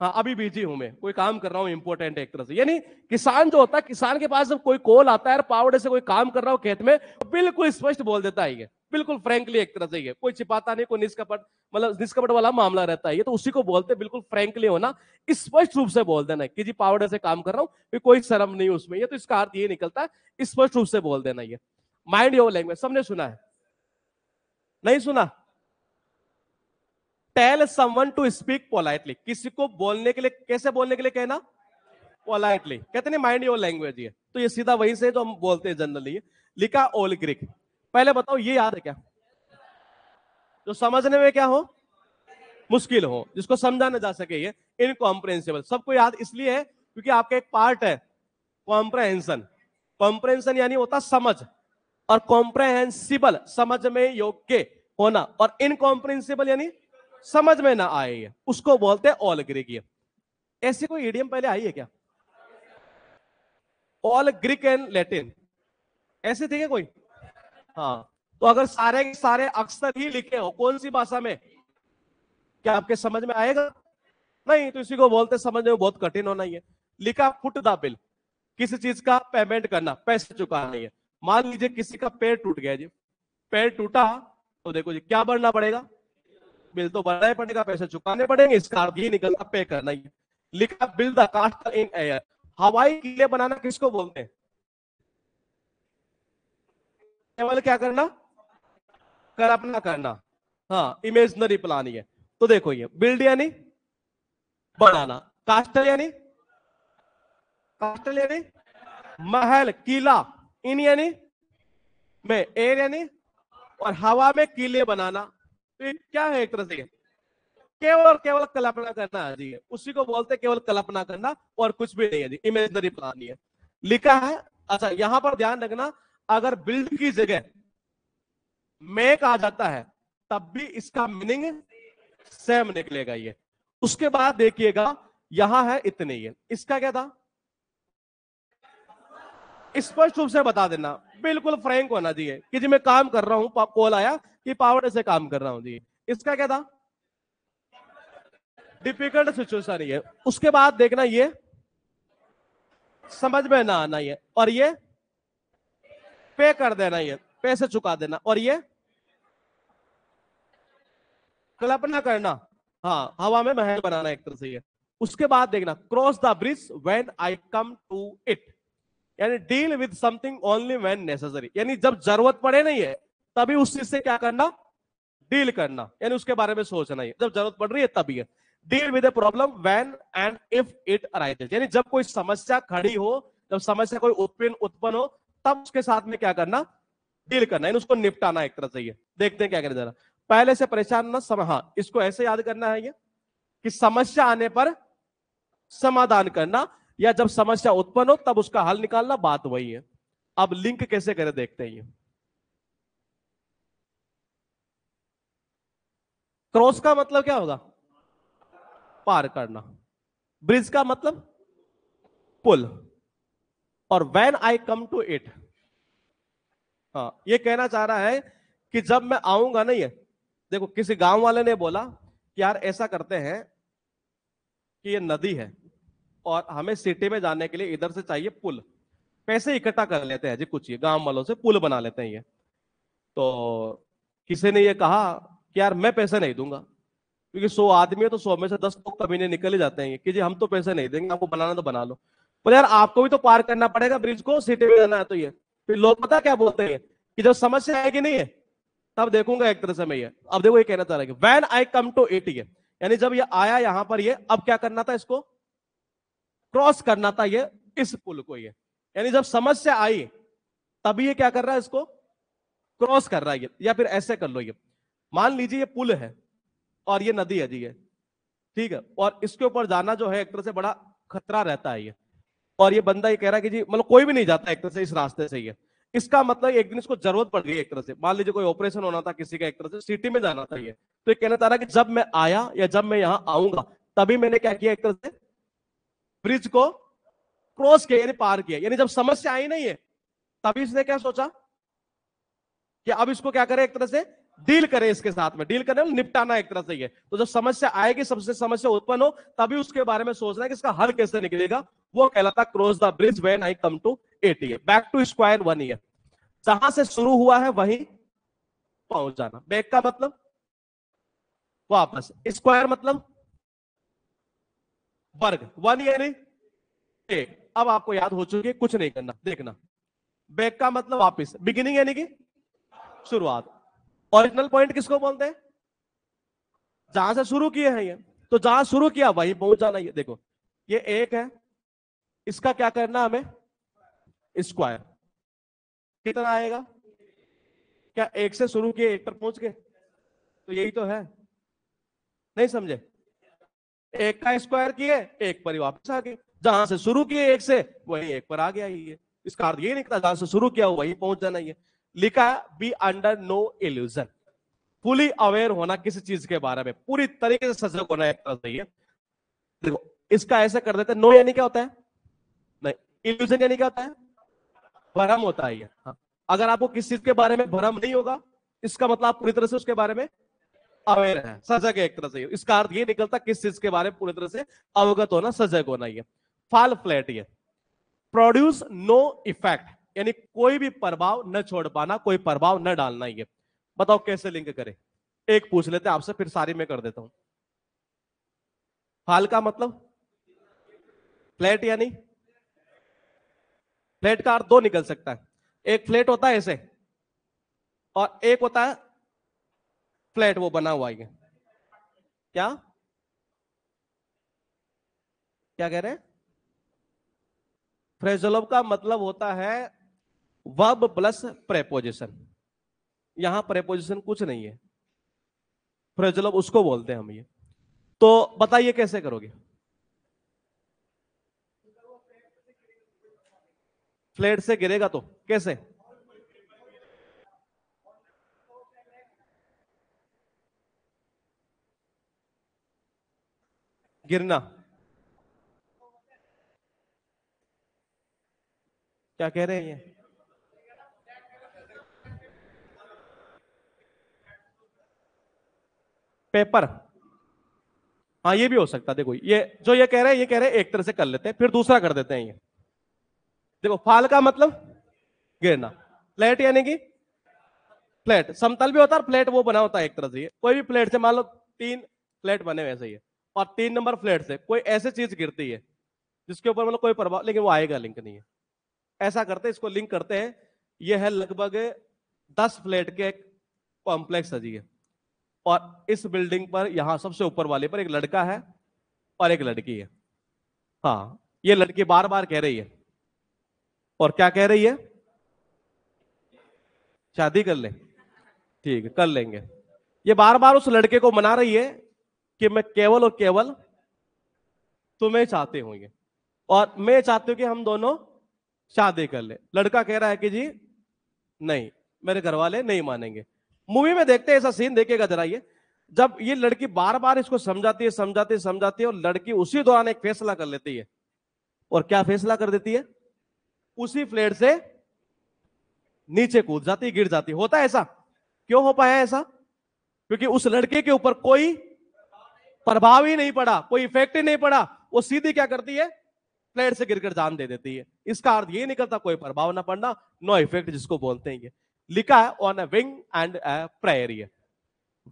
A: हाँ अभी बिजी हूं मैं, कोई काम कर रहा हूं इंपॉर्टेंट एक तरह से। यानी किसान जो होता है, किसान के पास जब कोई कॉल आता है और पावड़े से कोई काम कर रहा हो खेत में, तो बिल्कुल स्पष्ट बोल देता है ये, बिल्कुल फ्रैंकली एक तरह से ये, कोई छिपाता नहीं, कोई निष्कपट, मतलब निष्कपट वाला मामला रहता है ये। तो उसी को बोलते बिल्कुल फ्रैंकली होना, स्पष्ट रूप से बोल देना कि जी पावड़े से काम कर रहा हूं, कोई शर्म नहीं उसमें ये। तो इसका अर्थ ये निकलता है स्पष्ट रूप से बोल देना ये। माइंड योर लैंग्वेज सबने सुना है? नहीं सुना? Tell someone to speak politely, किसी को बोलने के लिए, कैसे बोलने के लिए कहना, पोलाइटली। कहते नहीं माइंड योर लैंग्वेज ये। तो ये सीधा वही से जो हम बोलते हैं जनरली। लिखा ओल ग्रीक। पहले बताओ ये याद है क्या? जो समझने में क्या हो, मुश्किल हो, जिसको समझा ना जा सके, ये इनकॉम्प्रेंसिबल। सबको याद इसलिए है क्योंकि आपका एक पार्ट है कॉम्प्रहेंशन। कॉम्प्रहेंशन यानी होता समझ, और कॉम्प्रहेंसिबल समझ में योग्य होना, और इनकॉम्प्रेंसिबल यानी समझ में ना आए, उसको बोलते हैं ऑल ग्रीक। ये ऐसी कोई इडियम पहले आई है क्या? ऑल ग्रीक एंड लैटिन, ऐसे थे क्या कोई? हाँ, तो अगर सारे के सारे अक्षर ही लिखे हो कौन सी भाषा में, क्या आपके समझ में आएगा? नहीं, तो इसी को बोलते समझ में बहुत कठिन होना ही है। लिखा फुट द बिल, किसी चीज का पेमेंट करना, पैसे चुकाना है। मान लीजिए किसी का पैर टूट गया जी, पैर टूटा, तो देखो जी क्या भरना पड़ेगा, बिल तो भरना ही पड़ेगा, पैसे चुकाने पड़ेंगे। इसका अर्थ ये निकलता पे करना ही है। लिखा build the castle in air, हवाई किले बनाना किसको बोलते हैं? केवल क्या करना, कल्पना करना। हाँ, इमेजनरी प्लान ये। तो देखो ये बिल्ड यानी बनाना, कास्टल यानी महल किला, इन यानी में, एयर यानी और हवा में किले बनाना। तो ये क्या है एक तरह से, केवल और केवल कल्पना करना है जी, उसी को बोलते हैं केवल कल्पना करना और कुछ भी नहीं है जी, इमेजनरी प्लान ये लिखा है। अच्छा यहां पर ध्यान रखना, अगर बिल्ड की जगह मेक आ जाता है तब भी इसका मीनिंग सेम निकलेगा ये। उसके बाद देखिएगा यहां है इतने ही, इसका क्या था, स्पष्ट रूप से बता देना, बिल्कुल फ्रैंक होना चाहिए कि जी मैं काम कर रहा हूं, कॉल आया कि पावर से काम कर रहा हूं जी। इसका क्या था, डिफिकल्ट सिचुएशन ये। उसके बाद देखना ये समझ में ना आना ये, और ये पे कर देना, ये पैसे चुका देना, और ये कल्पना करना, हाँ हवा में महल बनाना एक तरह से ये। उसके बाद देखना cross the bridge when I come to it, यानी deal with something only when necessary, यानी जब जरूरत पड़े नहीं है तभी उस चीज से क्या करना, डील करना, यानी उसके बारे में सोचना ही, जब जरूरत पड़ रही है तभी है। Deal with a problem when and if it arises, यानी जब कोई समस्या खड़ी हो, जब समस्या कोई उत्पन्न हो तब उसके साथ में क्या करना, डील करना, यानी उसको निपटाना एक तरह से ये। देखते हैं क्या करें जरा, पहले से परेशान ना समय, हाँ इसको ऐसे याद करना है ये कि समस्या आने पर समाधान करना, या जब समस्या उत्पन्न हो तब उसका हल निकालना, बात वही है। अब लिंक कैसे करें देखते हैं ये। क्रॉस का मतलब क्या होगा, पार करना, ब्रिज का मतलब पुल, और when I come to it, हाँ ये कहना चाह रहा है कि जब मैं आऊंगा ना ये, देखो किसी गांव वाले ने बोला कि यार ऐसा करते हैं कि ये नदी है और हमें सिटी में जाने के लिए इधर से चाहिए पुल, पैसे इकट्ठा कर लेते हैं जी, कुछ ये गांव वालों से पुल बना लेते हैं ये। तो किसी ने ये कहा कि यार मैं पैसे नहीं दूंगा, क्योंकि 100 आदमी है तो 100 में से 10 लोग कमीने निकल ही जाते हैं कि जी हम तो पैसे नहीं देंगे, आपको बनाना तो बना लो। बोले यार आपको भी तो पार करना पड़ेगा ब्रिज को, सिटी में जाना है तो ये। फिर लोग पता क्या बोलते हैं कि जब समस्या आएगी नहीं है तब देखूंगा एक तरह से मैं ये। अब देखो ये कहना चाह रहा है when I come to it, ये यानी जब ये आया यहां पर ये, अब क्या करना था, इसको क्रॉस करना था ये, इस पुल को ये, यानी जब समस्या आई तभी ये क्या कर रहा है, इसको क्रॉस कर रहा है ये। या फिर ऐसे कर लो ये, मान लीजिए ये पुल है और ये नदी है जी ये, ठीक है, और इसके ऊपर जाना जो है एक तरह से बड़ा खतरा रहता है ये, और ये बंदा ये कह रहा है कि जी मतलब कोई भी नहीं जाता एक तरह से इस रास्ते से ये। इसका मतलब एक दिन इसको जरूरत पड़ गई एक तरह से, मान लीजिए कोई ऑपरेशन होना था किसी का, एक तरह से सिटी में जाना था ये, तो ये कहना चाह रहा है कि जब मैं आया या जब मैं यहां आऊंगा तभी मैंने क्या किया, एक तरह से ब्रिज को क्रॉस किया, यानी पार किया, यानी जब समस्या आई नहीं है तभी इसने क्या सोचा कि अब इसको क्या करें, एक तरह से डील करें इसके साथ में, डील करें निपटाना एक तरह से ये। तो जब समस्या आएगी, सबसे समस्या उत्पन्न हो तभी उसके बारे में सोचना है कि इसका हल कैसे निकलेगा, वो कहलाता cross the bridge when I come to it, back to square one year, जहां से शुरू हुआ है वहीं पहुंच जाना। बैक का मतलब वापस, स्क्वायर मतलब वर्ग, वन यानी एक। अब आपको याद हो चुकी है, कुछ नहीं करना, देखना बैक का मतलब वापस, बिगिनिंग यानी कि शुरुआत। ओरिजिनल पॉइंट किसको बोलते हैं, जहां से शुरू किए हैं ये, तो जहां शुरू किया वहीं पहुंच जाना। ये देखो ये एक है, इसका क्या करना हमें, स्क्वायर, कितना आएगा, क्या एक से शुरू किए एक पर पहुंच गए, तो यही तो है, नहीं समझे, एक का स्क्वायर किए एक पर ही वापस आ गए, जहां से शुरू किए एक से वही एक पर आ गया ये। इसका अर्थ ये निकला जहां से शुरू किया वहीं पहुंच जाना। ये लिखा है be under no illusion, fully aware होना किसी चीज के बारे में, पूरी तरीके से सजग होना एक तरह से। देखो इसका ऐसे कर देते, नो यानी क्या होता है, नहीं, इल्यूजन यानी क्या होता है, भ्रम होता है ये। हाँ। अगर आपको किसी चीज के बारे में भ्रम नहीं होगा, इसका मतलब आप पूरी तरह से उसके बारे में अवेयर है, सजग है एक तरह से। इसका अर्थ ये निकलता किस चीज के बारे में पूरी तरह से अवगत होना, सजग होना। ये फॉल फ्लैट, ये प्रोड्यूस नो इफेक्ट, यानी कोई भी प्रभाव न छोड़ पाना, कोई प्रभाव न डालना। ये बताओ कैसे लिंक करें, एक पूछ लेते हैं आपसे फिर सारी मैं कर देता हूं। फाल का मतलब फ्लैट, यानी फ्लैट का अर्थ दो निकल सकता है, एक फ्लैट होता है ऐसे, और एक होता है फ्लैट, वो बना हुआ है। क्या क्या कह रहे हैं? फ्रेजोलव का मतलब होता है वर्ब प्लस प्रेपोजिशन। यहां प्रेपोजिशन कुछ नहीं है, फ्रेजोलव उसको बोलते हैं हम ये। तो बताइए कैसे करोगे? फ्लैट से गिरेगा तो कैसे? गिरना? क्या कह रहे हैं ये? पेपर? हाँ ये भी हो सकता है। देखो ये जो ये कह रहे हैं, ये कह रहे हैं एक तरह से कर लेते हैं, फिर दूसरा कर देते हैं ये। देखो फाल का मतलब गिरना, फ्लैट यानी कि फ्लैट समतल भी होता है और फ्लैट वो बना होता है एक तरह से। कोई भी फ्लैट से मान लो तीन फ्लैट बने वैसे ही है, और 3 नंबर फ्लैट से कोई ऐसी चीज गिरती है जिसके ऊपर मतलब कोई प्रभाव, लेकिन वो आएगा लिंक नहीं है। ऐसा करते हैं, इसको लिंक करते हैं। ये है लगभग 10 फ्लैट के एक कॉम्प्लेक्स है जी ये। और इस बिल्डिंग पर यहां सबसे ऊपर वाले पर एक लड़का है और एक लड़की है। हाँ ये लड़की बार बार कह रही है, और क्या कह रही है? शादी कर ले। ठीक है कर लेंगे। ये बार बार उस लड़के को मना रही है कि मैं केवल और केवल तुम्हें चाहते हूं ये, और मैं चाहती हूं कि हम दोनों शादी कर ले। लड़का कह रहा है कि जी नहीं, मेरे घर वाले नहीं मानेंगे। मूवी में देखते हैं ऐसा सीन, देखेगा जरा ये। जब ये लड़की बार बार इसको समझाती है समझाती है समझाती है, और लड़की उसी दौरान एक फैसला कर लेती है। और क्या फैसला कर देती है? उसी फ्लैट से नीचे कूद जाती, गिर जाती। होता है ऐसा? क्यों हो पाया ऐसा? क्योंकि उस लड़के के ऊपर कोई प्रभाव ही नहीं पड़ा, कोई इफेक्ट ही नहीं पड़ा। वो सीधी क्या करती है? फ्लैट से गिरकर जान दे देती है। इसका अर्थ ये निकलता कोई प्रभाव ना पड़ना, नो इफेक्ट जिसको बोलते हैं। ये लिखा है on a wing and prayer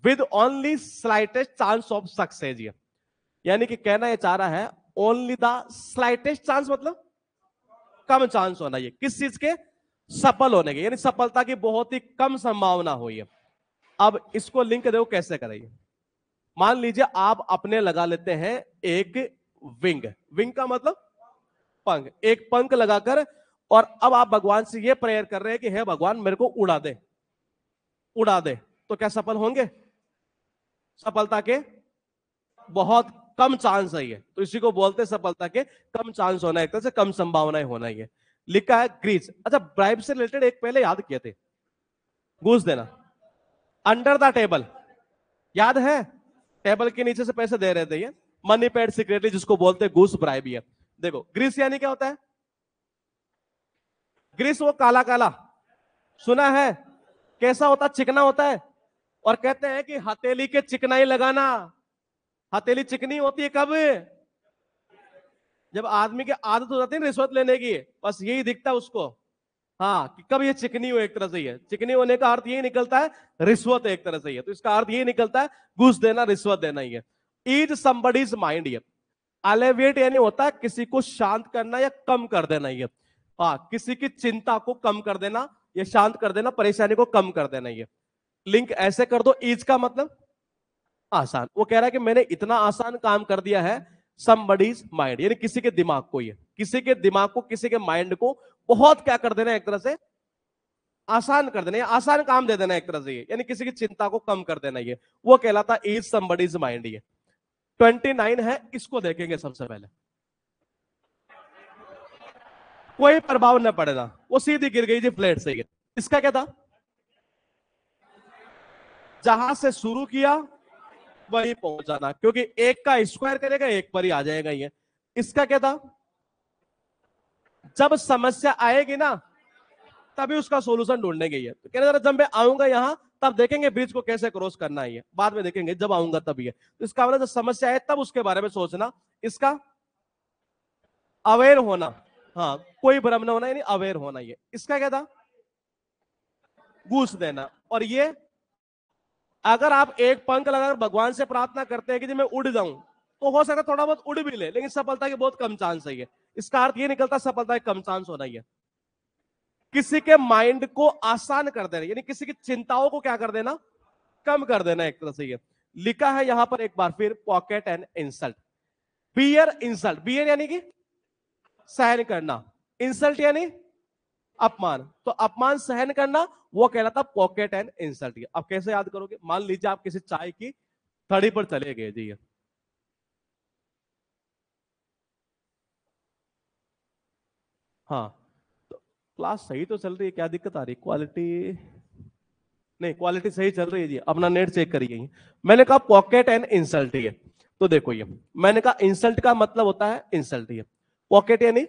A: with only slightest chance of success. यानी कि कहना ये चाह रहा है ओनली द स्लाइटेस्ट चांस, मतलब कम चांस होना। ये किस चीज के? सफल होने के, यानी सफलता की बहुत ही कम संभावना हुई है। अब इसको लिंक देखो कैसे करेंगे। मान लीजिए आप अपने लगा लेते हैं एक विंग। विंग का मतलब पंख, एक पंख लगाकर, और अब आप भगवान से ये प्रेयर कर रहे हैं कि हे भगवान मेरे को उड़ा दे, उड़ा दे। तो क्या सफल होंगे? सफलता के बहुत कम चांस है ये, तो इसी को बोलते हैं सफलता के कम चांस होना, एक तरह से कम संभावनाएं होना। ये लिखा है ग्रीस। अच्छा ब्राइब से रिलेटेड एक पहले याद किए थे, घूस देना अंडर द टेबल, याद है? टेबल के नीचे से पैसे दे रहे थे ये, मनी पेड सीक्रेटली, जिसको बोलते हैं घूस ब्राइब। ये देखो ग्रीस यानी क्या होता है? ग्रीस वो काला काला, सुना है? कैसा होता? चिकना होता है। और कहते हैं कि हथेली के चिकनाई लगाना। हथेली चिकनी होती है कब? जब आदमी की आदत हो जाती है रिश्वत लेने की, बस यही दिखता है उसको। हाँ कि कब ये चिकनी हो, एक तरह से है चिकनी होने का अर्थ यही निकलता है रिश्वत, एक तरह से है। तो इसका अर्थ यही निकलता है घूस देना, रिश्वत देना ही है। ईज समबडीज माइंड, ये अलेविएट यानी होता है किसी को शांत करना या कम कर देना। ये हाँ किसी की चिंता को कम कर देना या शांत कर देना, परेशानी को कम कर देना। ये लिंक ऐसे कर दो, ईज का मतलब आसान। वो कह रहा है कि मैंने इतना आसान काम कर दिया है समबडीज माइंड, यानी किसी के दिमाग को, ये किसी के दिमाग को, किसी के माइंड को बहुत क्या कर देना, एक तरह से आसान कर देना, आसान काम दे देना एक तरह से, ये यानी किसी की चिंता को कम कर देना। ये वो कहलाता इज समबडीज माइंड। ये 29 है, इसको देखेंगे सबसे पहले। कोई प्रभाव न पड़ेगा, वो सीधी गिर गई जी फ्लैट से। ये इसका क्या था? जहां से शुरू किया वही पहुंच जाना, क्योंकि एक का स्क्वायर करेगा एक पर ही आ जाएगा। ये इसका क्या था? जब समस्या आएगी ना तभी उसका सोल्यूशन ढूंढने गई है। तो कहने जरा जब मैं आऊंगा यहां तब देखेंगे ब्रिज को कैसे क्रॉस करना है, बाद में देखेंगे, जब आऊंगा तभी है। तो इसका मतलब जब समस्या है तब उसके बारे में सोचना। इसका अवेयर होना, हाँ कोई भ्रम ना होना, यानी अवेयर होना। ये इसका क्या था? घूस देना। और ये अगर आप एक पंख लगाकर भगवान से प्रार्थना करते हैं कि जी मैं उड़ जाऊं, तो हो सकता है थोड़ा बहुत उड़ भी ले, लेकिन सफलता के बहुत कम चांस है। ये इसका अर्थ ये निकलता सफलता के कम चांस होना। ही है किसी के माइंड को आसान कर देना, यानी किसी की चिंताओं को क्या कर देना, कम कर देना एक तरह से। ये लिखा है यहां पर एक बार फिर, pocket and insult. Bear insult, bear यानी कि सहन करना, इंसल्ट यानी अपमान, तो अपमान सहन करना वो कहलाता पॉकेट एंड इंसल्ट। अब कैसे याद करोगे, मान लीजिए आप किसी चाय की थड़ी पर चले गए जी, हाँ, तो क्लास सही तो चल रही है, क्या दिक्कत आ रही है, क्वालिटी नहीं, क्वालिटी सही चल रही है जी, अपना नेट चेक करिए। मैंने कहा पॉकेट एंड इंसल्ट है, तो देखो ये मैंने कहा इंसल्ट का मतलब होता है इंसल्ट, है पॉकेट यानी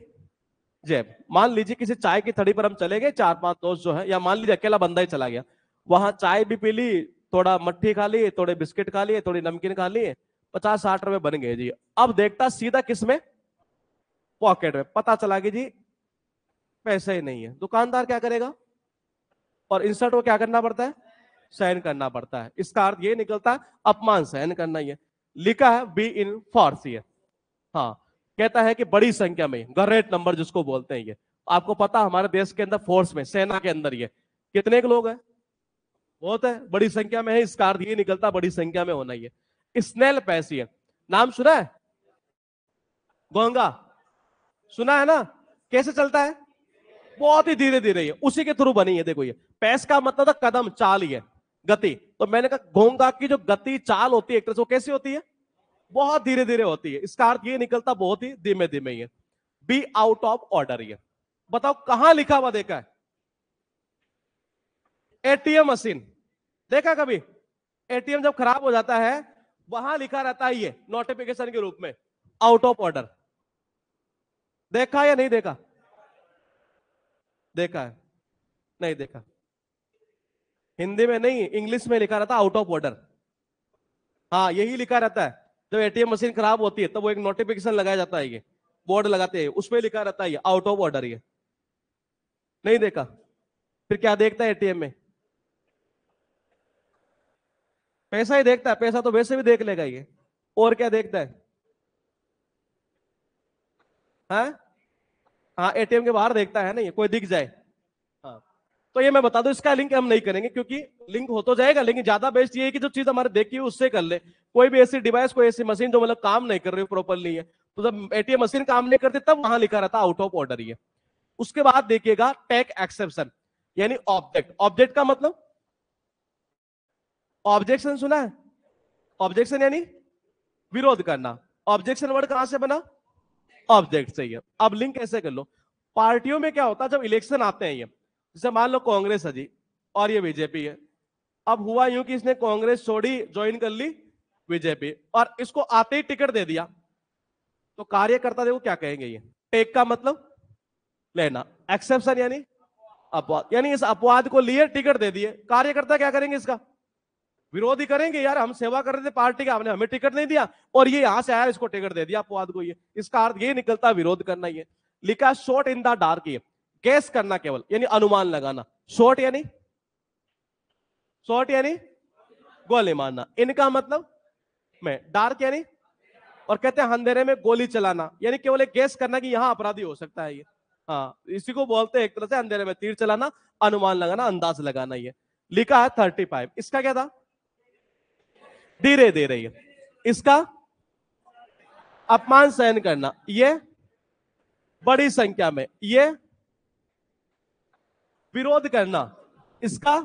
A: जेब। मान लीजिए किसी चाय की थड़ी पर हम चले गए, चार पांच दोस्त जो है, या मान लीजिए अकेला बंदा ही चला गया, वहां चाय भी पी ली, थोड़ा मट्ठी खा ली, थोड़े बिस्किट खा लिए, थोड़ी नमकीन खा लिए, 50-60 रुपए बन गए जी। अब देखता सीधा किसमें, पॉकेट में, पता चला कि जी पैसे ही नहीं है, दुकानदार क्या करेगा, और इंसल्ट को क्या करना पड़ता है, सहन करना पड़ता है। इसका अर्थ ये निकलता है अपमान सहन करना। ही है लिखा है बी इन फोर्स, ये हाँ, कहता है कि बड़ी संख्या में, ग्रेट नंबर जिसको बोलते हैं, ये आपको पता हमारे देश के अंदर फोर्स में, सेना के अंदर ये कितने के लोग हैं, बहुत है, बड़ी संख्या में है, इसका अर्थ ये निकलता बड़ी संख्या में होना। ही है स्नेल पैसियन, नाम सुना है, गोंगा सुना है ना, कैसे चलता है, बहुत ही धीरे धीरे, ये उसी के थ्रू बनी है। देखो ये पैस का मतलब था कदम, चाल, ही है गति, तो मैंने कहा घोंगा की जो गति चाल होती है एक तरह से, वो कैसी होती है, बहुत धीरे धीरे होती है। इसका अर्थ ये निकलता बहुत ही धीमे धीमे। ये बी आउट ऑफ ऑर्डर, ये बताओ कहां लिखा हुआ देखा है, एटीएम मशीन देखा कभी, एटीएम जब खराब हो जाता है वहां लिखा रहता है ये नोटिफिकेशन के रूप में आउट ऑफ ऑर्डर, देखा या नहीं देखा, देखा है, नहीं देखा, हिंदी में नहीं इंग्लिश में लिखा रहता आउट ऑफ ऑर्डर, हाँ यही लिखा रहता है। जब एटीएम मशीन खराब होती है तब वो एक नोटिफिकेशन लगाया जाता है, ये बोर्ड लगाते हैं, उसमें लिखा रहता है ये आउट ऑफ ऑर्डर। ये नहीं देखा, फिर क्या देखता है एटीएम में, पैसा ही देखता है, पैसा तो वैसे भी देख लेगा ये, और क्या देखता है, हाँ हाँ, एटीएम के बाहर देखता है ना, ये कोई दिख जाए, हाँ। तो ये मैं बता दूं, इसका लिंक हम नहीं करेंगे क्योंकि लिंक हो तो जाएगा, लेकिन ज्यादा बेस्ट ये है कि जो चीज हमारे देखी है उससे कर ले। कोई भी ऐसी डिवाइस, कोई ऐसी मशीन जो मतलब काम नहीं कर रही प्रॉपरली है, तो जब एटीएम मशीन काम नहीं करती तब वहां लिखा रहता आउट ऑफ ऑर्डर। ये उसके बाद देखिएगा टेक एक्सेप्शन, यानी ऑब्जेक्ट, ऑब्जेक्ट का मतलब ऑब्जेक्शन सुना है, ऑब्जेक्शन यानी विरोध करना, ऑब्जेक्शन वर्ड कहां से बना, ऑब्जेक्ट से ही है। अब लिंक ऐसे कर लो, पार्टियों में क्या होता है जब इलेक्शन आते हैं, ये जैसे मान लो कांग्रेस है जी और ये बीजेपी है, अब हुआ यूं कि इसने कांग्रेस छोड़ी, ज्वाइन कर ली बीजेपी, और इसको आते ही टिकट दे दिया, तो कार्यकर्ता देखो क्या कहेंगे, ये टेक का मतलब लेना, एक्सेप्शन यानी अपवाद, यानी इस अपवाद को लिए टिकट दे दिए, कार्यकर्ता क्या करेंगे, इसका विरोध ही करेंगे, यार हम सेवा कर रहे थे पार्टी का, आपने हमें टिकट नहीं दिया, और ये यहां से आया इसको टिकट दे दिया अपवाद को, ये इसका अर्थ ये निकलता विरोध करना। ये लिखा शॉट इन द डार्क, ये गैस करना केवल, यानी अनुमान लगाना, शॉट यानी, शॉट यानी गोली मारना, इनका मतलब मैं, डार्क यानी, और कहते हैं अंधेरे में गोली चलाना, यानी केवल एक गैस करना कि यहां अपराधी हो सकता है ये, हाँ इसी को बोलते हैं एक तरह से अंधेरे में तीर चलाना, अनुमान लगाना, अंदाज लगाना। ये लिखा है 35, इसका क्या था, धीरे दे रही है, इसका अपमान सहन करना, ये बड़ी संख्या में, ये विरोध करना, इसका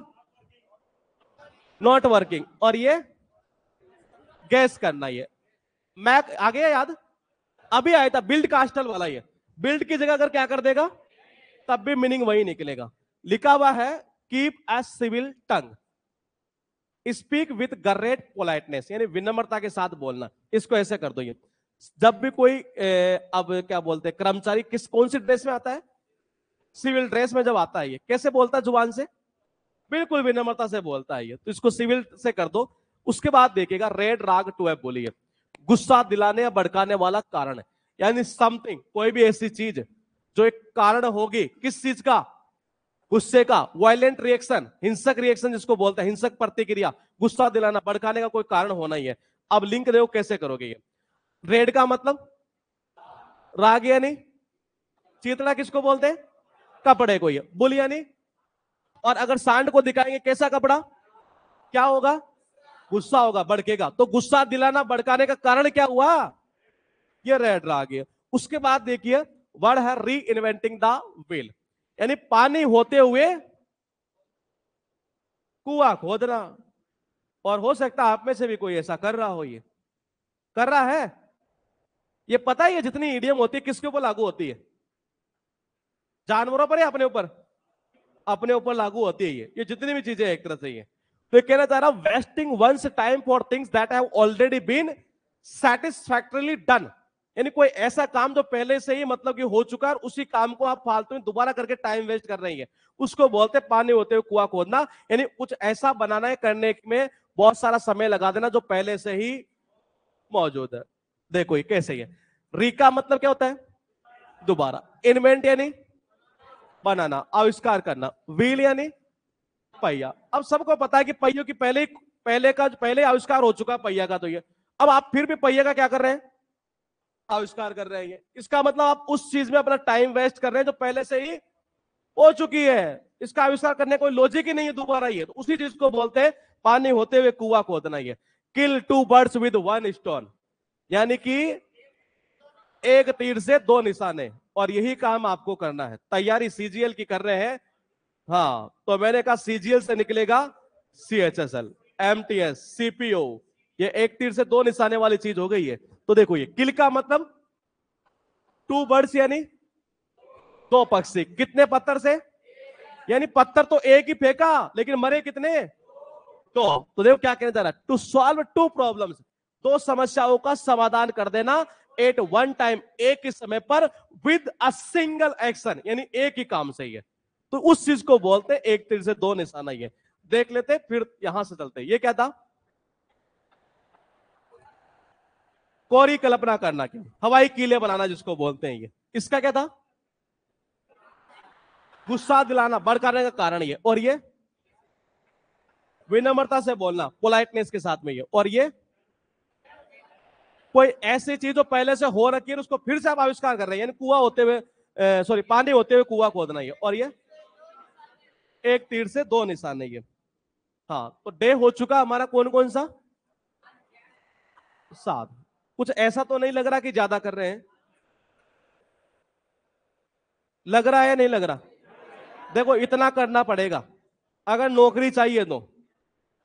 A: नॉट वर्किंग, और ये गैस करना। ये मैं आ गया याद, अभी आया था बिल्ड कास्टल वाला, ये बिल्ड की जगह अगर क्या कर देगा तब भी मीनिंग वही निकलेगा। लिखा हुआ है keep a civil tongue, speak with great politeness, यानी विनम्रता के साथ बोलना, इसको ऐसे कर दो। ये जब भी कोई अब क्या बोलते हैं कर्मचारी किस कौन सी ड्रेस में आता है, सिविल ड्रेस में जब आता है, ये कैसे बोलता है जुबान से, बिल्कुल विनम्रता से बोलता है ये, तो इसको सिविल से कर दो। उसके बाद देखिएगा रेड राग टू है, बोलिए गुस्सा दिलाने या भड़काने वाला कारण है, यानी समथिंग, कोई भी ऐसी चीज जो एक कारण होगी, किस चीज का, गुस्से का, वायलेंट रिएक्शन, हिंसक रिएक्शन जिसको बोलते हैं, हिंसक प्रतिक्रिया, गुस्सा दिलाना, भड़काने का कोई कारण होना ही है। अब लिंक देखो कैसे करोगे, ये रेड का मतलब राग, यानी चीतड़ा किसको बोलते हैं, कपड़े को, ये बुल यानी, और अगर सांड को दिखाएंगे कैसा कपड़ा, क्या होगा, गुस्सा होगा, भड़केगा। तो गुस्सा दिलाना भड़काने का कारण क्या हुआ, ये रेड आ गया। उसके बाद देखिए वर्ड है री इन्वेंटिंग द व्हील, यानी पानी होते हुए कुआं खोदना। और हो सकता है आप में से भी कोई ऐसा कर रहा हो, ये कर रहा है। ये पता ही है जितनी ईडीएम होती है किसके ऊपर लागू होती है, जानवरों पर या अपने ऊपर, अपने ऊपर लागू होती है ये जितनी भी चीजें एक तरह से ये। तो ये कहना चाह रहा हूं wasting one's time for things that have already been satisfactorily done, यानी कोई ऐसा काम जो पहले से ही मतलब कि हो चुका है, उसी काम को आप फालतू में दोबारा करके टाइम वेस्ट कर रही है, उसको बोलते हैं पानी होते हुए कुआं खोदना। यानी कुछ ऐसा बनाना है करने में बहुत सारा समय लगा देना जो पहले से ही मौजूद है। देखो ये कैसे है, रीका मतलब क्या होता है, दोबारा, इन्वेंट यानी बनाना, आविष्कार करना, व्हील यानी पहिया। अब सबको पता है कि पहियों की पहले आविष्कार हो चुका है पहिया का, तो ये अब आप फिर भी पहिया का क्या कर रहे हैं, आविष्कार कर रहे हैं। इसका मतलब आप उस चीज में अपना टाइम वेस्ट कर रहे हैं जो पहले से ही हो चुकी है, इसका आविष्कार करने कोई लॉजिक ही नहीं है दोबारा ये। तो उसी चीज को बोलते हैं पानी होते हुए कुआं खोदना। ये kill two birds with one stone, यानी कि एक तीर से दो निशाने, और यही काम आपको करना है। तैयारी सीजीएल की कर रहे हैं, हाँ, तो मैंने कहा सीजीएल से निकलेगा सीएचएसएल, एमटीएस, सीपीओ, ये एक तीर से दो निशाने वाली चीज हो गई है। तो देखो ये किल का मतलब टू बर्ड्स यानी दो पक्षी, कितने पत्थर से, यानी पत्थर तो एक ही फेंका लेकिन मरे कितने, तो देखो क्या कहने जा रहा है, टू सॉल्व टू प्रॉब्लम्स, दो समस्याओं का समाधान कर देना एट वन टाइम, एक ही समय पर, विद अ सिंगल एक्शन, यानी एक ही काम से ही है। तो उस चीज को बोलते हैं एक तीर से दो निशाना। ये देख लेते फिर यहां से चलते। ये क्या था, कोरी कल्पना करना, क्या हवाई कीले बनाना जिसको बोलते हैं ये, इसका क्या था, गुस्सा दिलाना भड़काने का कारण ये, और ये विनम्रता से बोलना, पोलाइटनेस के साथ में ये, और ये कोई ऐसी चीज जो पहले से हो रखी है उसको फिर से आप आविष्कार कर रहे हैं, यानी कुआं होते हुए सॉरी पानी होते हुए कुआं खोदना ये, और ये एक तीर से दो निशाने ये। हाँ, तो डे हो चुका हमारा कौन कौन सा, 7। कुछ ऐसा तो नहीं लग रहा कि ज्यादा कर रहे हैं, लग रहा है या नहीं लग रहा, देखो इतना करना पड़ेगा अगर नौकरी चाहिए तो।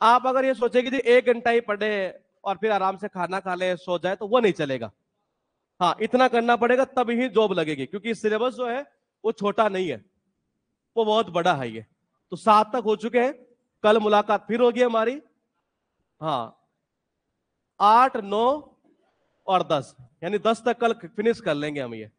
A: आप अगर ये सोचे कि जी 1 घंटा ही पढ़े और फिर आराम से खाना खा ले सो जाए, तो वो नहीं चलेगा। हाँ, इतना करना पड़ेगा तब ही जॉब लगेगी, क्योंकि सिलेबस जो है वो छोटा नहीं है, वो बहुत बड़ा है ये। तो 7 तक हो चुके हैं, कल मुलाकात फिर होगी हमारी। हाँ, 8, 9 और 10, यानी 10 तक कल फिनिश कर लेंगे हम ये।